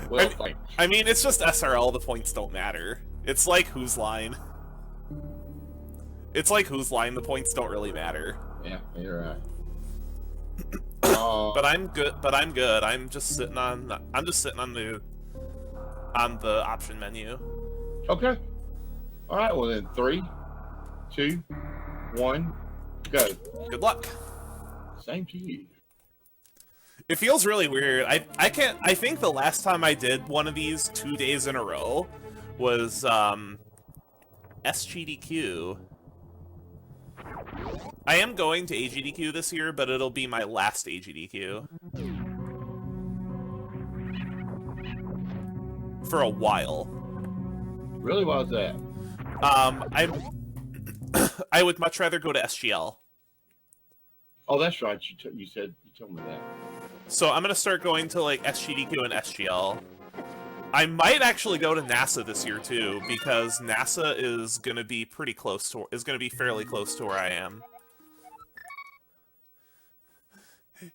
Well, thanks. I mean, it's just SRL, the points don't matter. It's like Whose Line. It's like Whose Line, the points don't really matter. Yeah, you're right. But I'm good. I'm just sitting on the option menu. Okay. All right. Well then, 3, 2, 1, go. Good luck. Same to you. It feels really weird. I think the last time I did one of these 2 days in a row was SGDQ. I am going to AGDQ this year, but it'll be my last AGDQ. For a while. Really? Why was that? I would much rather go to SGL. Oh, that's right. You told me that. So I'm gonna start going to like SGDQ and SGL. I might actually go to NASA this year too, because NASA is gonna be fairly close to where I am.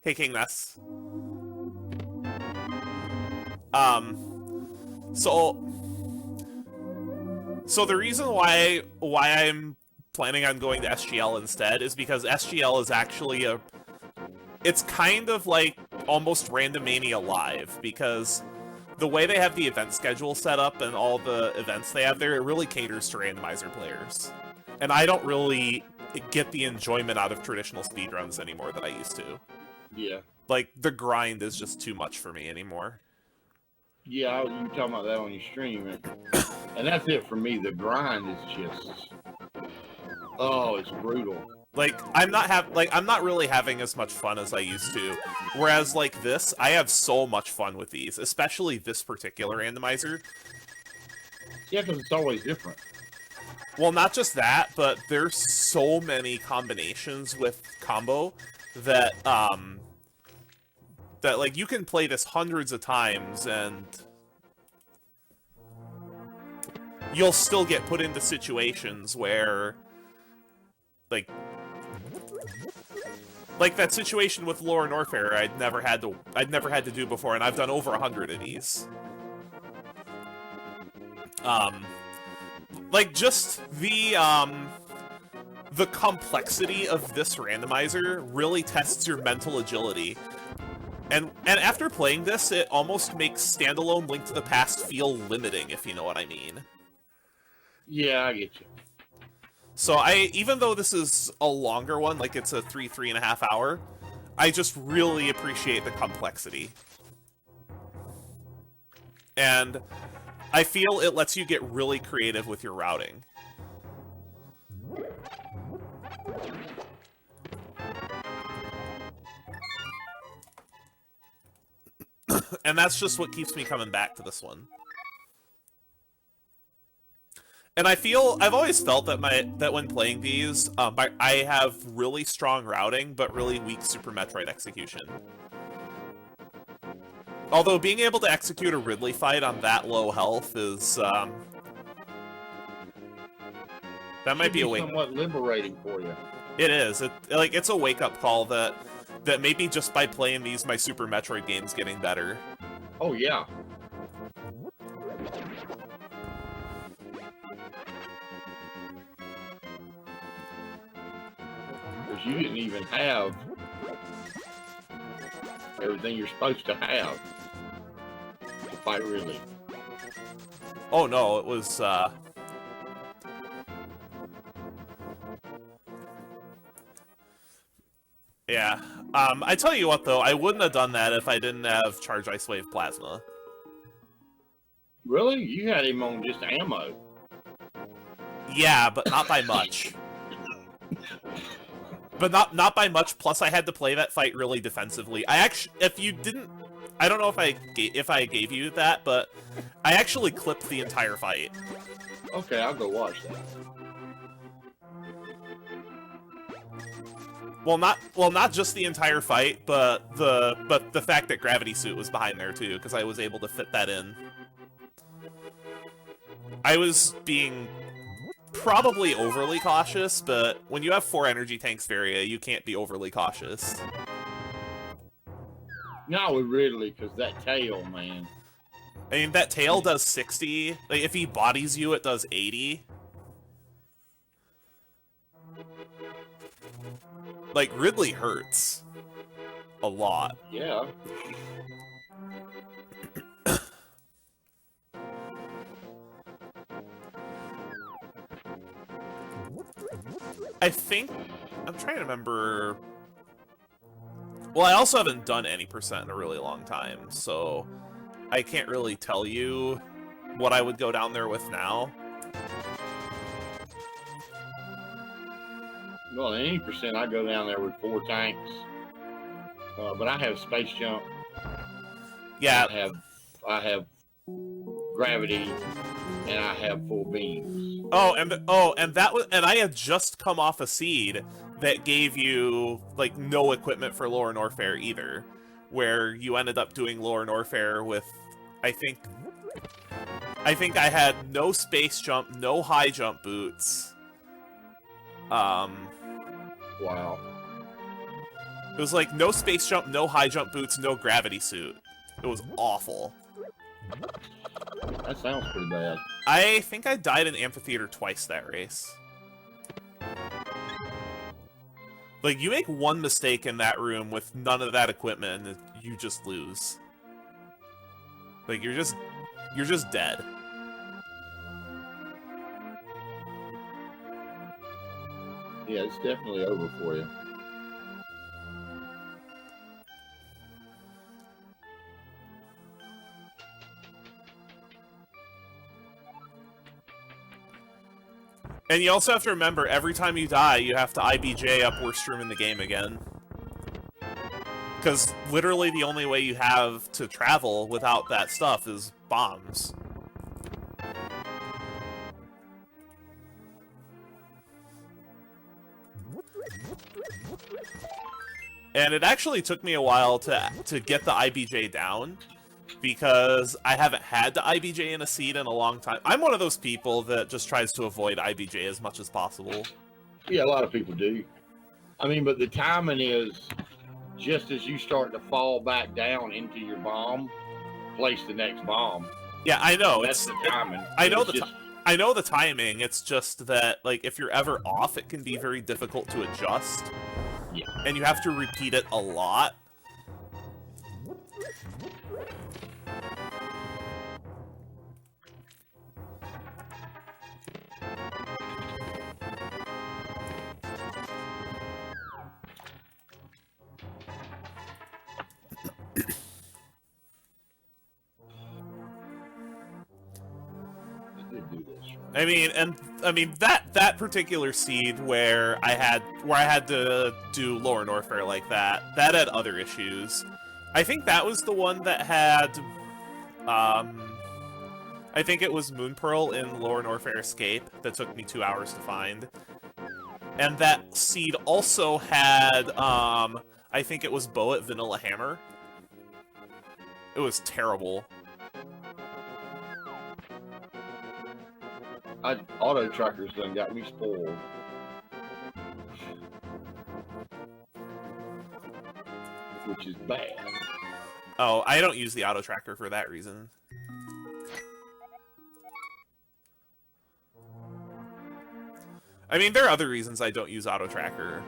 Hey King Ness. So the reason why I'm planning on going to SGL instead is because SGL is actually it's kind of like almost Randomania Live, because the way they have the event schedule set up and all the events they have there, it really caters to randomizer players. And I don't really get the enjoyment out of traditional speedruns anymore that I used to. Yeah. Like, the grind is just too much for me anymore. Yeah, you talking about that on your stream, and that's it for me. The grind is just, oh, it's brutal. Like, I'm not really having as much fun as I used to. Whereas, like this, I have so much fun with these, especially this particular randomizer. Yeah, because it's always different. Well, not just that, but there's so many combinations with combo that, that, like, you can play this hundreds of times, and you'll still get put into situations where, like that situation with Laura Norfair I'd never had to do before, and I've done over 100 of these. Like, just the complexity of this randomizer really tests your mental agility. And after playing this, it almost makes standalone Link to the Past feel limiting, if you know what I mean. Yeah, I get you. So even though this is a longer one, like it's a 3.5 hour, I just really appreciate the complexity. And I feel it lets you get really creative with your routing. And that's just what keeps me coming back to this one. And I've always felt that when playing these, I have really strong routing, but really weak Super Metroid execution. Although being able to execute a Ridley fight on that low health is, that might be a somewhat liberating for you. It is. It's a wake-up call that maybe just by playing these, my Super Metroid game's getting better. Oh yeah. Because you didn't even have everything you're supposed to have to fight Ridley. Oh no, it was, yeah. I tell you what, though, I wouldn't have done that if I didn't have Charge Ice Wave Plasma. Really? You had him on just ammo. Yeah, but not by much. But not by much, plus I had to play that fight really defensively. If you didn't... I don't know if I gave you that, but I actually clipped the entire fight. Okay, I'll go watch that. Well, not just the entire fight, but the fact that Gravity Suit was behind there too, because I was able to fit that in. I was being probably overly cautious, but when you have 4 energy tanks Varia, you can't be overly cautious. Not with Ridley, because that tail, man. I mean, that tail does 60. Like, if he bodies you, it does 80. Like, Ridley hurts. A lot. Yeah. I think... I'm trying to remember... Well, I also haven't done any percent in a really long time, so... I can't really tell you what I would go down there with now. Well, at any percent, I go down there with 4 tanks. But I have space jump. Yeah. I have gravity, and I have full beams. And I had just come off a seed that gave you like no equipment for Lower Norfair either, where you ended up doing Lower Norfair with, I think I had no space jump, no high jump boots. Wow. It was like no space jump, no high jump boots, no gravity suit. It was awful. That sounds pretty bad. I think I died in Amphitheater twice that race. Like, you make one mistake in that room with none of that equipment, and you just lose. Like, you're just dead. Yeah, it's definitely over for you. And you also have to remember, every time you die, you have to IBJ up worst room in the game again. Because literally the only way you have to travel without that stuff is bombs. And it actually took me a while to get the IBJ down, because I haven't had the IBJ in a seed in a long time. I'm one of those people that just tries to avoid IBJ as much as possible. Yeah, a lot of people do. I mean, but the timing is just as you start to fall back down into your bomb, place the next bomb. Yeah, I know. That's the timing. I know I know the timing. It's just that, like, if you're ever off, it can be very difficult to adjust. Yeah. And you have to repeat it a lot. I mean that particular seed where I had to do Lower Norfair like that had other issues. I think that was the one that had I think it was Moon Pearl in Lower Norfair Escape that took me 2 hours to find. And that seed also had I think it was Bow at Vanilla Hammer. It was terrible. Auto trackers done got me spoiled. Which is bad. Oh, I don't use the auto tracker for that reason. I mean, there are other reasons I don't use auto tracker.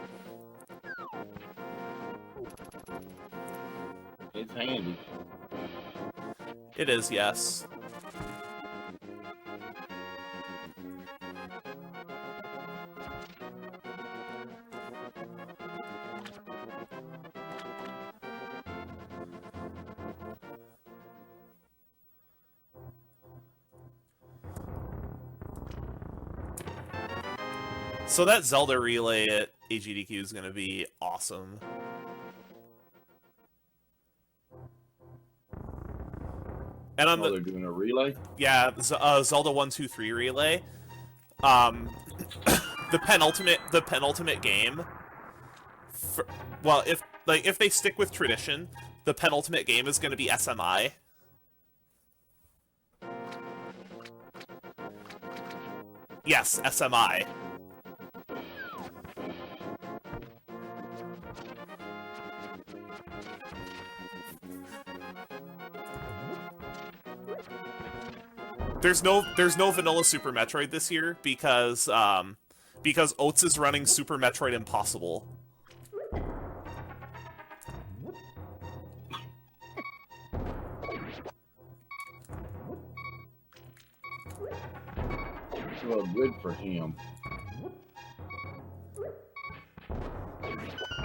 It's handy. It is, yes. So that Zelda relay at AGDQ is going to be awesome. And on they're doing a relay? Yeah, Zelda 1, 2, 3 relay. The penultimate game. Well, if they stick with tradition, the penultimate game is going to be SMI. Yes, SMI. There's no vanilla Super Metroid this year because Oats is running Super Metroid Impossible. Well, good for him.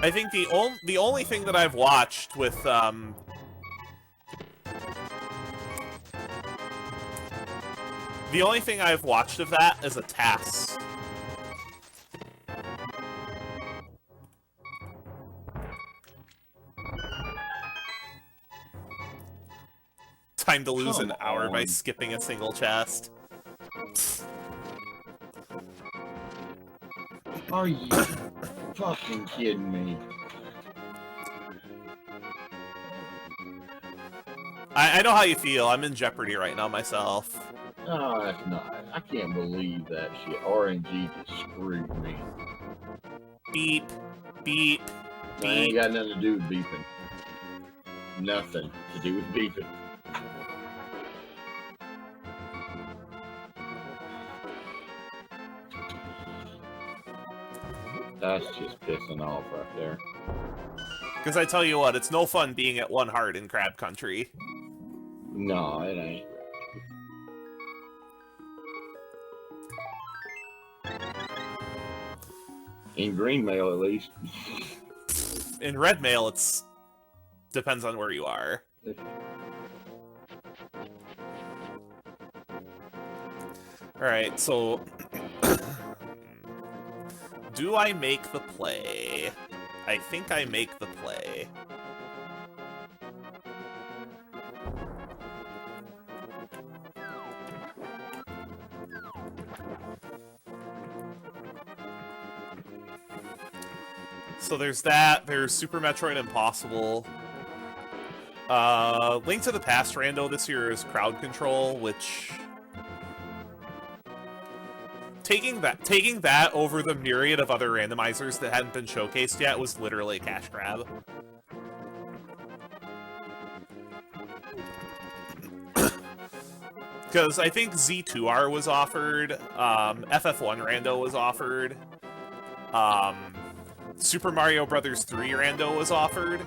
I think the only thing that I've watched with the only thing I've watched of that is a task. Time to lose an hour by skipping a single chest. Are you fucking kidding me? I know how you feel. I'm in jeopardy right now myself. No, that's not. I can't believe that shit. RNG just screwed me. Beep. Beep. I ain't got nothing to do with beeping. Nothing to do with beeping. That's just pissing off right there. Because I tell you what, it's no fun being at 1 heart in Crab Country. No, it ain't. In green mail, at least. In red mail, it's depends on where you are. Alright, so do I make the play? I think I make the play. So there's that, there's Super Metroid Impossible. Link to the Past rando this year is Crowd Control, which... Taking that over the myriad of other randomizers that hadn't been showcased yet was literally a cash grab. Because I think Z2R was offered, FF1 rando was offered, Super Mario Bros. 3 rando was offered.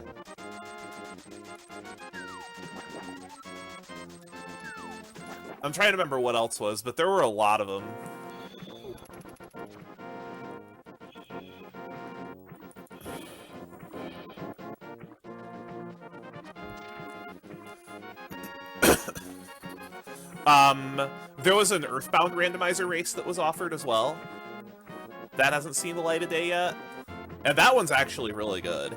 I'm trying to remember what else was, but there were a lot of them. There was an Earthbound Randomizer Race that was offered as well. That hasn't seen the light of day yet. And that one's actually really good.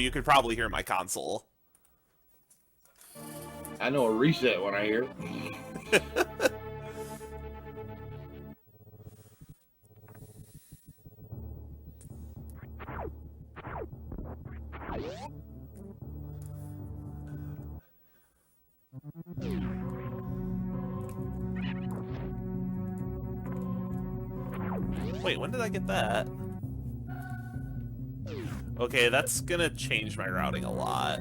you could probably hear my console. I know a reset when I hear it. Wait, when did I get that? Okay, that's gonna change my routing a lot.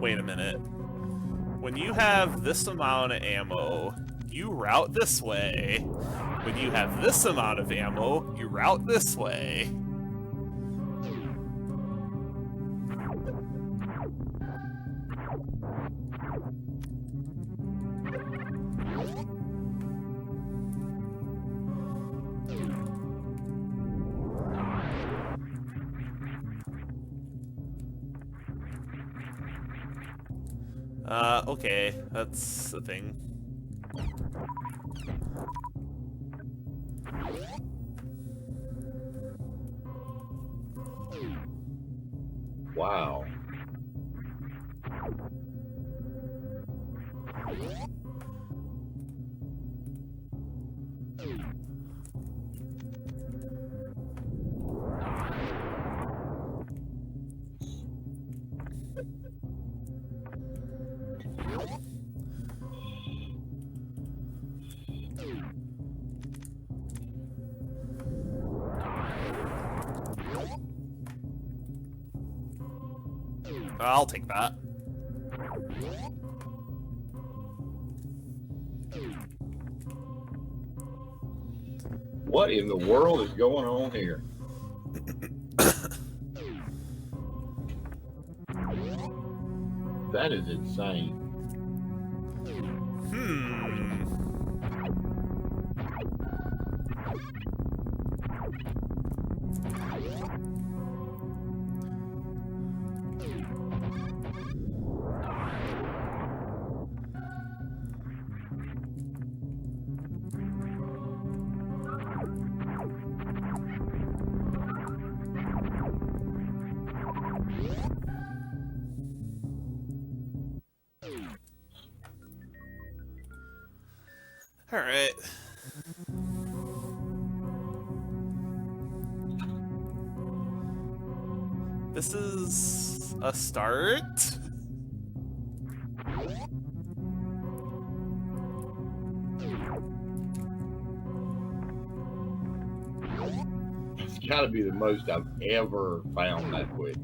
Wait a minute. When you have this amount of ammo, you route this way. When you have this amount of ammo, you route this way. Okay, that's the thing. Wow. I'll take that. What in the world is going on here? That is insane. All right. This is a start. It's got to be the most I've ever found that quick.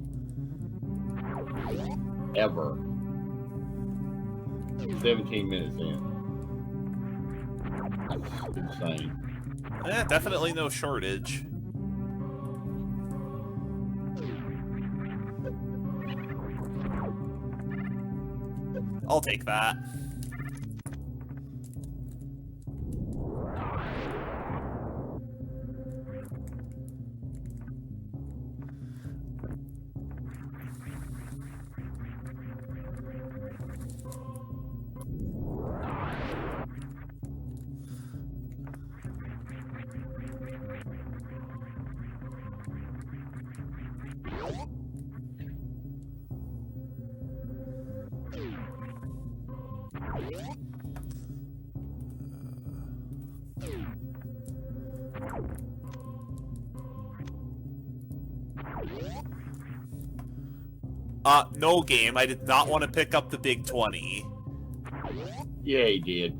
Ever. 17 minutes in. That's insane. Yeah, definitely no shortage. I'll take that. No game. I did not want to pick up the big 20. Yeah, he did.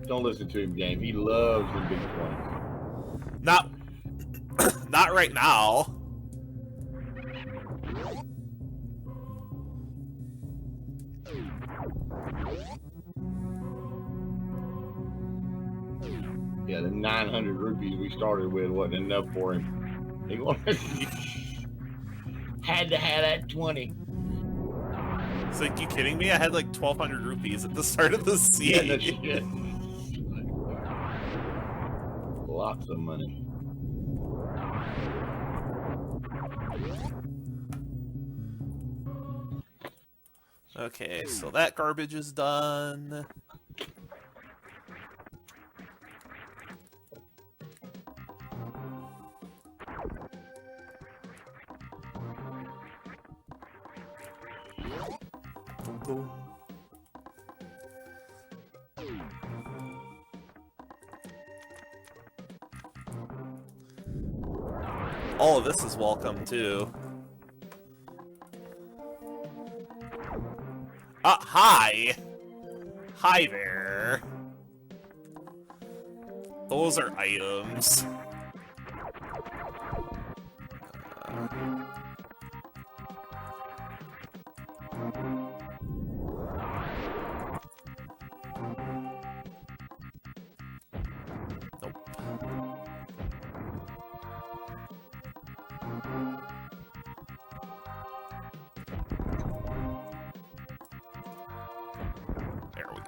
Don't listen to him, game. He loves the big 20s. Not right now. Yeah, the 900 rupees we started with wasn't enough for him. He wanted had to have that 20. It's like, you kidding me? I had like 1,200 rupees at the start of the siege. Yeah, no shit. Lots of money. Okay, so that garbage is done. All of this is welcome, too. Hi! Hi there. Those are items.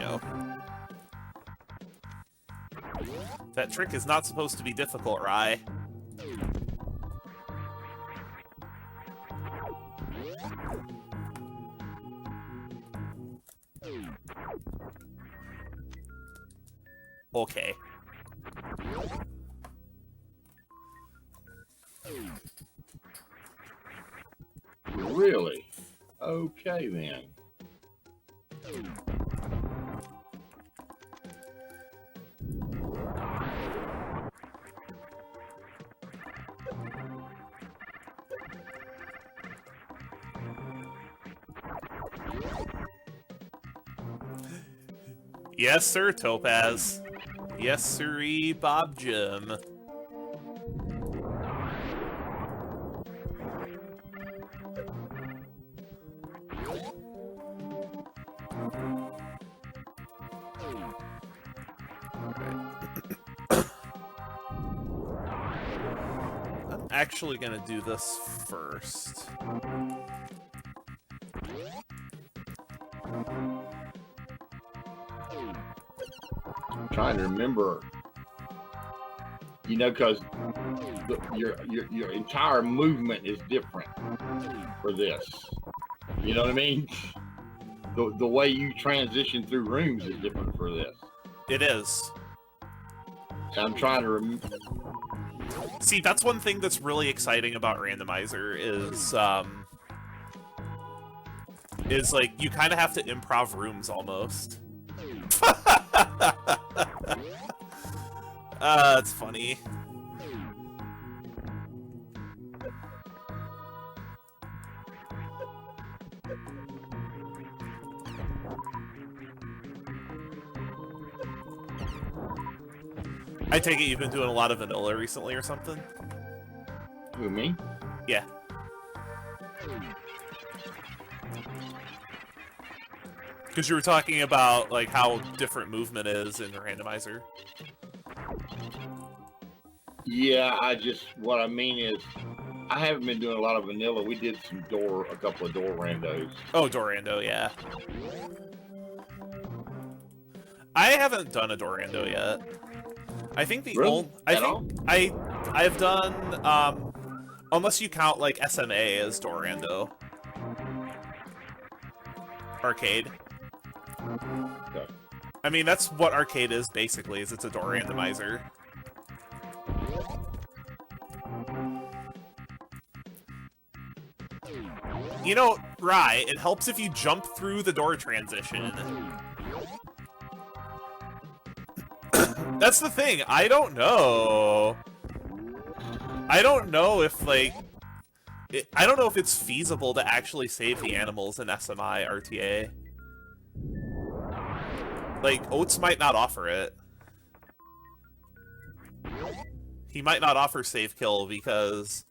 go. That trick is not supposed to be difficult, Rye. Okay. Really? Okay, then. Yes, sir, Topaz. Yes, sirree, Bob Jim. I'm actually gonna do this first. I'm trying to remember, you know, because your entire movement is different for this. You know what I mean? The way you transition through rooms is different for this. It is. So I'm trying to remember. See, that's one thing that's really exciting about Randomizer is like you kind of have to improv rooms almost. It's funny. I take it you've been doing a lot of vanilla recently or something? Who, me? Yeah. Because you were talking about like how different movement is in the randomizer. Yeah, what I mean is, I haven't been doing a lot of vanilla. We did a couple of door randos. Oh, Dorando, yeah. I haven't done a Dorando yet. I think the Really? only I've done unless you count like SMA as Dorando. Arcade. Okay. I mean that's what arcade is basically, is it's a door randomizer. You know, Rye, it helps if you jump through the door transition. That's the thing, I don't know. I don't know if, like... I don't know if it's feasible to actually save the animals in SMI RTA. Like, Oates might not offer it. He might not offer save kill because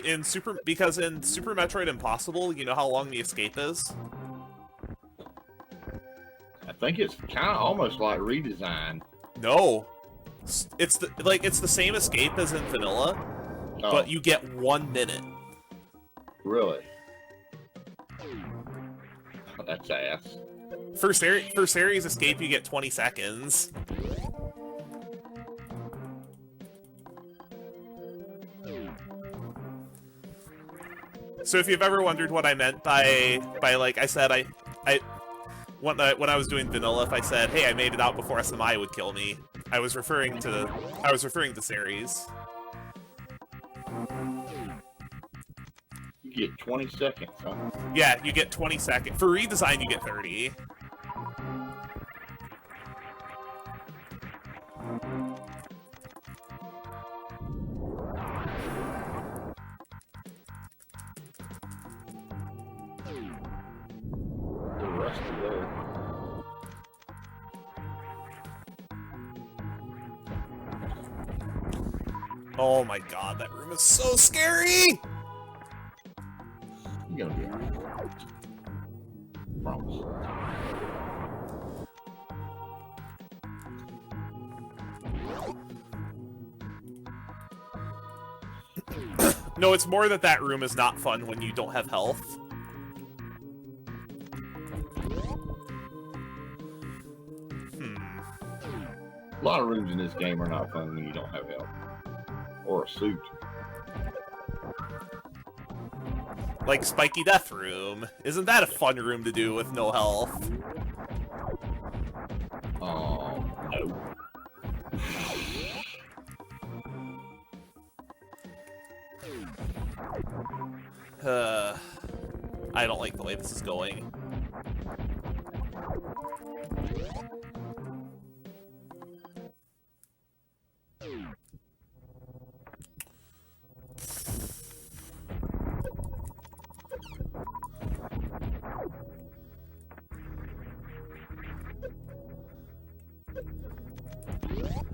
in Super Metroid Impossible, you know how long the escape is? I think it's kind of almost like redesigned. No. It's the same escape as in vanilla, but you get 1 minute. Really? Oh, that's ass. For series escape, you get 20 seconds. So if you've ever wondered what I meant by like I said, when I was doing vanilla, if I said, "Hey, I made it out before SMI would kill me," I was referring to series. You get 20 seconds, huh? Yeah, you get 20 seconds. For redesign, you get 30. Oh my god, that room is so scary! You're gonna be alright. Promise. No, it's more that room is not fun when you don't have health. A lot of rooms in this game are not fun when you don't have help. Or a suit. Like Spiky Death Room. Isn't that a fun room to do with no health? No. I don't like the way this is going.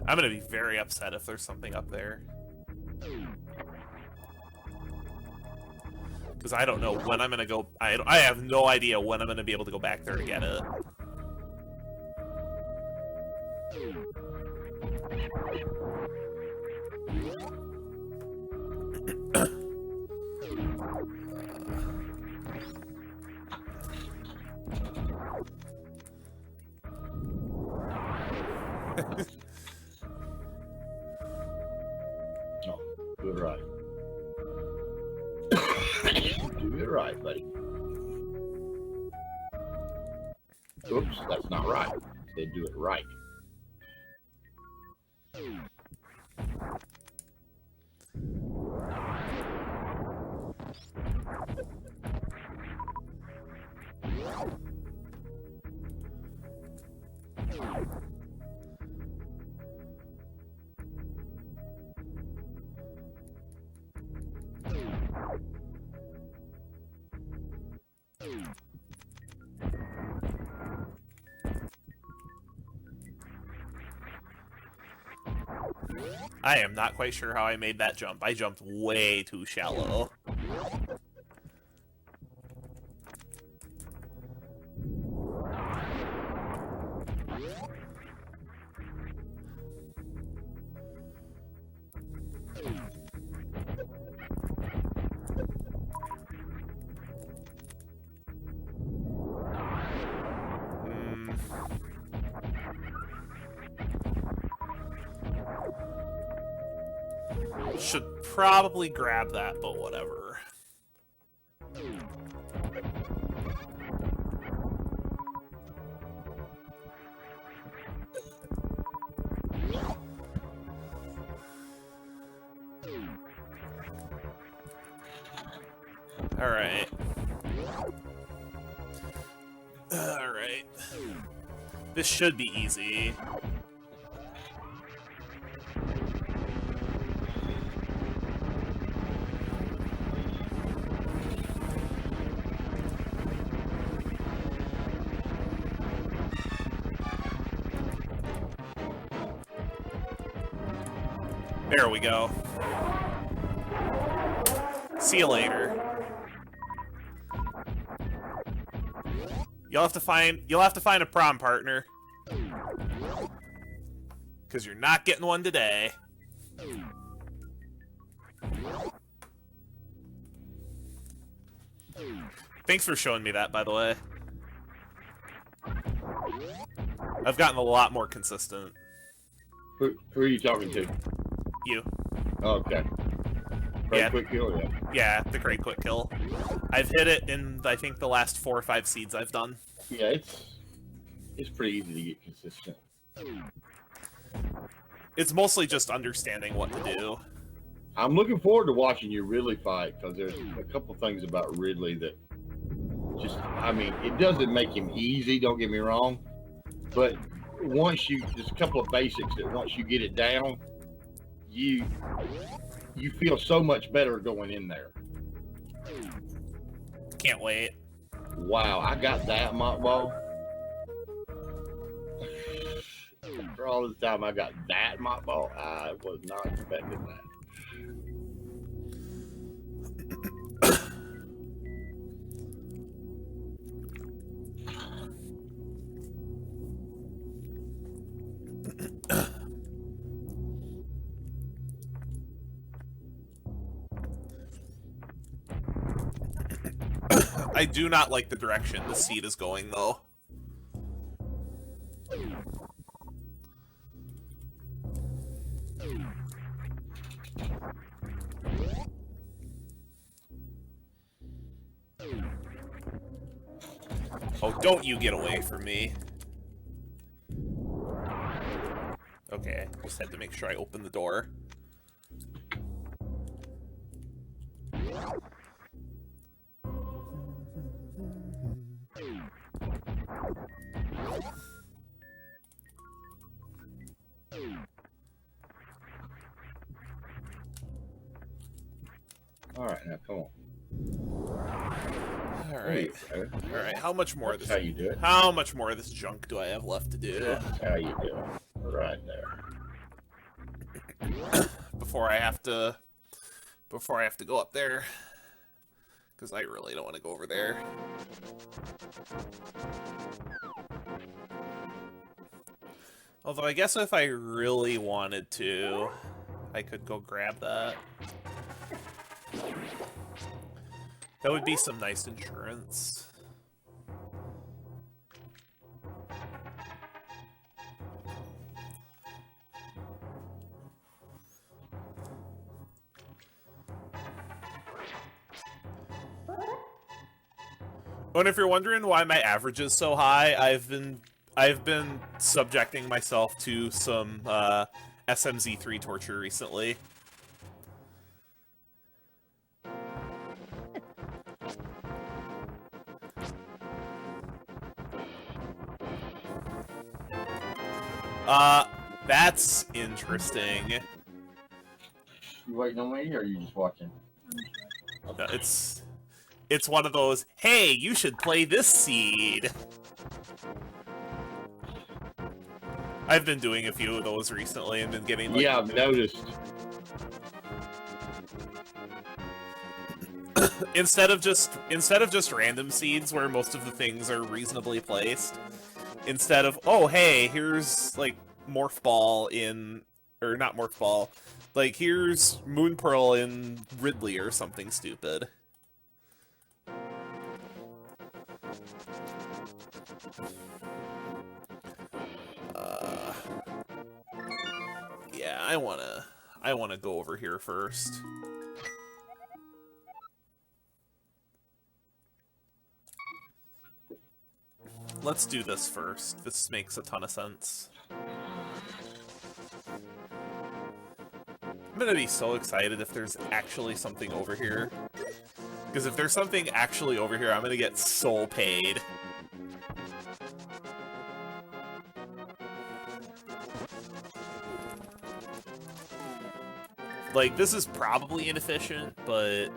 I'm gonna be very upset if there's something up there. Because I don't know when I'm gonna go. I have no idea when I'm gonna be able to go back there to get it. No, do it right. Do it right, buddy. Oops, that's not right. They do it right. I am not quite sure how I made that jump. I jumped way too shallow. Should probably grab that, but whatever. Alright. Alright. This should be easy. There we go. See you later. You'll have to find a prom partner. 'Cause you're not getting one today. Thanks for showing me that, by the way. I've gotten a lot more consistent. Who are you talking to? You. Oh, okay. Right, Yeah. quick kill, yeah. Yeah, the great quick kill. I've hit it in, I think, the last 4 or 5 seeds I've done. Yeah, it's pretty easy to get consistent. It's mostly just understanding what to do. I'm looking forward to watching you Ridley fight, because there's a couple things about Ridley that just, I mean, it doesn't make him easy, don't get me wrong, but once you, there's a couple of basics that once you get it down, you feel so much better going in there. Can't wait. Wow, I got that mock ball. For all this time I got that mock ball, I was not expecting that. I do not like the direction the seed is going, though. Oh, don't you get away from me. Okay, just had to make sure I open the door. All right, now come on. All right. All right. How much more of this? How you do it? How much more of this junk do I have left to do? That's how you do it. Right there. Before I have to go up there, because I really don't want to go over there. Although I guess if I really wanted to, I could go grab that. That would be some nice insurance. And if you're wondering why my average is so high, I've been subjecting myself to some SMZ3 torture recently. That's interesting. You waiting on me, or are you just watching? No, it's one of those, hey, you should play this seed. I've been doing a few of those recently and been getting like... Yeah, I've noticed. instead of just random seeds where most of the things are reasonably placed, instead of, oh hey, here's like Morph Ball in, or not Morph Ball, like here's Moon Pearl in Ridley or something stupid. Yeah, I wanna go over here first. Let's do this first. This makes a ton of sense. I'm gonna be so excited if there's actually something over here. Because if there's something actually over here, I'm gonna get so paid. Like, this is probably inefficient, but...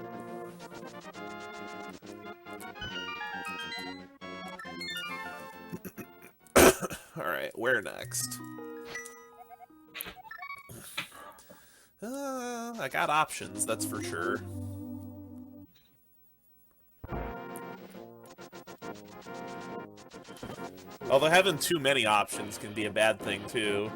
Alright, where next? I got options, that's for sure. Although having too many options can be a bad thing, too.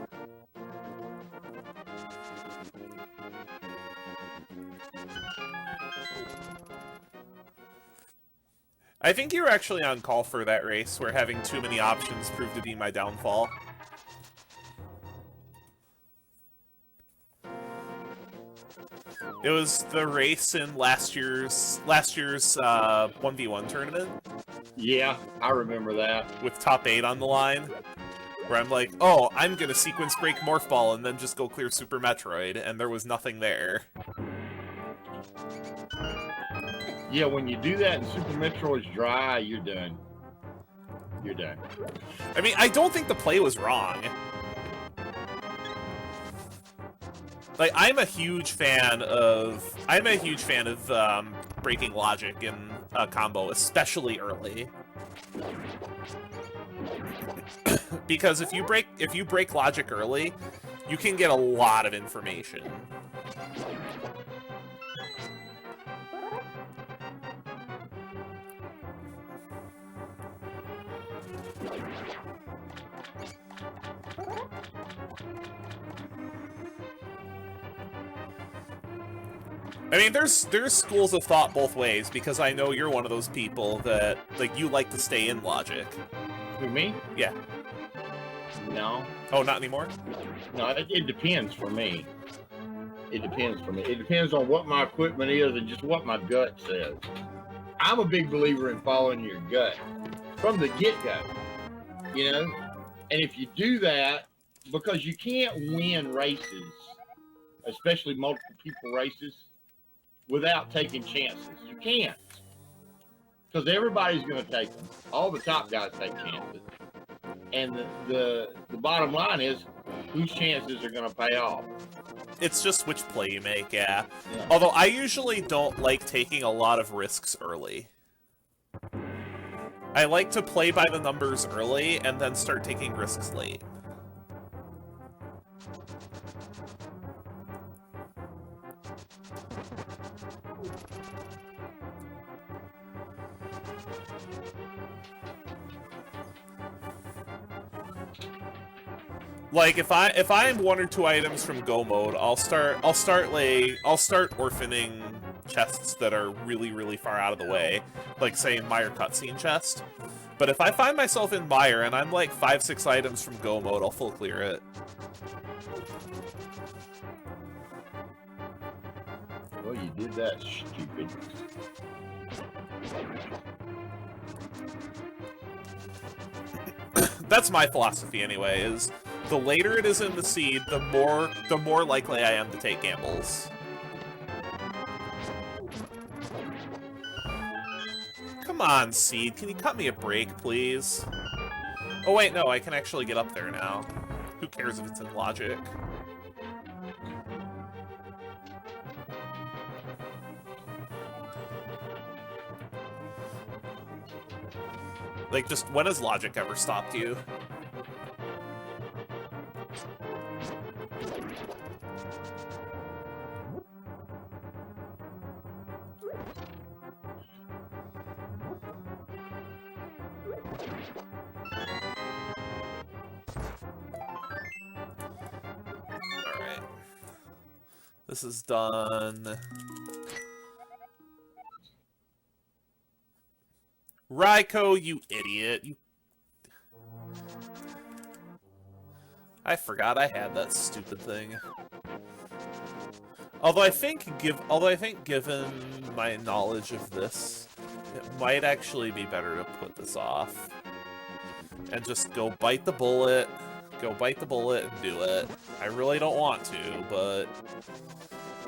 I think you were actually on call for that race, where having too many options proved to be my downfall. It was the race in last year's 1v1 tournament. Yeah, I remember that. With top 8 on the line. Where I'm like, oh, I'm gonna sequence break Morph Ball and then just go clear Super Metroid, and there was nothing there. Yeah, when you do that and Super Metroid's dry, you're done. You're done. I mean, I don't think the play was wrong. Like, I'm a huge fan of breaking logic in a combo, especially early. Because if you break logic early, you can get a lot of information. I mean, there's schools of thought both ways, because I know you're one of those people that, like, you like to stay in logic. Who, me? Yeah. No. Oh, not anymore? No, it depends for me. It depends for me. It depends on what my equipment is and just what my gut says. I'm a big believer in following your gut. from the get-go, you know? And if you do that, because you can't win races, especially multiple people races, without taking chances. You can't. Because everybody's going to take them. All the top guys take chances. And the bottom line is, whose chances are going to pay off? It's just which play you make, yeah. Although I usually don't like taking a lot of risks early. I like to play by the numbers early and then start taking risks late. Like if I'm 1 or 2 items from Go mode, I'll start orphaning chests that are really far out of the way, like say Mire cutscene chest. But if I find myself in Mire and I'm like 5-6 items from Go mode, I'll full clear it. Well, you did that, stupid. That's my philosophy anyway, is the later it is in the seed, the more likely I am to take gambles. Come on, Seed, can you cut me a break, please? Oh wait, no, I can actually get up there now. Who cares if it's in logic? Like, just when has logic ever stopped you? Alright. This is done. Raiko, you idiot. I forgot I had that stupid thing. Although I think given my knowledge of this, it might actually be better to put this off. And just go bite the bullet and do it. I really don't want to, but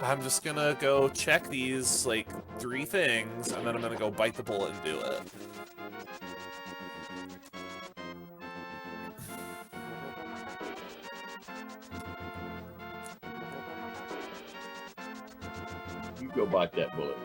I'm just gonna go check these, like, 3 things, and then I'm gonna go bite the bullet and do it. You go bite that bullet.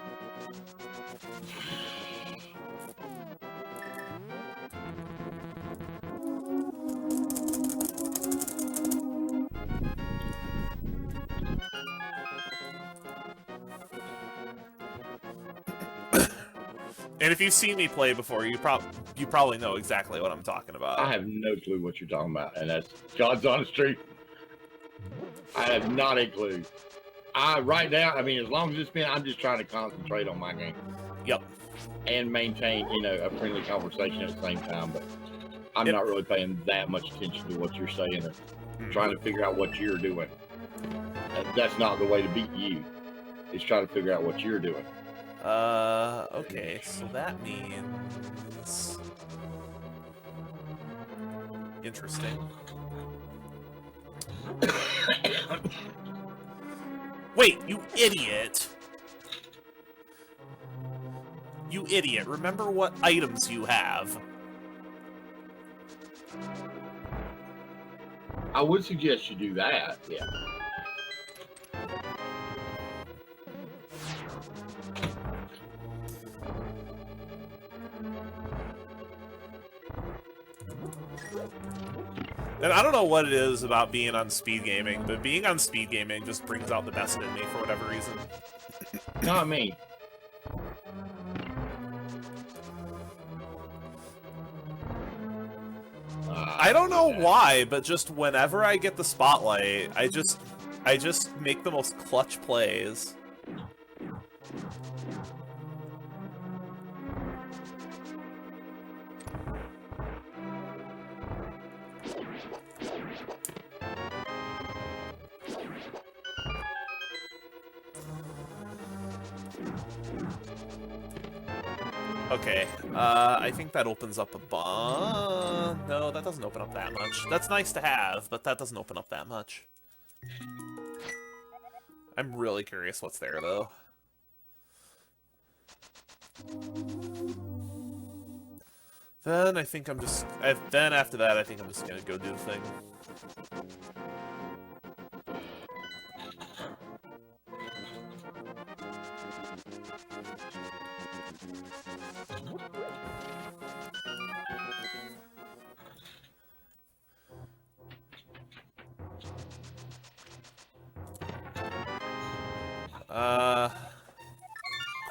And if you've seen me play before, you probably know exactly what I'm talking about. I have no clue what you're talking about, and that's God's honest truth. I have not a clue. Right now, I mean, as long as it's been, I'm just trying to concentrate on my game. Yep. And maintain, you know, a friendly conversation at the same time, but I'm not really paying that much attention to what you're saying or trying to figure out what you're doing. That's not the way to beat you. It's trying to figure out what you're doing. Okay, so that means... Interesting. Wait, you idiot! You idiot, remember what items you have. I would suggest you do that, yeah. And I don't know what it is about being on speed gaming, but being on speed gaming just brings out the best in me for whatever reason. Not me. I don't know why, but just whenever I get the spotlight, I just make the most clutch plays. Okay, I think that opens up a no, that doesn't open up that much. That's nice to have, but that doesn't open up that much. I'm really curious what's there, though. Then I think I'm just... then after that, I think I'm just gonna go do the thing.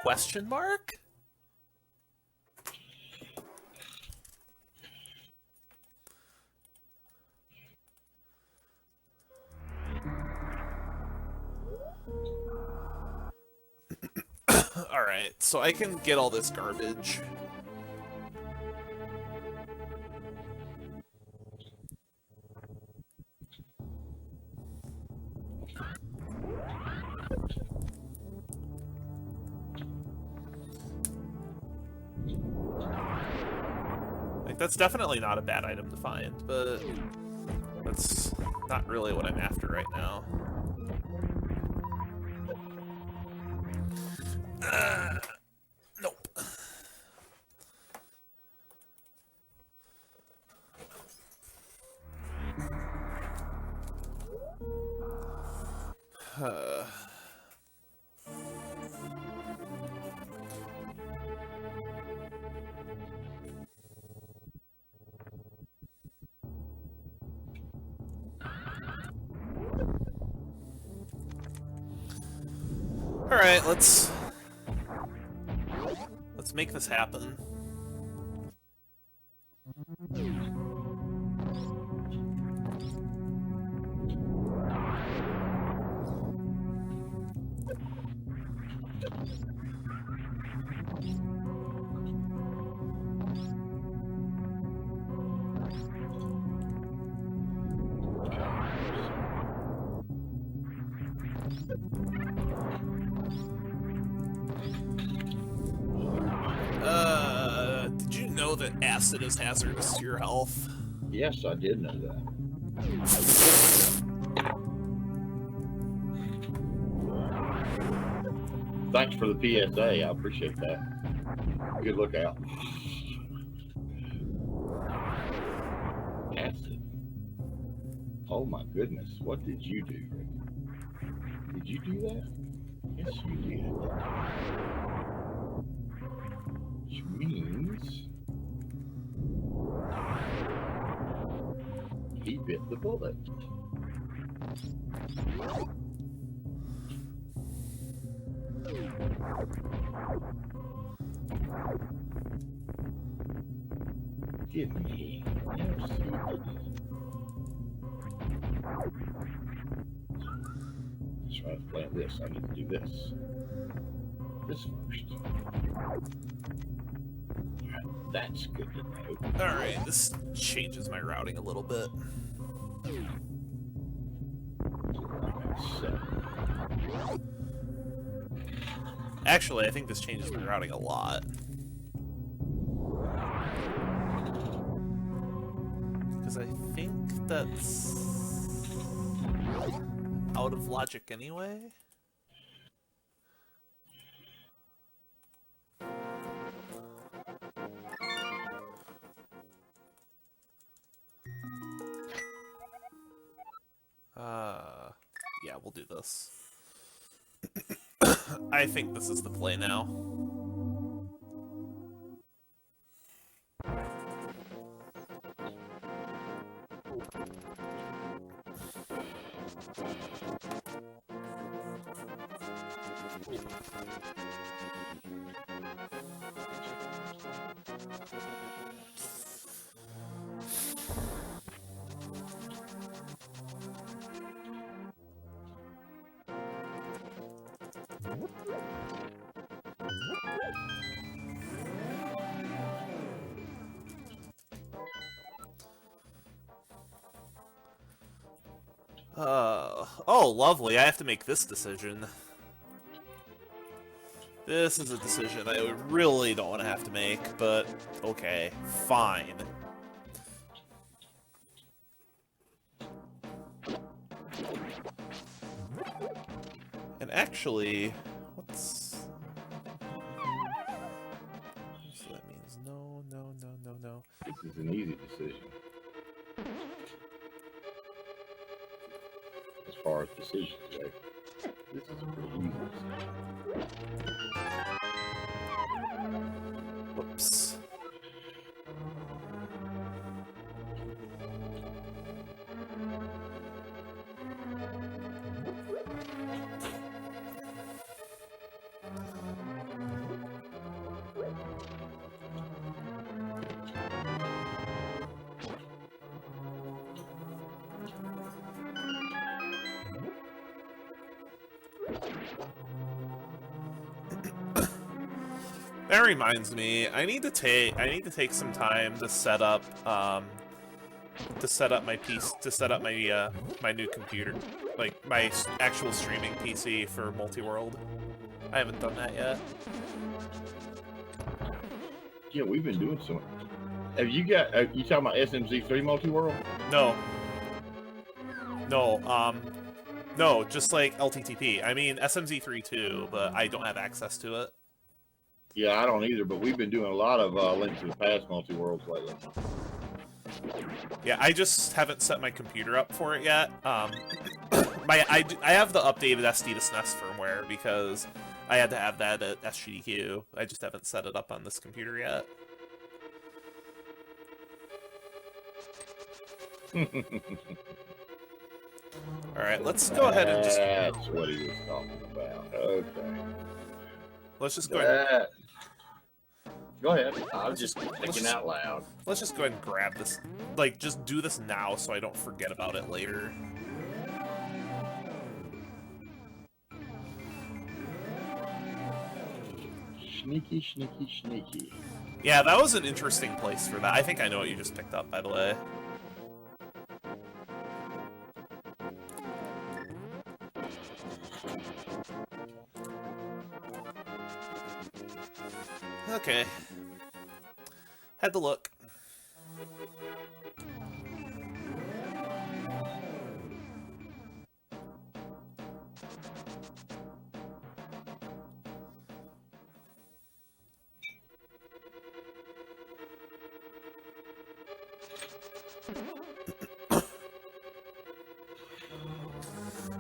Question mark? Alright, so I can get all this garbage. Like, that's definitely not a bad item to find, but that's not really what I'm after right now. Nope. Alright, let's make this happen. Did you know that acid is hazardous to your health? Yes, I did know that. Thanks for the PSA. I appreciate that. Good lookout. Acid. Oh my goodness. What did you do, Rick? Did you do that? Yes, you did. Which means he bit the bullet. Didn't he? Yes, he did. Let's try to plan this. I need to do this. This first. Alright, that's good to know. Alright, this changes my routing a little bit. So. Actually, I think this changes my routing a lot. Because I think that's out of logic anyway. Yeah, we'll do this. I think this is the play now. Oh, lovely. I have to make this decision. This is a decision I really don't want to have to make, but okay, fine. And actually, what's... So that means no, no, no, no, no. This is an easy decision. As far as decisions go, this is a pretty easy decision. Whoops. That reminds me, I need to take some time to set up my my new computer, like my actual streaming PC for multi-world. I haven't done that yet. Yeah, we've been doing some. Have you got? You talking about SMZ3 multi-world? No. No, no, just like LTTP. I mean SMZ3 too, but I don't have access to it. Yeah, I don't either, but we've been doing a lot of Link to the Past multi-worlds lately. Yeah, I just haven't set my computer up for it yet. I have the updated SD to SNES firmware because I had to have that at SGDQ. I just haven't set it up on this computer yet. Alright, let's go ahead and just... That's what he was talking about. Okay. Let's just go ahead. Go ahead. I was just thinking out loud. Let's just go ahead and grab this. Like, just do this now so I don't forget about it later. Sneaky, sneaky, sneaky. Yeah, that was an interesting place for that. I think I know what you just picked up, by the way. Okay. Had to look.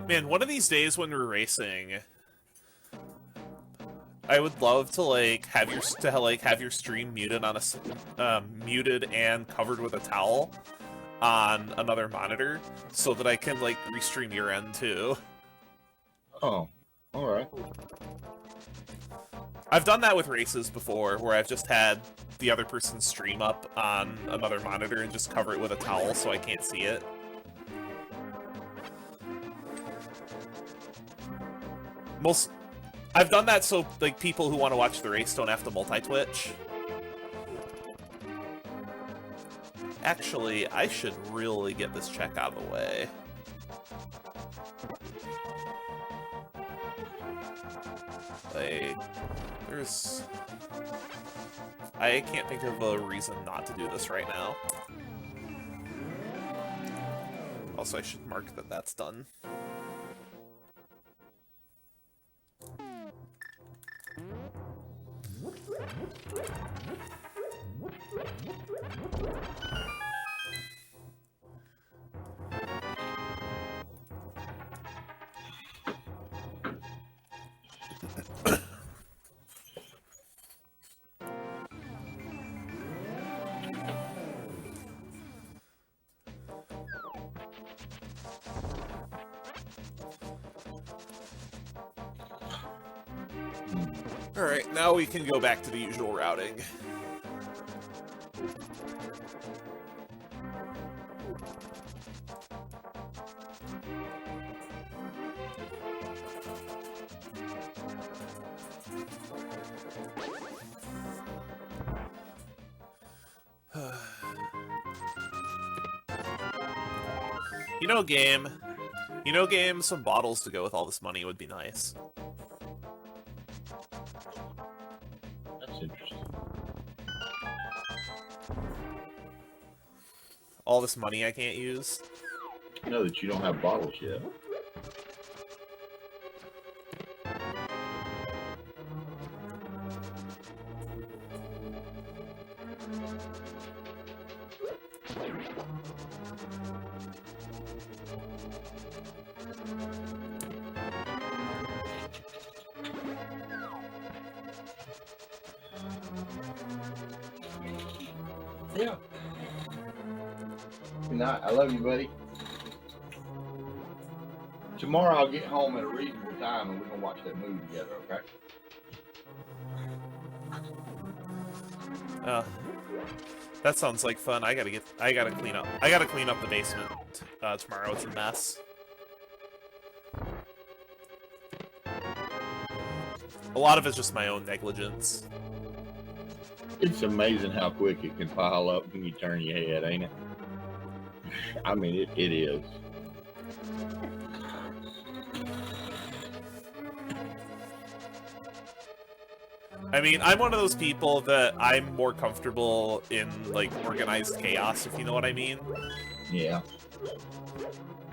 Man, one of these days when we're racing, I would love to have your stream muted on muted and covered with a towel on another monitor, so that I can restream your end too. Oh, all right. I've done that with races before, where I've just had the other person's stream up on another monitor and just cover it with a towel so I can't see it. I've done that so people who want to watch the race don't have to multi-twitch. Actually, I should really get this check out of the way. I can't think of a reason not to do this right now. Also, I should mark that that's done. Alright, now we can go back to the usual routing. Game, some bottles to go with all this money would be nice. interesting. All this money I can't use. You know that you don't have bottles yet. Yeah. Good night. I love you, buddy. Tomorrow I'll get home at a reasonable time and we're gonna watch that movie together, okay? That sounds like fun. I gotta clean up the basement tomorrow. It's a mess. A lot of it's just my own negligence. It's amazing how quick it can pile up when you turn your head, ain't it? I mean, it is. I mean, I'm one of those people that I'm more comfortable in, like, organized chaos, if you know what I mean. Yeah.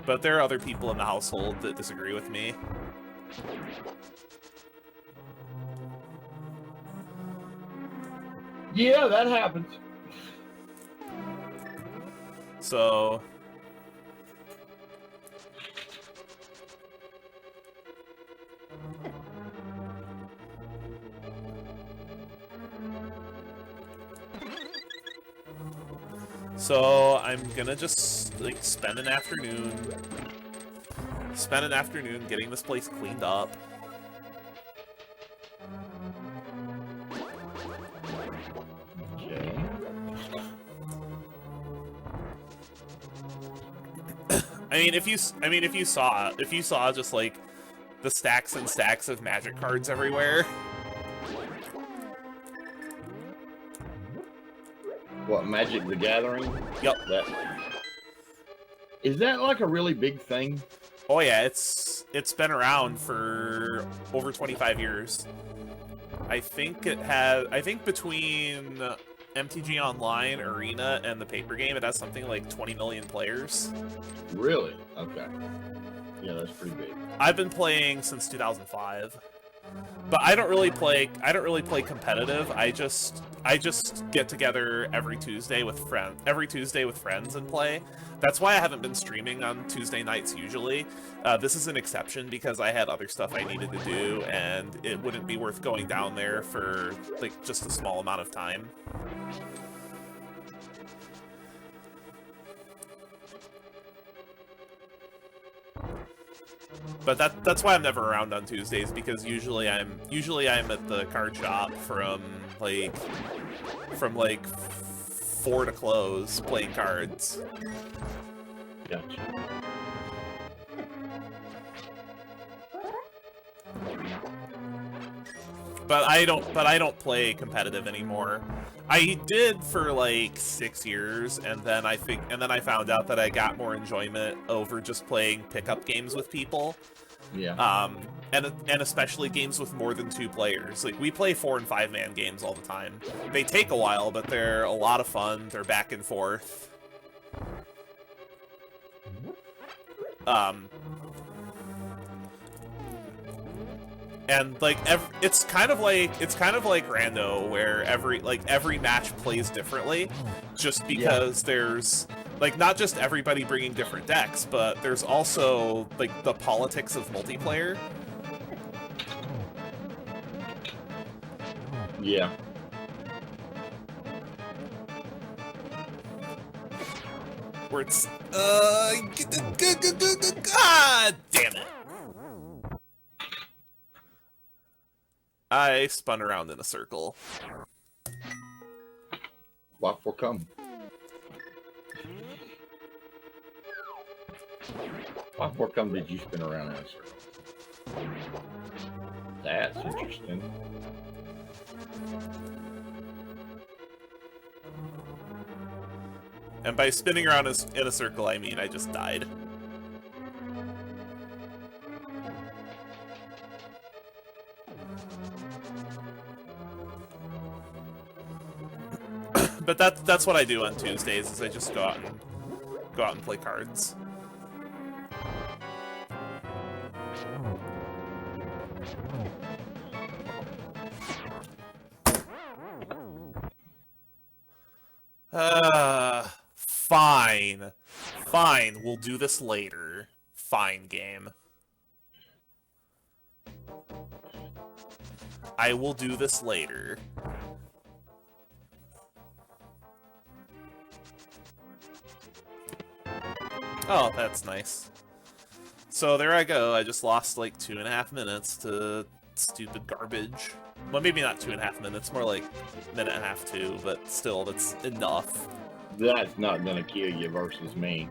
But there are other people in the household that disagree with me. Yeah, that happens. So... So I'm gonna just like spend an afternoon getting this place cleaned up. Okay. I mean, if you saw just like the stacks and stacks of magic cards everywhere. What, Magic the Gathering? Yep. Is that like a really big thing? Oh yeah, it's been around for over 25 years. I think between MTG Online, Arena, and the paper game, it has something like 20 million players. Really? Okay. Yeah, that's pretty big. I've been playing since 2005. But I don't really play competitive. I just get together every Tuesday with friends and play. That's why I haven't been streaming on Tuesday nights usually. This is an exception because I had other stuff I needed to do and it wouldn't be worth going down there for like just a small amount of time. But that's why I'm never around on Tuesdays, because usually I'm at the card shop from like 4 to close playing cards. Gotcha. But I don't play competitive anymore. I did for like 6 years, and then I found out that I got more enjoyment over just playing pickup games with people. Yeah. And especially games with more than 2 players. Like, we play 4 and 5 man games all the time. They take a while, but they're a lot of fun. They're back and forth. And like it's kind of like Rando, where every match plays differently, just because there's like not just everybody bringing different decks, but there's also like the politics of multiplayer. Yeah. Where it's God damn it. I spun around in a circle. What for come? What for come did you spin around in a circle? That's interesting. And by spinning around in a circle, I mean I just died. But that's what I do on Tuesdays, is I just go out and play cards. Fine. Fine, we'll do this later. Fine, game. I will do this later. Oh, that's nice. So there I go. I just lost like 2.5 minutes to stupid garbage. Well, maybe not 2.5 minutes, more like 1.5 too, but still, that's enough. That's not gonna kill you versus me.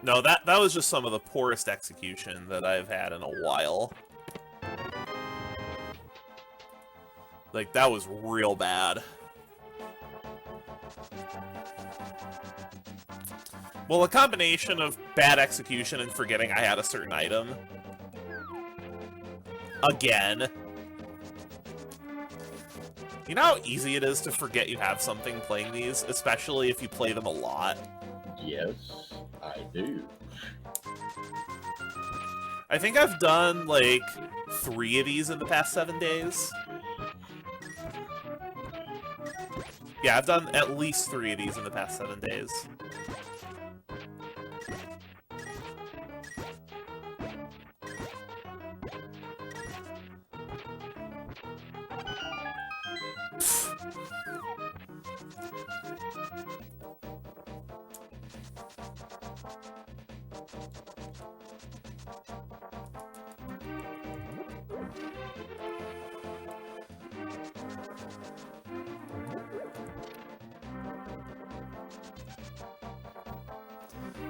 No, that was just some of the poorest execution that I've had in a while. Like, that was real bad. Well, a combination of bad execution and forgetting I had a certain item. Again. You know how easy it is to forget you have something playing these, especially if you play them a lot? Yes, I do. I think I've done, like, 3 of these in the past 7 days. Yeah, I've done at least 3 of these in the past 7 days.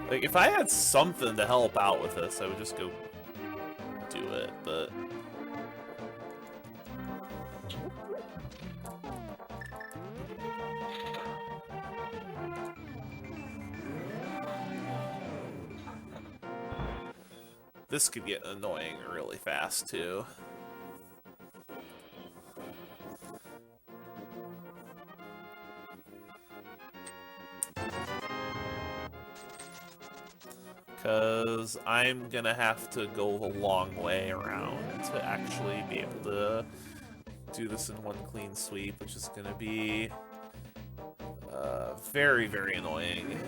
Like, if I had something to help out with this, I would just go do it, but... This could get annoying really fast, too. Because I'm gonna have to go a long way around to actually be able to do this in one clean sweep, which is gonna be very, very annoying.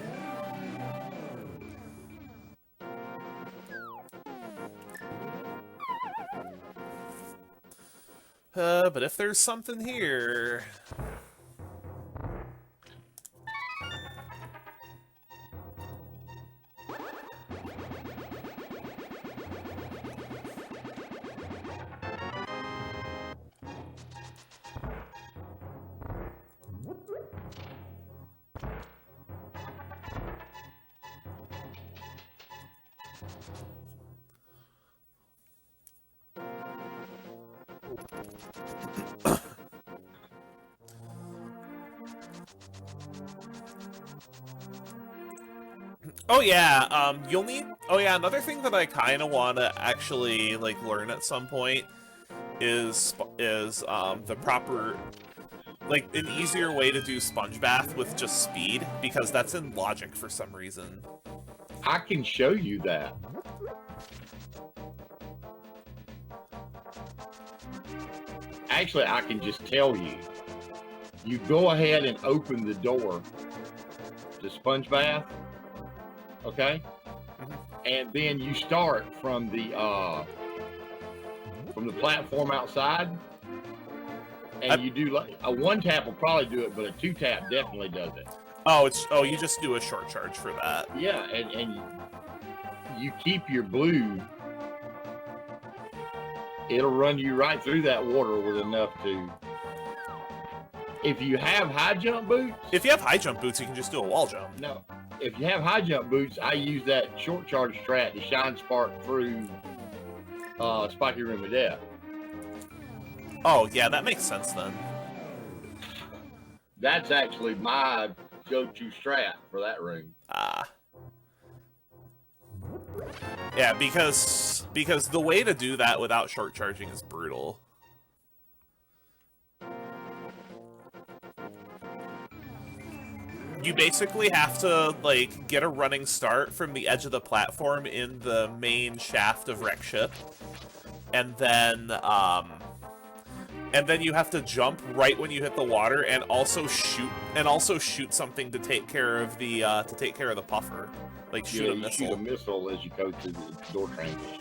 But if there's something here... Oh yeah, you'll need... Oh yeah, another thing that I kind of want to actually, like, learn at some point is the proper... Like, an easier way to do Sponge Bath with just speed, because that's in logic for some reason. I can show you that. Actually, I can just tell you. You go ahead and open the door to Sponge Bath, okay? And then you start from the platform outside, and you do like a 1-tap will probably do it, but a 2-tap definitely does it. Oh, you just do a short charge for that. Yeah, and you keep your blue. It'll run you right through that water with enough to... If you have high jump boots... If you have high jump boots, you can just do a wall jump. No. If you have high jump boots, I use that short charge strat to shine spark through Spiky Room of Death. Oh, yeah, that makes sense then. That's actually my go-to strat for that room. Ah. Yeah, because the way to do that without short charging is brutal. You basically have to, like, get a running start from the edge of the platform in the main shaft of Wreck Ship, and then you have to jump right when you hit the water, and also shoot something to take care of the puffer. Like, shoot a missile. Shoot a missile as you go through the door transition.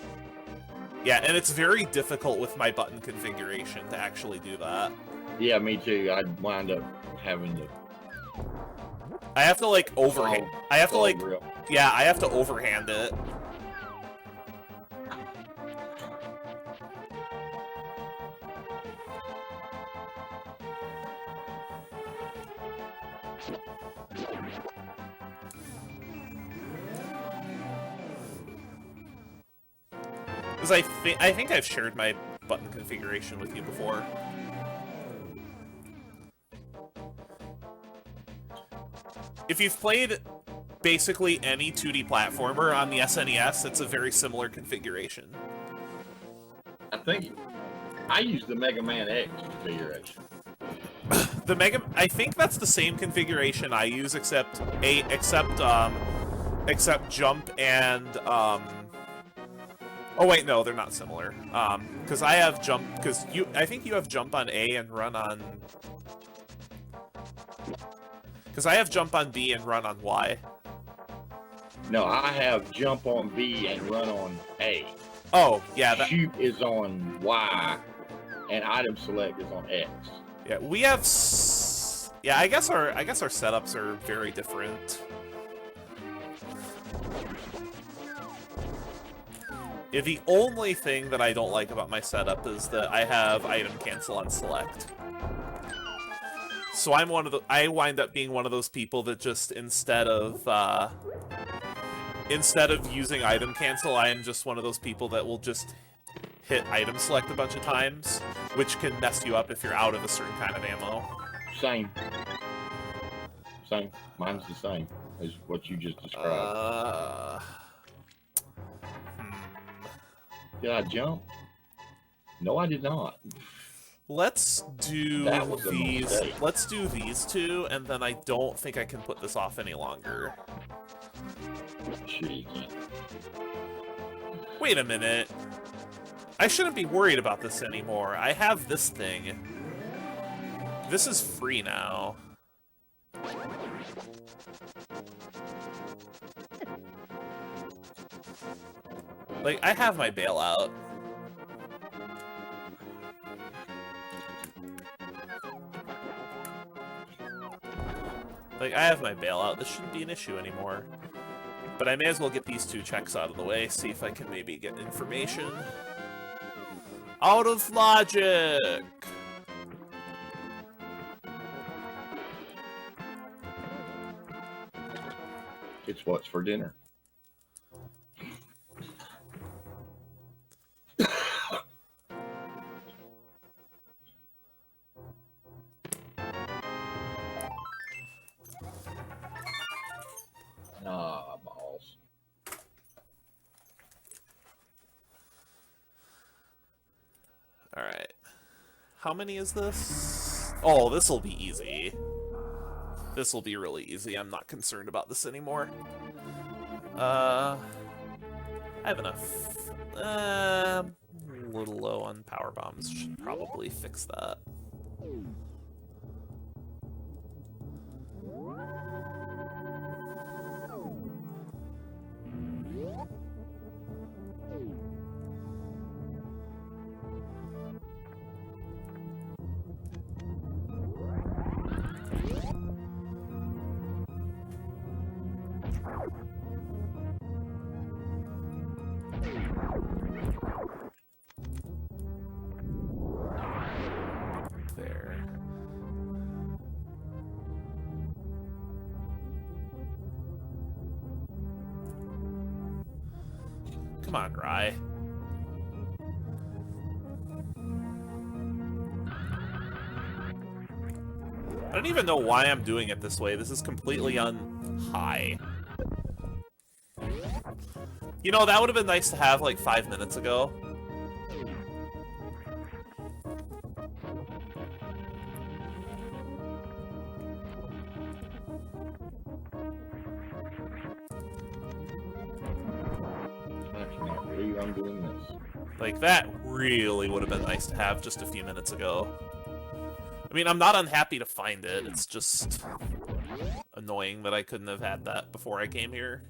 Yeah, and it's very difficult with my button configuration to actually do that. Yeah, me too. I'd wind up having to... I have to, like, overhand... I have to, like... Yeah, I have to overhand it. Because I think I've shared my button configuration with you before. If you've played basically any 2D platformer on the SNES, it's a very similar configuration. I think I use the Mega Man X configuration. I think that's the same configuration I use, except jump and oh wait, no, they're not similar. Because I have jump. I think you have jump on A and run on. Because I have jump on B and run on Y. No, I have jump on B and run on A. Oh, yeah. Shoot is on Y, and item select is on X. Yeah, we have. Yeah, I guess our setups are very different. Yeah, the only thing that I don't like about my setup is that I have item cancel on select. So I wind up being one of those people that just instead of using item cancel, I am just one of those people that will just hit item select a bunch of times, which can mess you up if you're out of a certain kind of ammo. Same. Mine's the same as what you just described. Did I jump? No, I did not. Let's do these. Let's do these two, and then I don't think I can put this off any longer. Sure you can. Wait a minute. I shouldn't be worried about this anymore. I have this thing. This is free now. Like, I have my bailout. Like, I have my bailout. This shouldn't be an issue anymore. But I may as well get these two checks out of the way, see if I can maybe get information. Out of logic! It's what's for dinner. Balls. Alright. How many is this? Oh, this'll be easy. This'll be really easy. I'm not concerned about this anymore. I have enough. A little low on power bombs. Should probably fix that. There. Come on, Rye. I don't even know why I'm doing it this way. This is completely high. You know, that would have been nice to have like 5 minutes ago. I'm doing this. Like, that really would have been nice to have just a few minutes ago. I mean, I'm not unhappy to find it, it's just annoying that I couldn't have had that before I came here.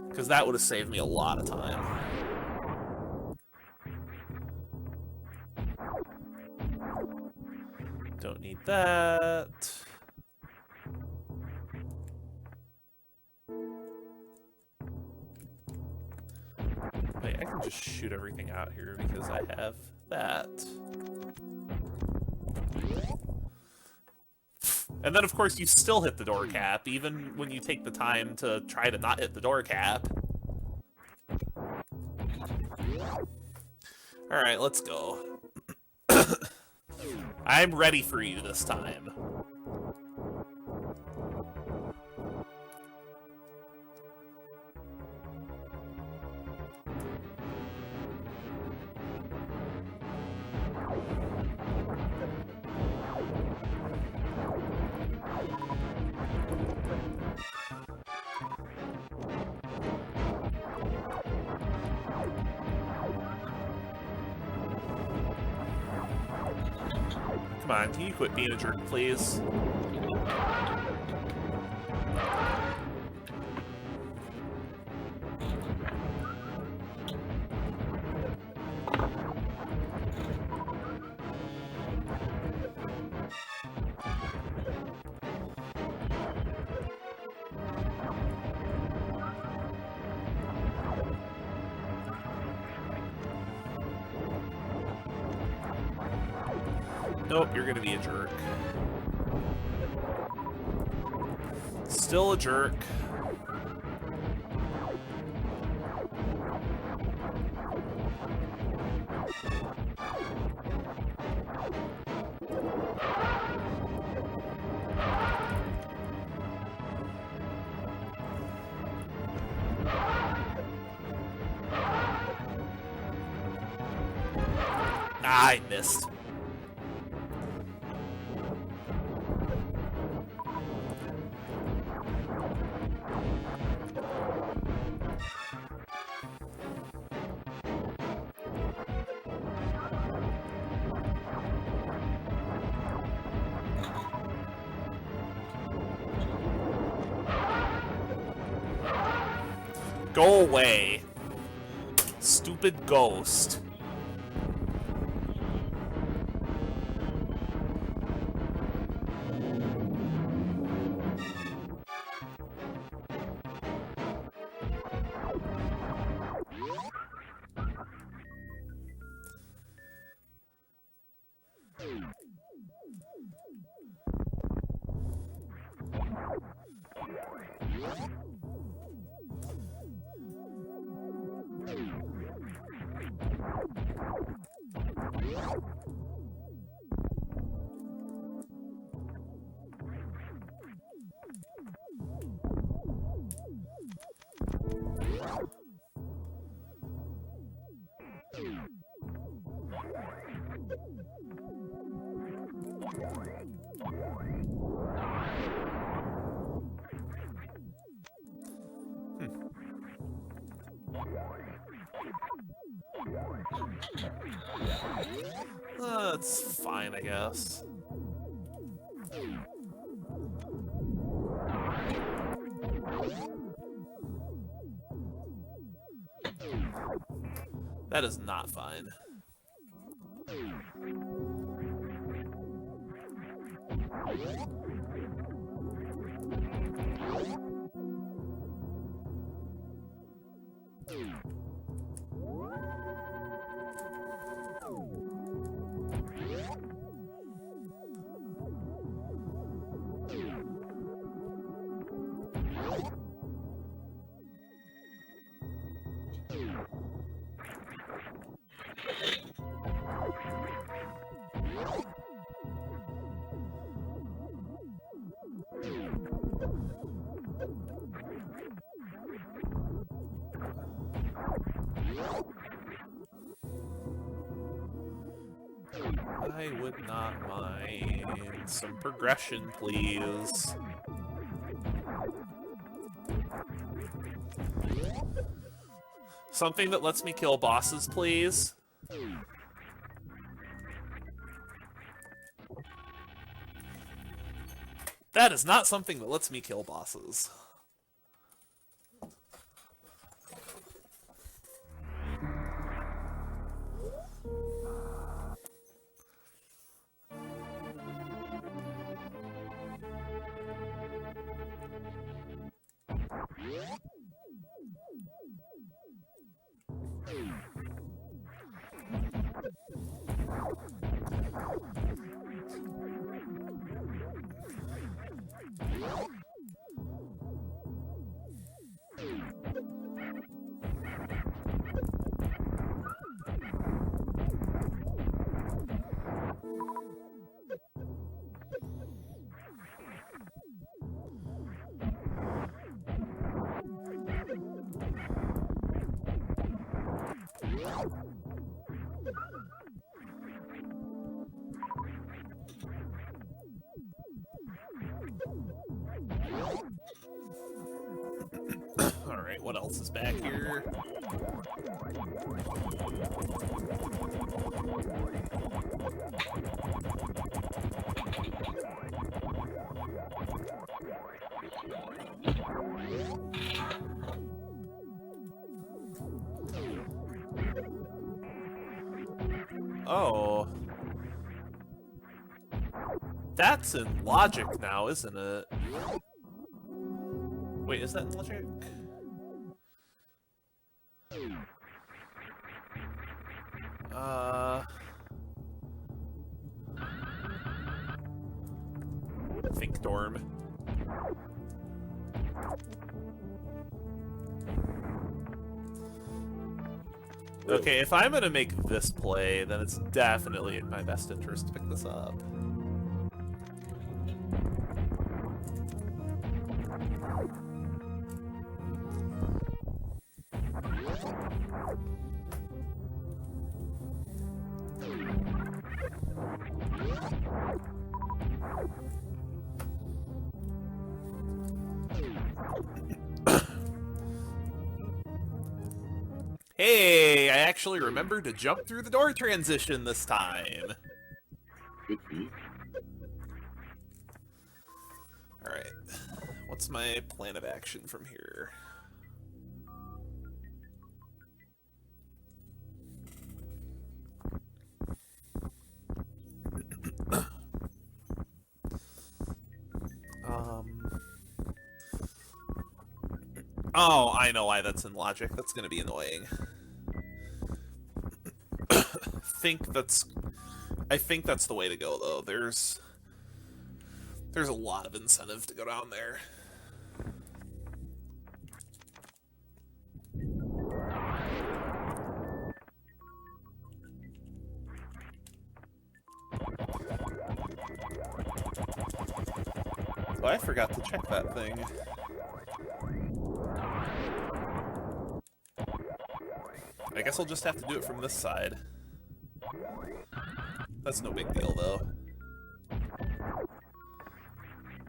Because that would have saved me a lot of time. Don't need that. Wait, I can just shoot everything out here because I have that. And then, of course, you still hit the door cap, even when you take the time to try to not hit the door cap. Alright, let's go. I'm ready for you this time. Come on, can you quit being a jerk, please? Nope, you're gonna be a jerk. Still a jerk. Ah, I missed. Go away. Stupid ghost. That's fine, I guess. That is not fine. I would not mind some progression, please. Something that lets me kill bosses, please. That is not something that lets me kill bosses. Alright, what else is back here? Oh. That's in logic now, isn't it? Wait, is that in logic? Think dorm. Okay, if I'm gonna make this play, then it's definitely in my best interest to pick this up. Hey, I actually remembered to jump through the door transition this time. Good for you. Alright, what's my plan of action from here? Oh, I know why that's in logic. That's gonna be annoying. I think that's the way to go, though. There's a lot of incentive to go down there. Oh, I forgot to check that thing. I guess I'll just have to do it from this side. That's no big deal, though.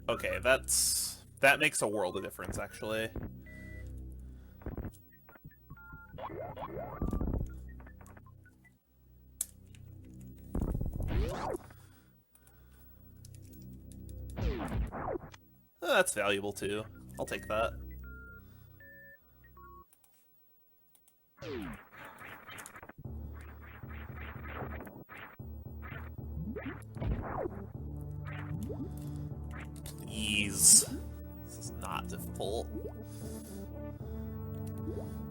Okay, that makes a world of difference, actually. That's valuable, too. I'll take that. Please. This is not difficult.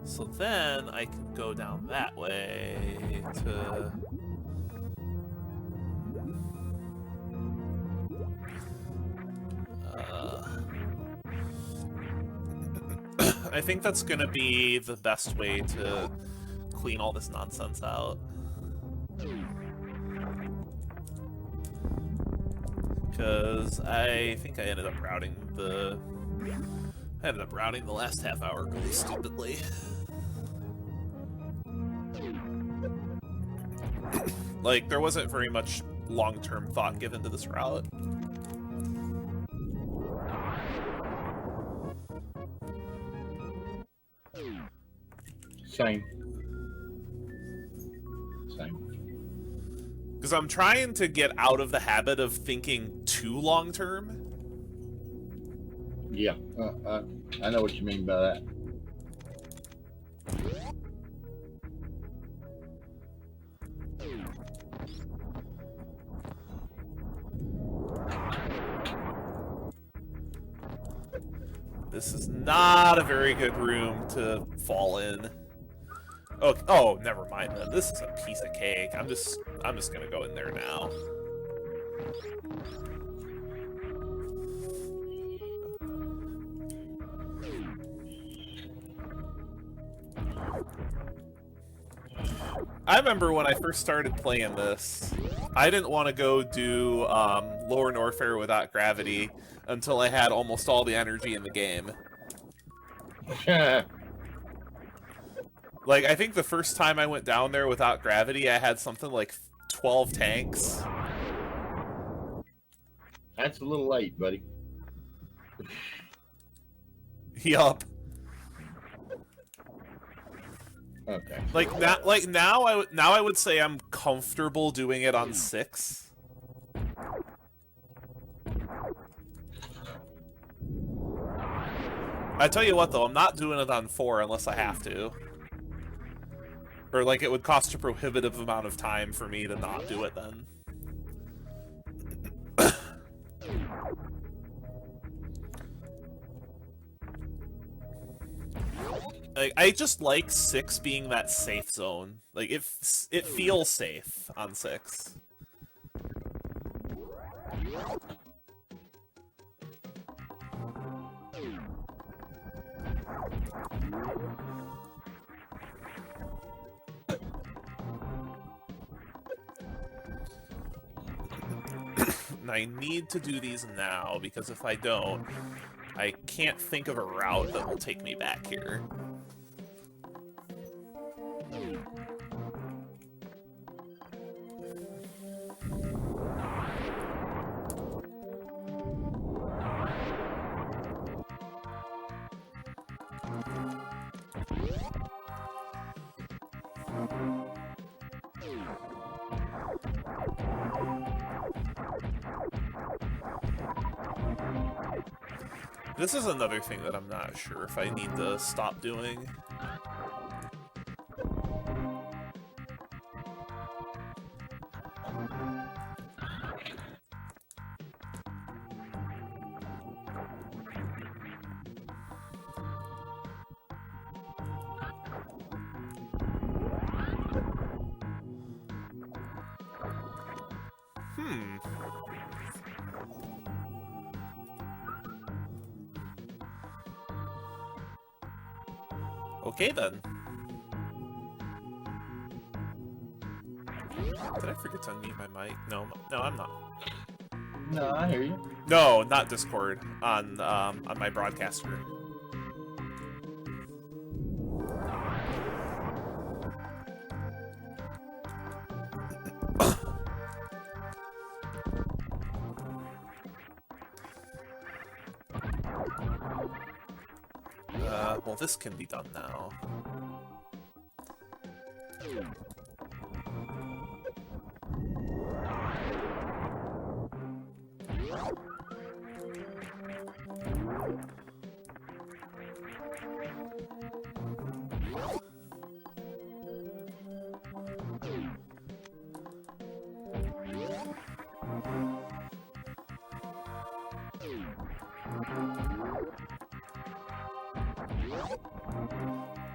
So then I can go down that way to... I think that's gonna be the best way to clean all this nonsense out. Because I think I ended up routing the last half hour really stupidly. Like, there wasn't very much long-term thought given to this route. Same. Same. Because I'm trying to get out of the habit of thinking too long-term. Yeah, I know what you mean by that. This is not a very good room to fall in. Oh, never mind then. This is a piece of cake. I'm just gonna go in there now. I remember when I first started playing this, I didn't want to go do Lower Norfair without gravity until I had almost all the energy in the game. Like, I think the first time I went down there without gravity, I had something like 12 tanks. That's a little late, buddy. Yup. Okay. Now I would say I'm comfortable doing it on 6. I tell you what though, I'm not doing it on 4 unless I have to. Or like it would cost a prohibitive amount of time for me to not do it then. Like, I just like 6 being that safe zone. Like, it feels safe on 6. And I need to do these now, because if I don't, I can't think of a route that will take me back here. This is another thing that I'm not sure if I need to stop doing. Okay then. Did I forget to unmute my mic? No, I'm not. No, I hear you. No, not Discord. On my broadcaster. Well, this can be done now.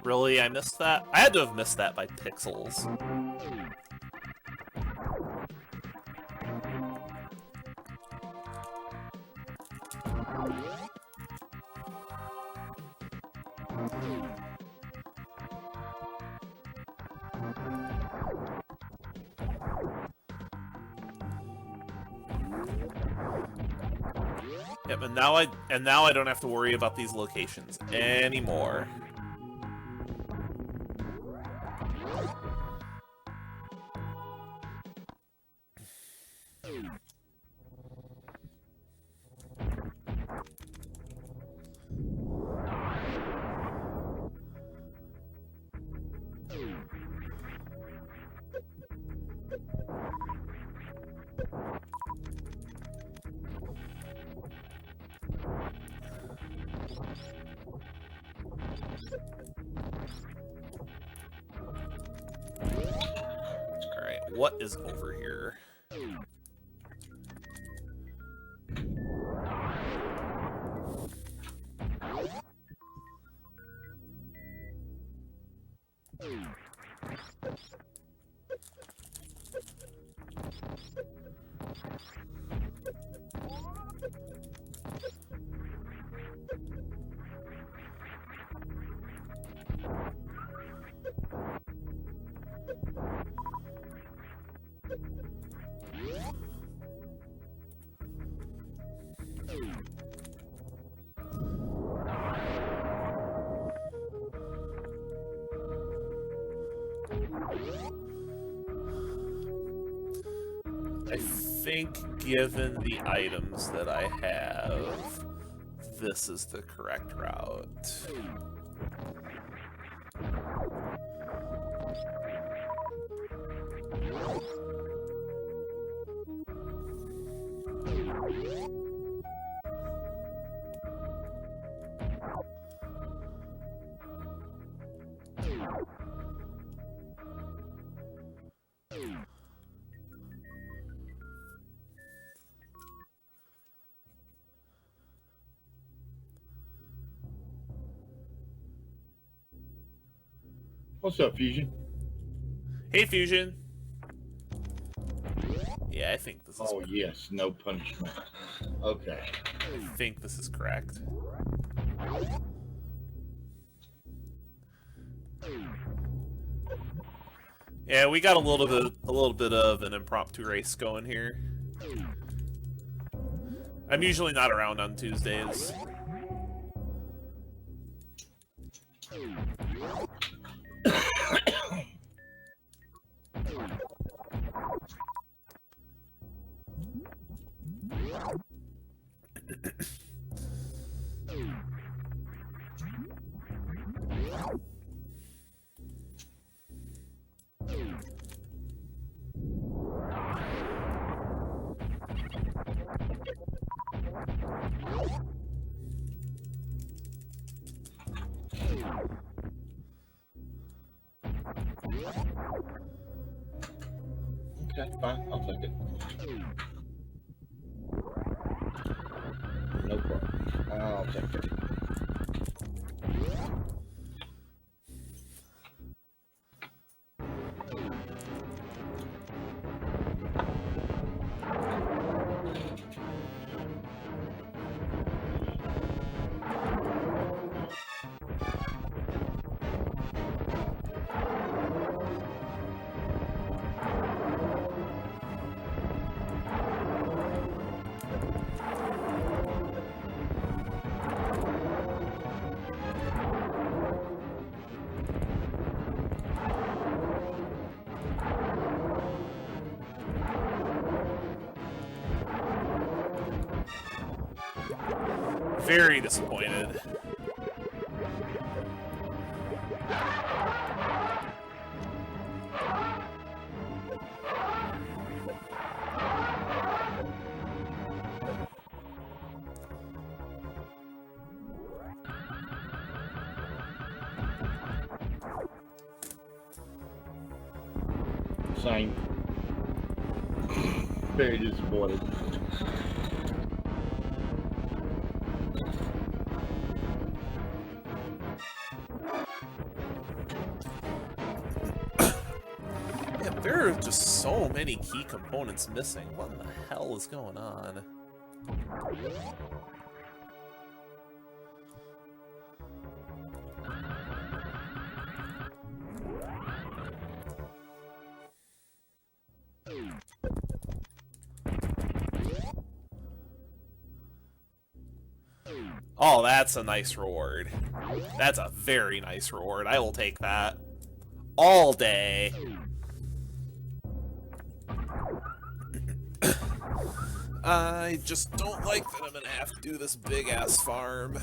Really? I missed that? I had to have missed that by pixels. Yep, and now I don't have to worry about these locations anymore. what is over here? I think, given the items that I have, this is the correct route. What's up, Fusion? Hey, Fusion. Yeah, I think this is. Oh yes, no punishment. Okay. I think this is correct. Yeah, we got a little bit of an impromptu race going here. I'm usually not around on Tuesdays. Okay, fine. I'll take it. No problem. I'll take it. Very disappointed. Same. Very disappointed. Man, there are just so many key components missing. What in the hell is going on? Oh, that's a nice reward. That's a very nice reward. I will take that all day. I just don't like that I'm gonna have to do this big-ass farm.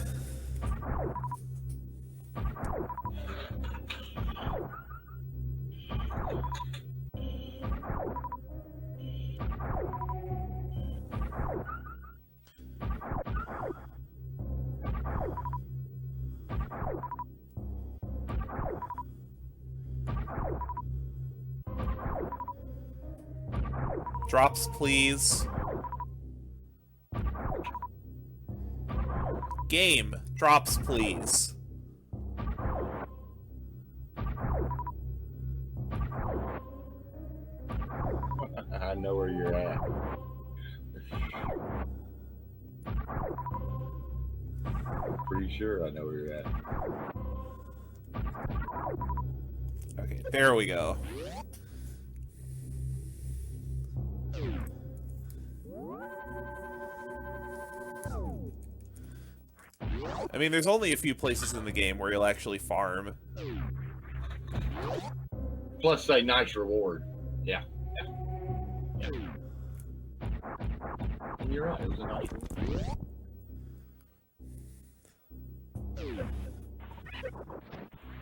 Drops, please. Game. Drops, please. I know where you're at. Pretty sure I know where you're at. Okay, there we go. I mean, there's only a few places in the game where you'll actually farm. Plus, say nice reward. Yeah. Yeah. And you're right. It was a nice reward.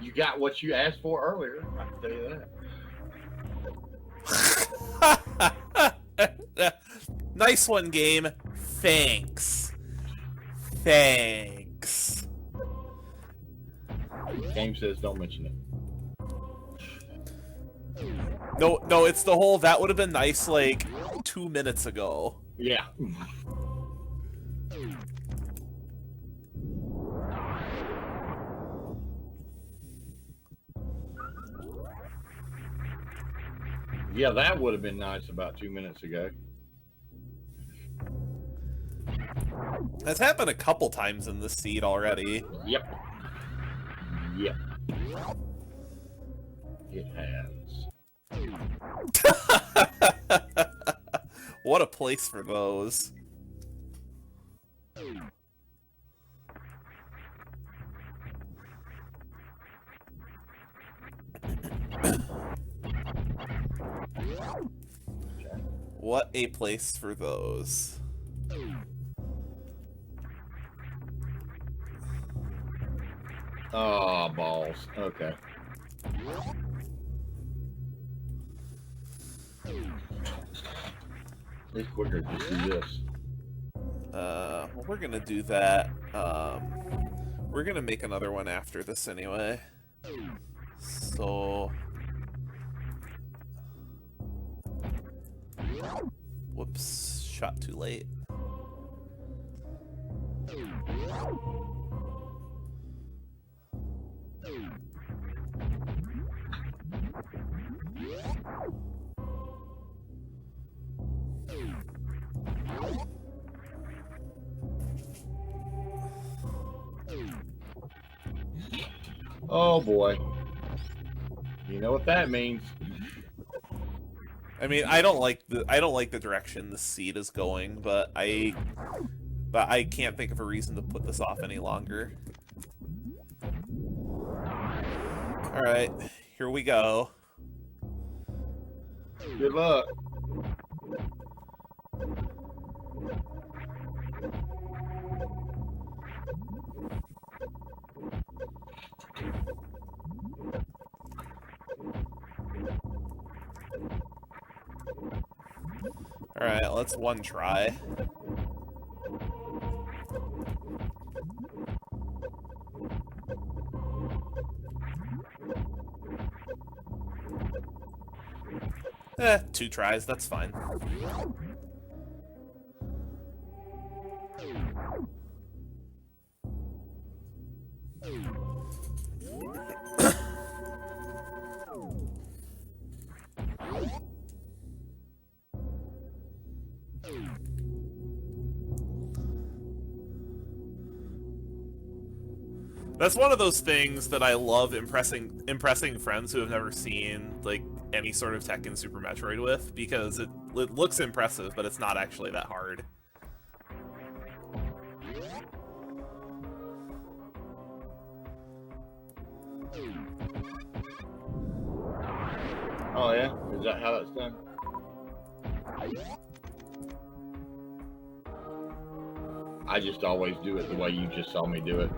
You got what you asked for earlier. I can tell you that. Nice one, game. Thanks. Thanks. Game says don't mention it. No, it's the whole that would have been nice like 2 minutes ago. Yeah. Yeah, that would have been nice about 2 minutes ago. That's happened a couple times in this seed already. Yep. Yep. It has. What a place for those. What a place for those. Oh, balls. Okay. It's quicker to just do this. Well, we're gonna do that. We're gonna make another one after this anyway. So... Whoops, shot too late. Oh boy. You know what that means. I mean, I don't like the direction the seed is going, but I can't think of a reason to put this off any longer. All right, here we go. Good luck. All right, let's one try. Two tries, that's fine. That's one of those things that I love impressing friends who have never seen like any sort of Tekken Super Metroid with, because it looks impressive, but it's not actually that hard. Oh yeah? Is that how that's done? I just always do it the way you just saw me do it.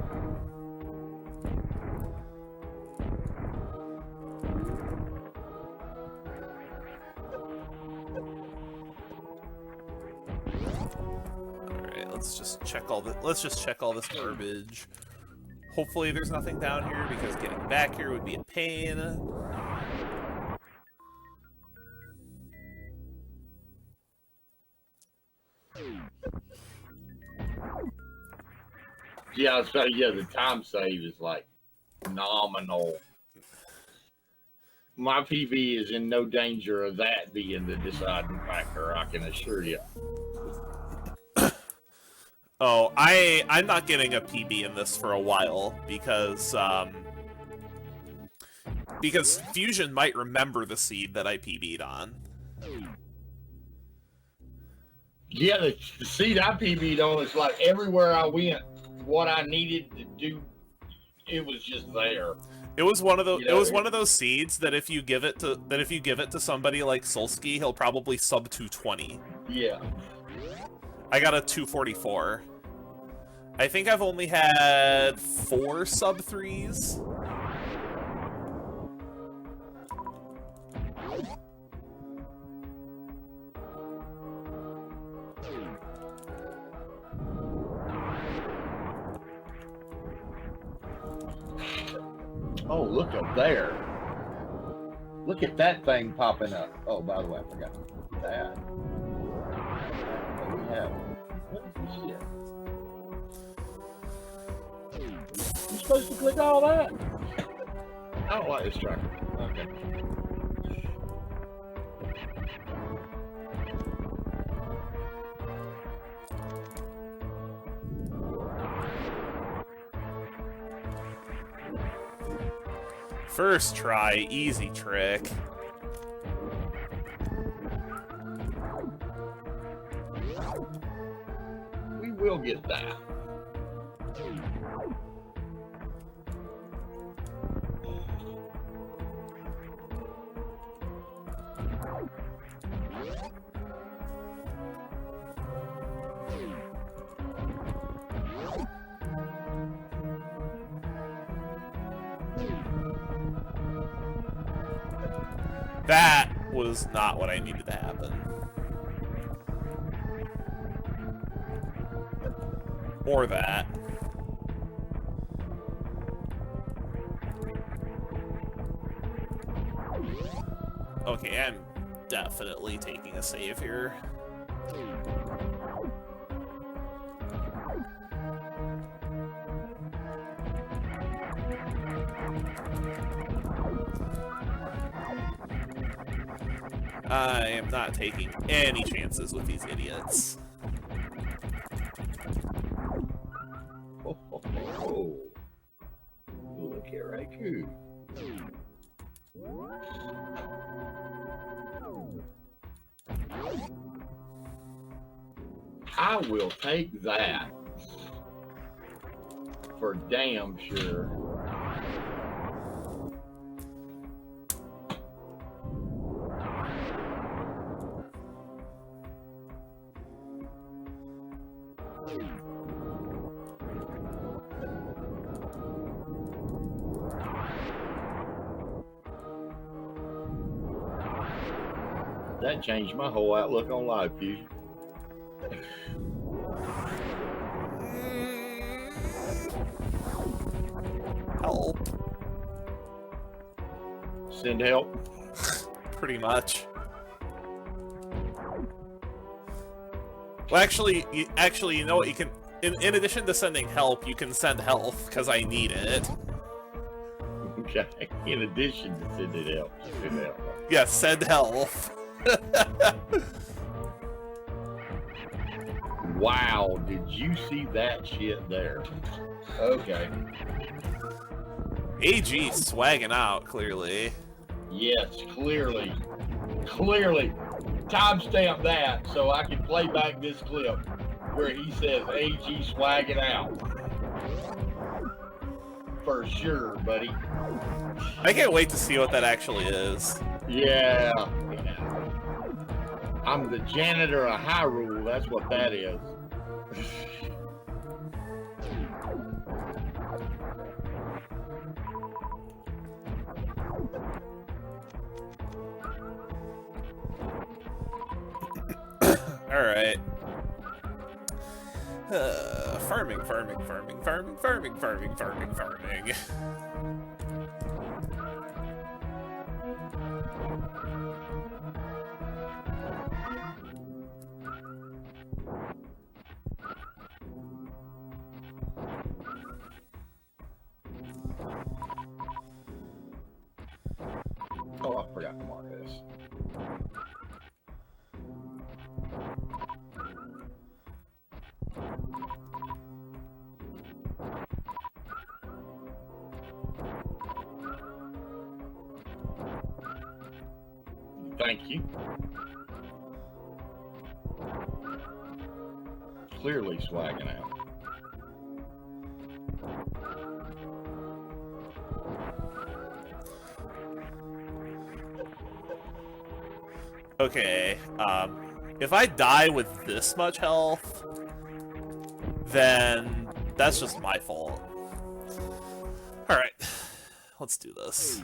Let's just check all this garbage. Hopefully there's nothing down here, because getting back here would be a pain. Yeah, I was saying, yeah, the time save is like nominal. My PB is in no danger of that being the deciding factor, I can assure you. Oh, I'm not getting a PB in this for a while because Fusion might remember the seed that I PB'd on. Yeah, the seed I PB'd on is like everywhere I went, what I needed to do, it was just there. It was one of those. You know, it was one of those seeds that if you give it to somebody like Solsky, he'll probably sub 220. Yeah. I got a 244. I think I've only had 4 sub 3s. Oh, look up there. Look at that thing popping up. Oh, by the way, I forgot that. What do we have? What is this shit? You're supposed to click all that? I don't like this tracker. Okay. First try, easy trick. We will get that. That was not what I needed to happen. Or that. Okay, I'm definitely taking a save here. I am not taking any chances with these idiots. Oh. Look at Raikou. I will take that for damn sure. That changed my whole outlook on Live Fusion. Help. Send help. Pretty much. Well, actually, you know what? You can, in addition to sending help, you can send health because I need it. Okay. In addition to sending help, send help. Yeah, send health. Wow, did you see that shit there? Okay. AG swagging out, clearly. Yes, clearly. Clearly. Timestamp that so I can play back this clip where he says AG swagging out. For sure, buddy. I can't wait to see what that actually is. Yeah. I'm the janitor of Hyrule, that's what that is. Alright. Farming. Thank you. Clearly swagging out. Okay, if I die with this much health, then that's just my fault. Alright, let's do this.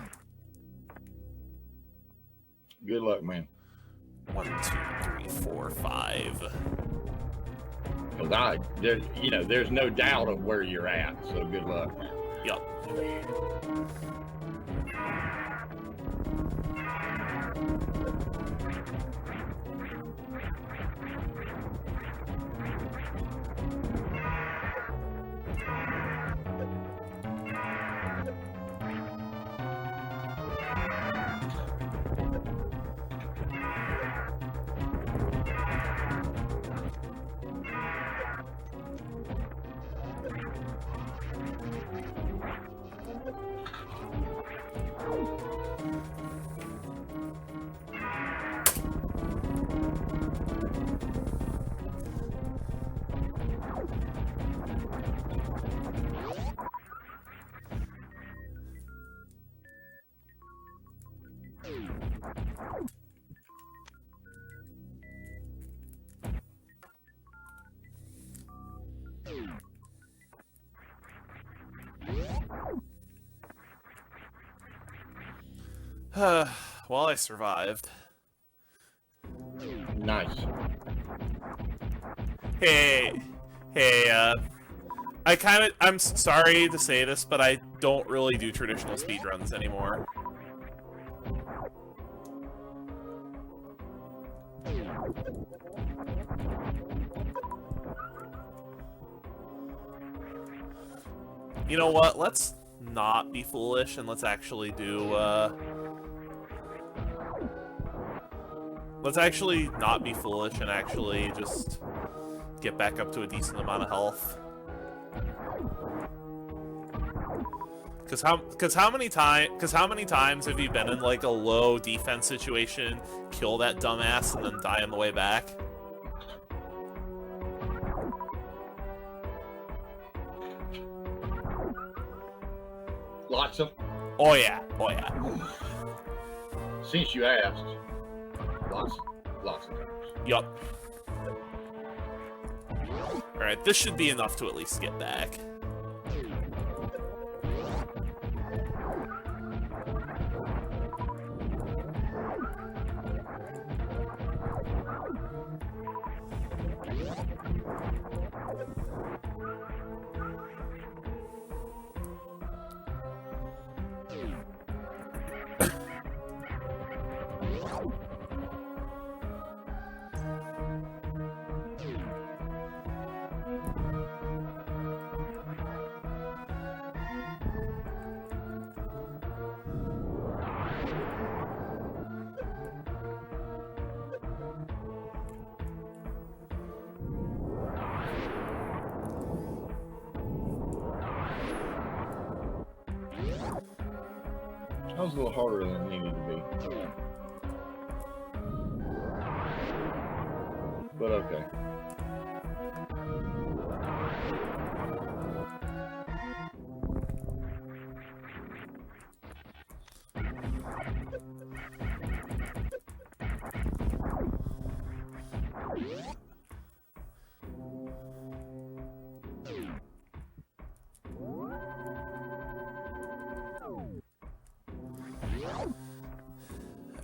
Good luck, man. 1, 2, 3, 4, 5. Because there's no doubt of where you're at, so good luck, man. Yup. Well, I survived. Nice. Hey, I'm sorry to say this, but I don't really do traditional speedruns anymore. You know what? Let's not be foolish and let's actually do, let's actually not be foolish and actually just get back up to a decent amount of health. Cause how many times have you been in like a low defense situation, kill that dumbass, and then die on the way back? Lots of. Oh yeah, oh yeah. Since you asked, lots of times. Yup. Alright, this should be enough to at least get back. That was a little harder than it needed to be. But okay.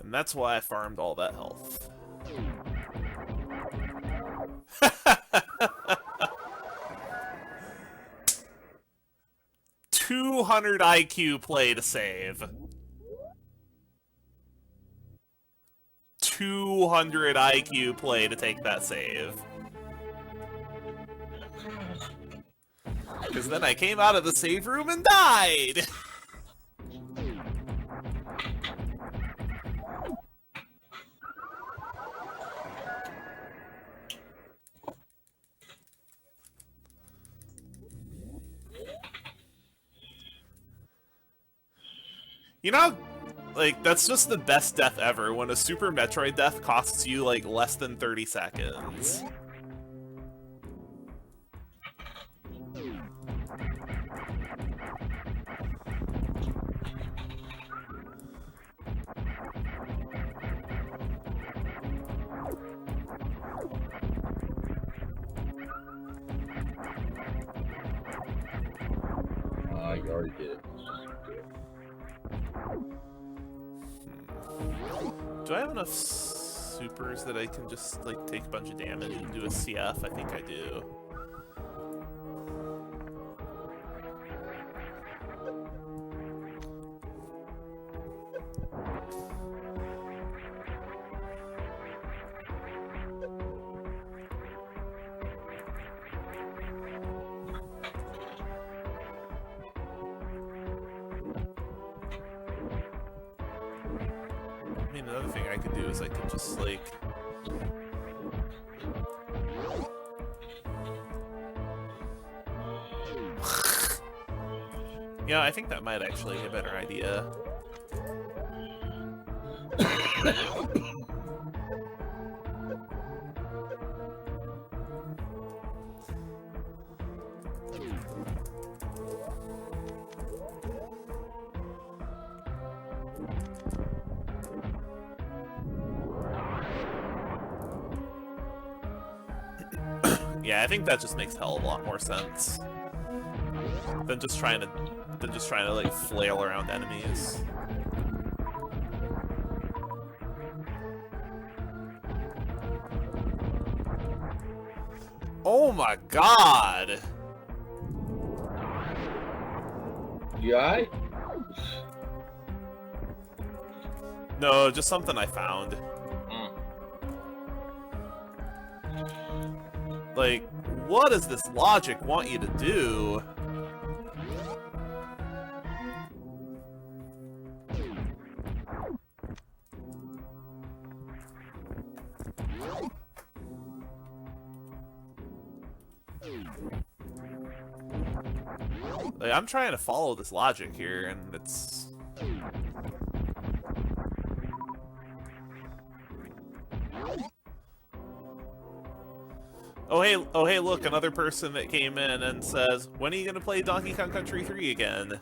And that's why I farmed all that health. 200 IQ play to save. 200 IQ play to take that save. Because then I came out of the save room and died! You know, Like, that's just the best death ever, when a Super Metroid death costs you, like, less than 30 seconds. You already did it. Do I have enough supers that I can just, like, take a bunch of damage and do a CF? I think I do. I mean, another thing I could do is I could just, like... Yeah, I think that might actually be a better idea. Yeah, I think that just makes a hell of a lot more sense than just trying to like flail around enemies. Oh my god! You alright? No, just something I found. Like, what does this logic want you to do? Like, I'm trying to follow this logic here, and it's... Oh hey, look, another person that came in and says, when are you gonna play Donkey Kong Country 3 again?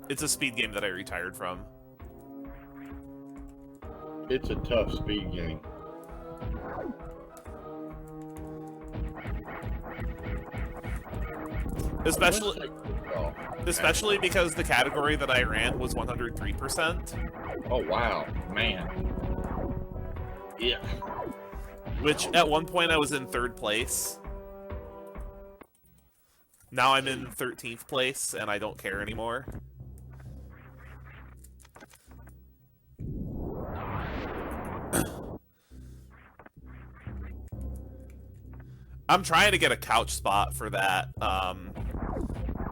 It's a speed game that I retired from. It's a tough speed game. Especially because the category that I ran was 103%. Oh wow, man. Yeah. Which, at one point, I was in 3rd place. Now I'm in 13th place, and I don't care anymore. I'm trying to get a couch spot for that,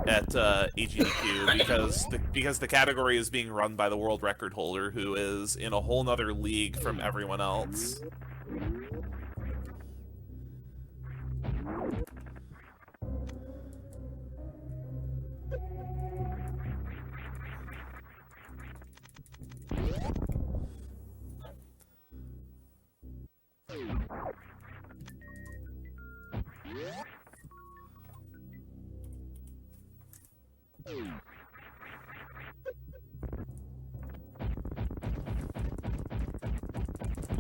at AGDQ, because the category is being run by the world record holder, who is in a whole nother league from everyone else.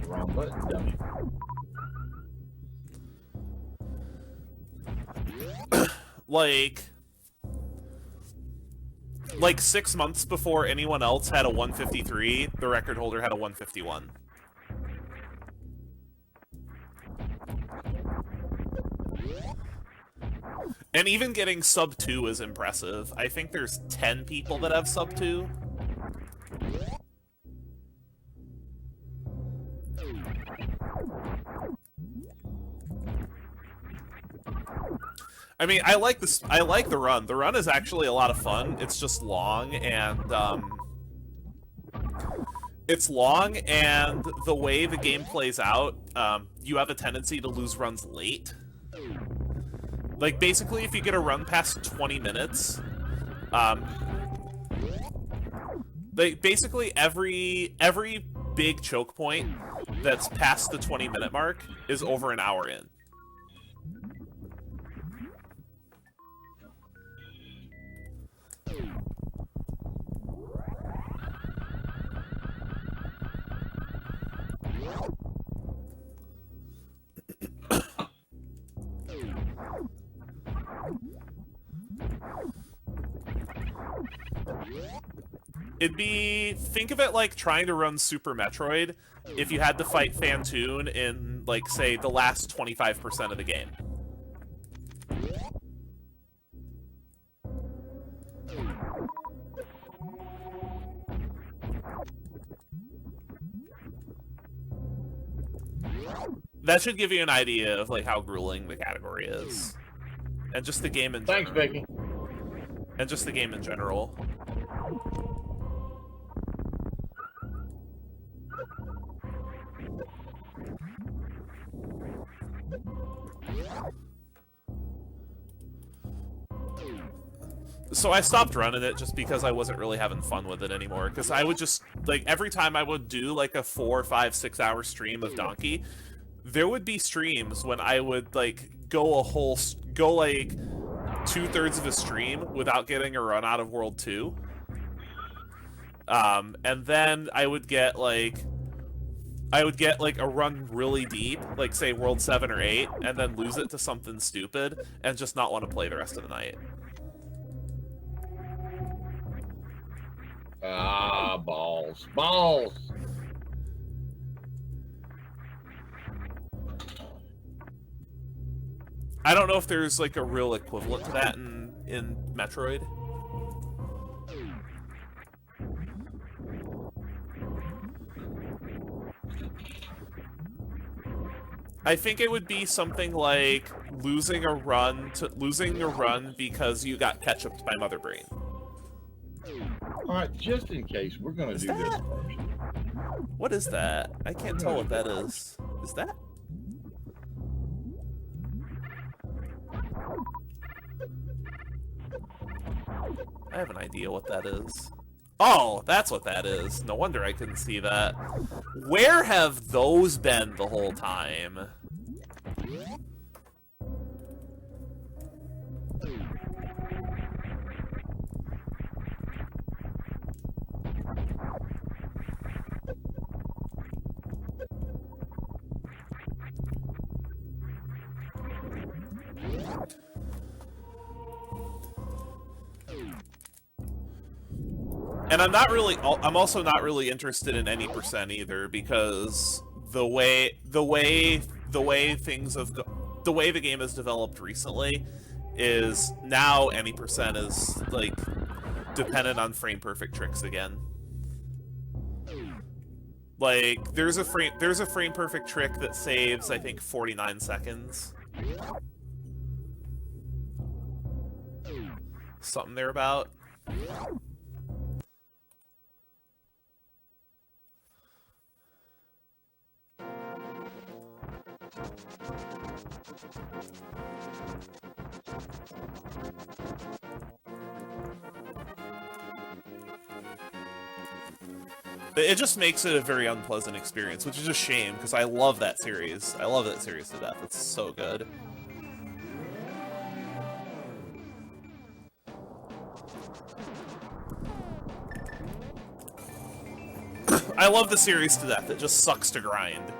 Wrong button, dummy. Like 6 months before anyone else had a 153, the record holder had a 151. And even getting sub 2 is impressive. I think there's 10 people that have sub 2. I mean, I like this. I like the run. The run is actually a lot of fun. It's just long, and the way the game plays out, you have a tendency to lose runs late. Like, basically, if you get a run past 20 minutes, Basically every big choke point that's past the 20-minute mark is over an hour in. Think of it like trying to run Super Metroid if you had to fight Phantoon in, like, say, the last 25% of the game. That should give you an idea of, like, how grueling the category is. And just the game in general. Thanks, Becky. And just the game in general. So I stopped running it just because I wasn't really having fun with it anymore. Because I would just, like, every time I would do, like, a 4, 5, 6 hour stream of Donkey, there would be streams when I would, like, go like 2/3 of a stream without getting a run out of World 2. And then I would get like a run really deep, like say World 7 or 8, and then lose it to something stupid and just not want to play the rest of the night. Ah, balls. Balls! I don't know if there's like a real equivalent to that in Metroid. I think it would be something like losing a run because you got ketchuped by Mother Brain. Alright, just in case, we're gonna do this first. What is that? I can't tell what that is. Is that? I have an idea what that is. Oh, that's what that is. No wonder I couldn't see that. Where have those been the whole time? And I'm also not really interested in any percent either, because the way the game has developed recently is now any percent is like dependent on frame perfect tricks again. Like there's a frame perfect trick that saves, I think, 49 seconds. Something thereabout. It just makes it a very unpleasant experience, which is a shame, because I love that series. I love that series to death. It's so good. I love the series to death. It just sucks to grind.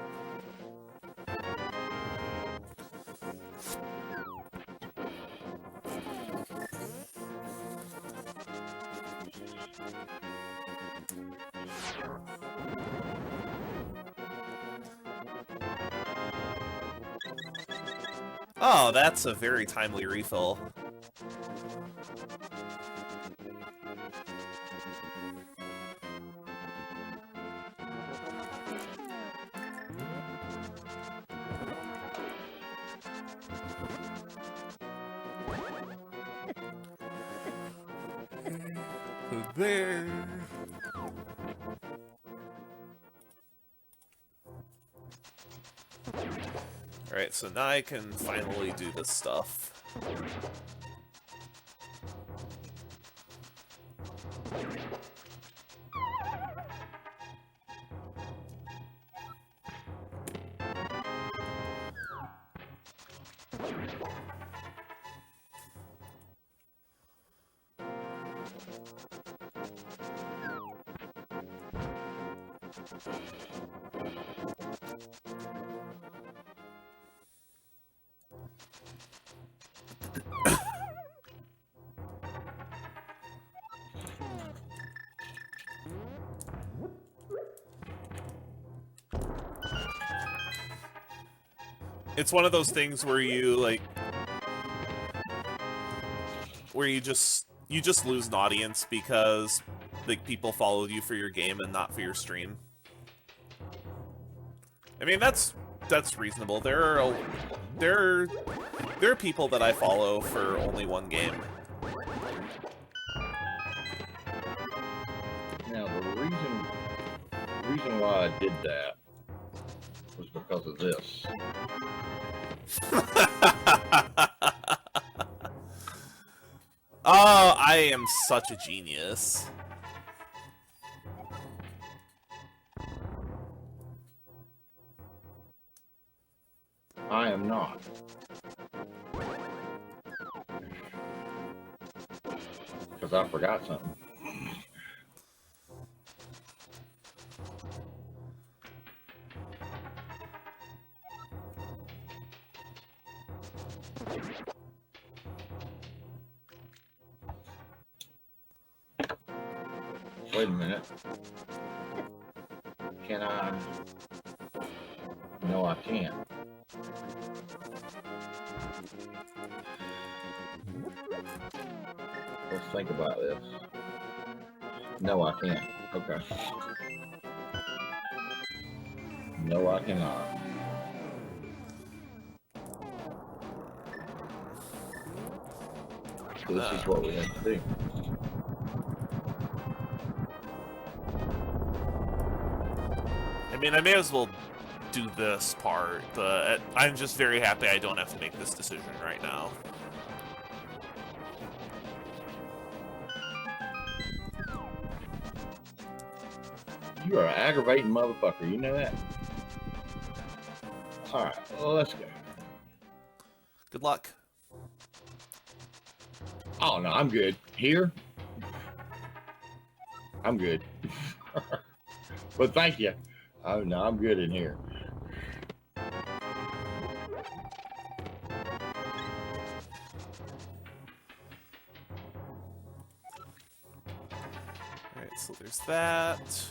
Oh, that's a very timely refill. There. Alright, so now I can finally do this stuff. It's one of those things where you like, where you just lose an audience because like people followed you for your game and not for your stream. I mean that's reasonable. There are people that I follow for only one game. Now the reason why I did that was because of this. Oh, I am such a genius. I am not. Because I forgot something. Wait a minute. Can I? No, I can't. Let's think about this. No, I can't. Okay. No, I cannot. So this is what we have to do. I mean, I may as well do this part, but I'm just very happy I don't have to make this decision right now. You are an aggravating motherfucker, you know that? Alright, well, let's go. Good luck. Oh, no, I'm good. Here? I'm good. But thank you. Oh, no, I'm good in here. Alright, so there's that.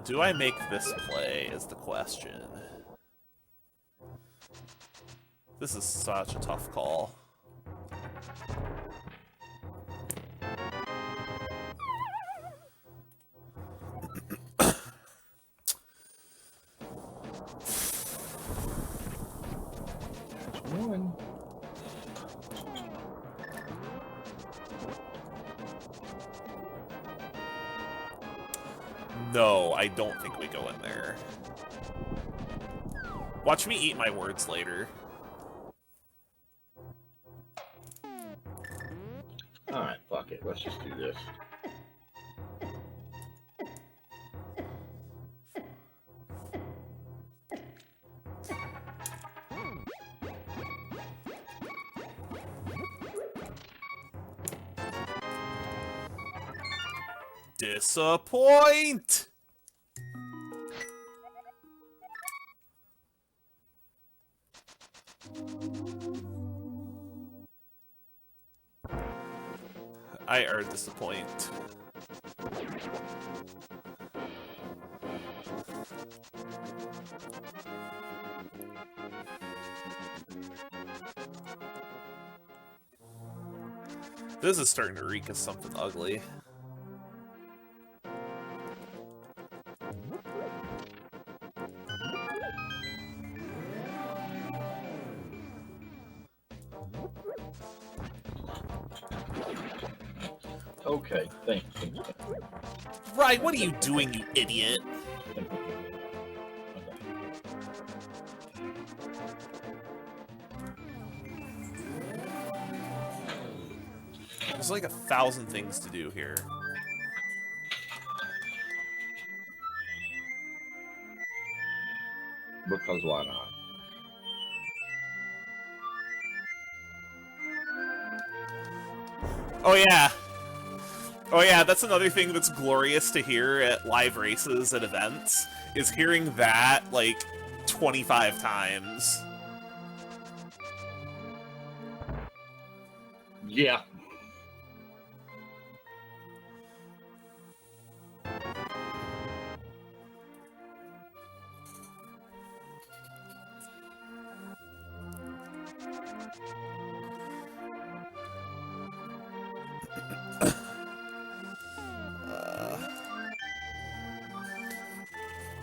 Do I make this play is the question. This is such a tough call. One. No, I don't think we go in there. Watch me eat my words later. Alright, fuck it. Let's just do this. Disappoint! I are disappoint. This is starting to reek of something ugly. Okay, thanks. Right, what are you doing, you idiot? There's like 1,000 things to do here. Because why not? Oh yeah. Oh yeah, that's another thing that's glorious to hear at live races and events, is hearing that, like, 25 times. Yeah.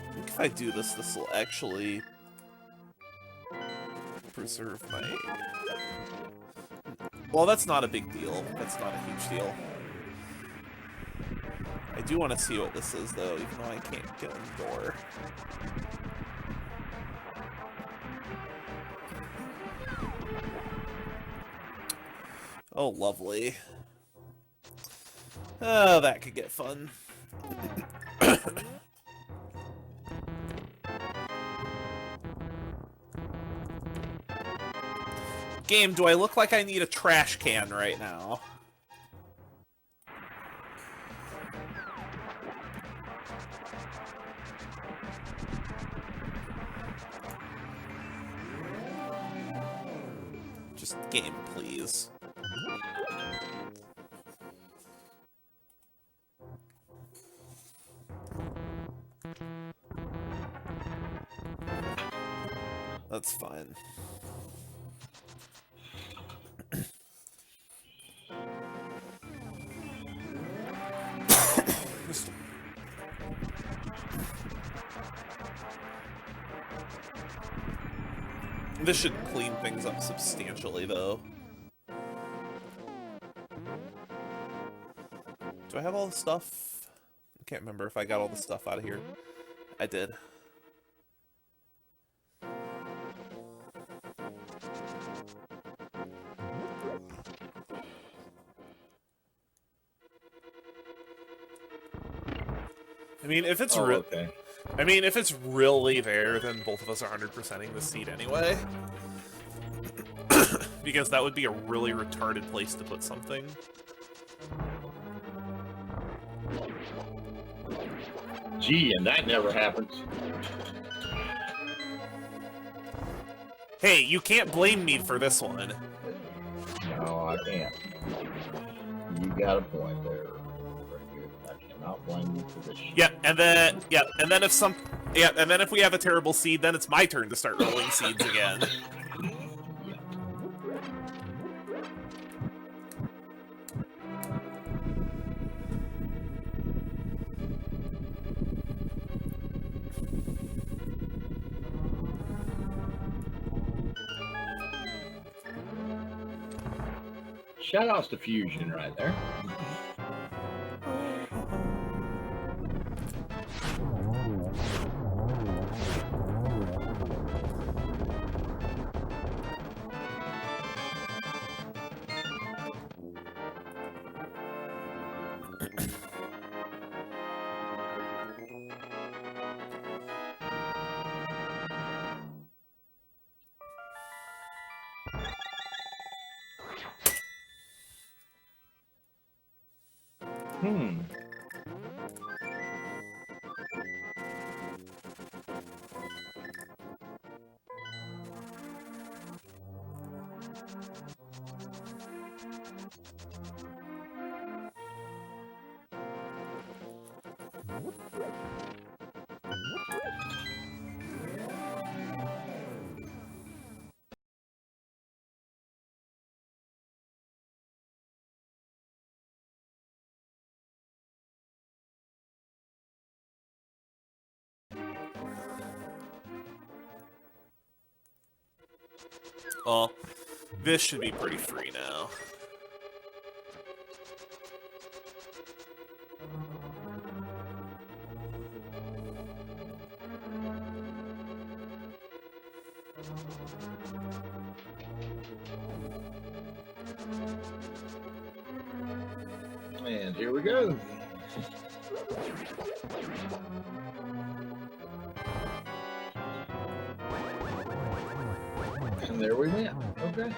I think if I do this, this will actually preserve my... Well, that's not a big deal. That's not a huge deal. I do want to see what this is, though, even though I can't get in the door. Oh, lovely. Oh, that could get fun. Game, do I look like I need a trash can right now? Just game, please. That's fine. This should clean things up substantially, though. Do I have all the stuff? I can't remember if I got all the stuff out of here. I did. I mean, if it's okay. I mean, if it's really there, then both of us are 100%ing the seed anyway. Because that would be a really retarded place to put something. Gee, and that never happens. Hey, you can't blame me for this one. No, I can't. You got a point there. I cannot blame you for this. And then if we have a terrible seed, then it's my turn to start rolling seeds again. Shoutouts to Fusion right there. Well, this should be pretty free now. And here we go. And there we went. Okay.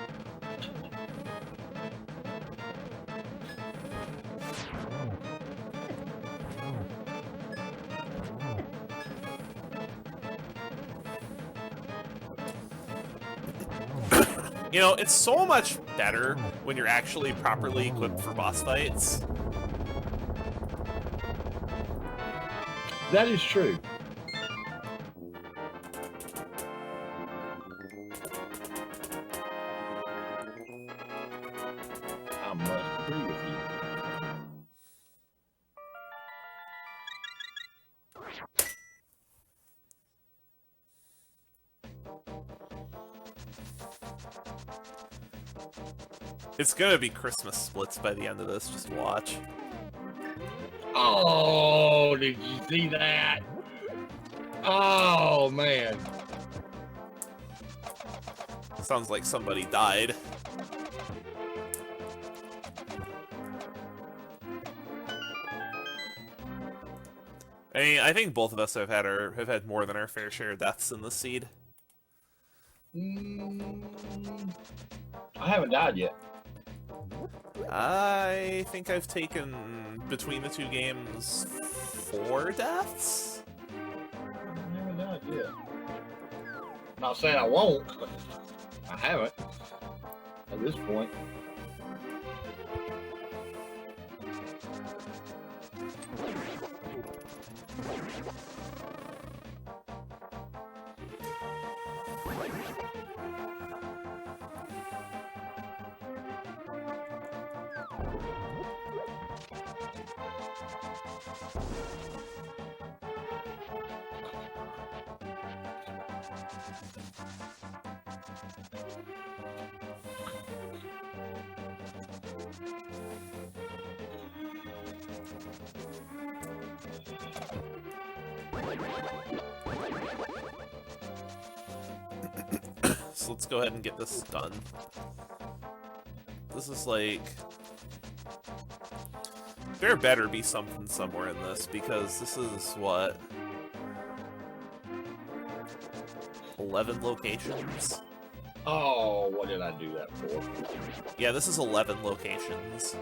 You know, it's so much better when you're actually properly equipped for boss fights. That is true. I must agree with you. It's gonna be Christmas splits by the end of this, just watch. Oh, did you see that? Oh, man. Sounds like somebody died. I mean, I think both of us have had more than our fair share of deaths in this seed. I haven't died yet. I think I've taken, between the two games, 4 deaths? I haven't died yet. Not saying I won't, but I haven't at this point. So let's go ahead and get this done. This is like... There better be something somewhere in this, because this is, what? 11 locations? Oh, what did I do that for? Yeah, this is 11 locations.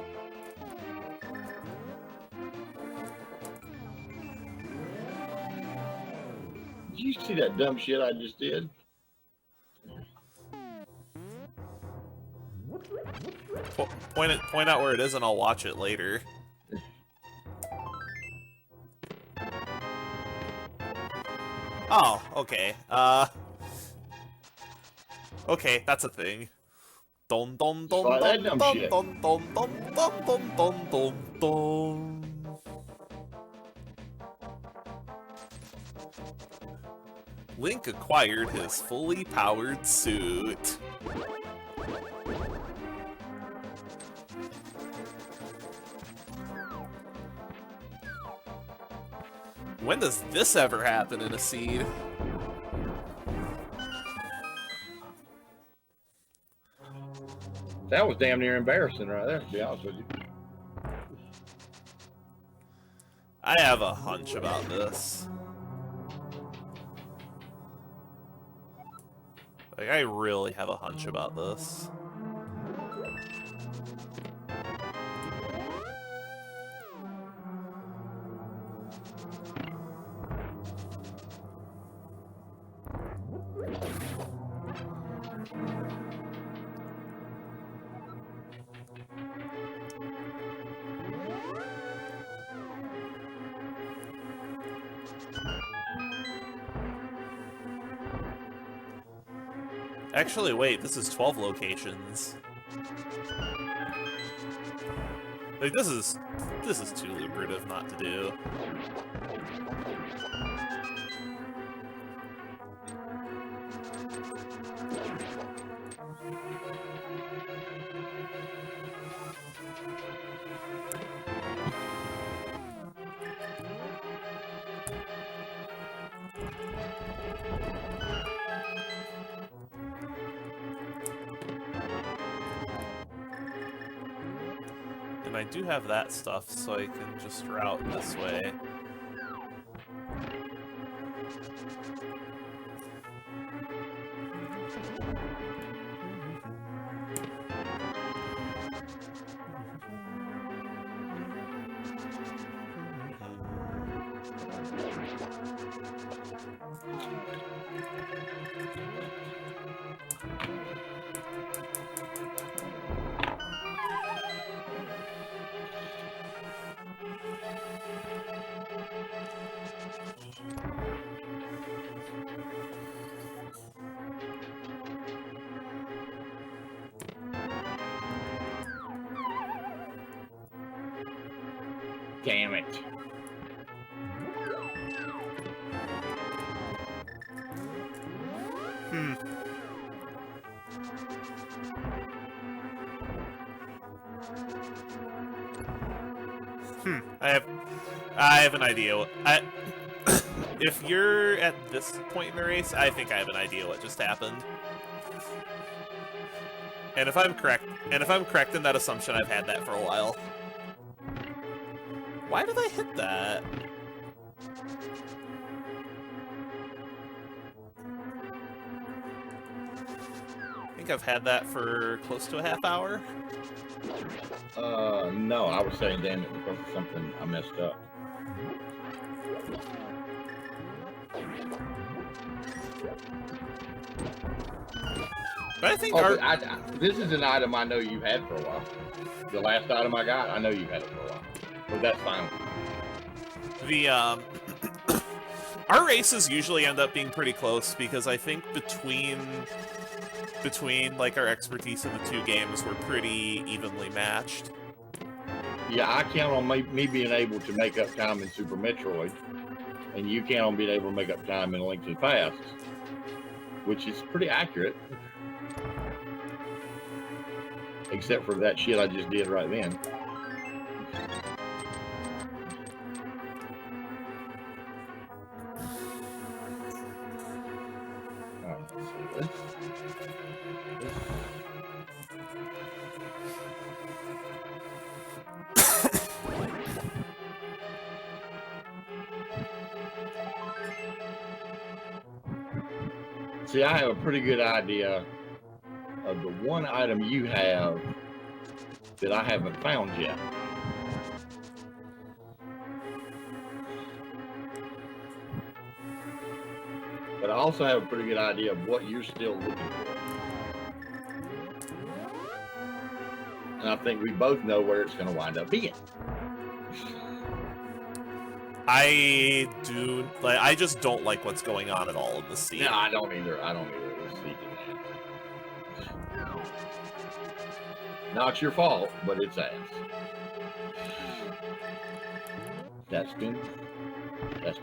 Did you see that dumb shit I just did? Point out where it is and I'll watch it later. Oh, okay. Okay, that's a thing. Dun dun dun Try that dun dumb dun shit. dun dun dun dun dun dun dun dun. Link acquired his fully powered suit. When does this ever happen in a seed? That was damn near embarrassing right there, to be honest with you. I have a hunch about this. Like, I really have a hunch about this. Actually, wait, this is 12 locations. Like, this is too lucrative not to do. And I do have that stuff, so I can just route this way. Damn it. I have an idea. If you're at this point in the race, I think I have an idea what just happened. And if I'm correct in that assumption, I've had that for a while. Why did I hit that? I think I've had that for close to a half hour. No, I was saying damn it because of something I messed up. But I think this is an item I know you've had for a while. The last item I got, I know you've had it for a while. But that's fine. The our races usually end up being pretty close because I think between like our expertise in the two games, we're pretty evenly matched. Yeah, I count on me being able to make up time in Super Metroid, and you count on being able to make up time in Link to the Past, which is pretty accurate. Except for that shit I just did right then. Alright, let's see this. See, I have a pretty good idea of the one item you have that I haven't found yet. But I also have a pretty good idea of what you're still looking for. And I think we both know where it's going to wind up being. I just don't like what's going on at all in the scene. No, I don't either. I don't either. Not your fault, but it's ass. That's been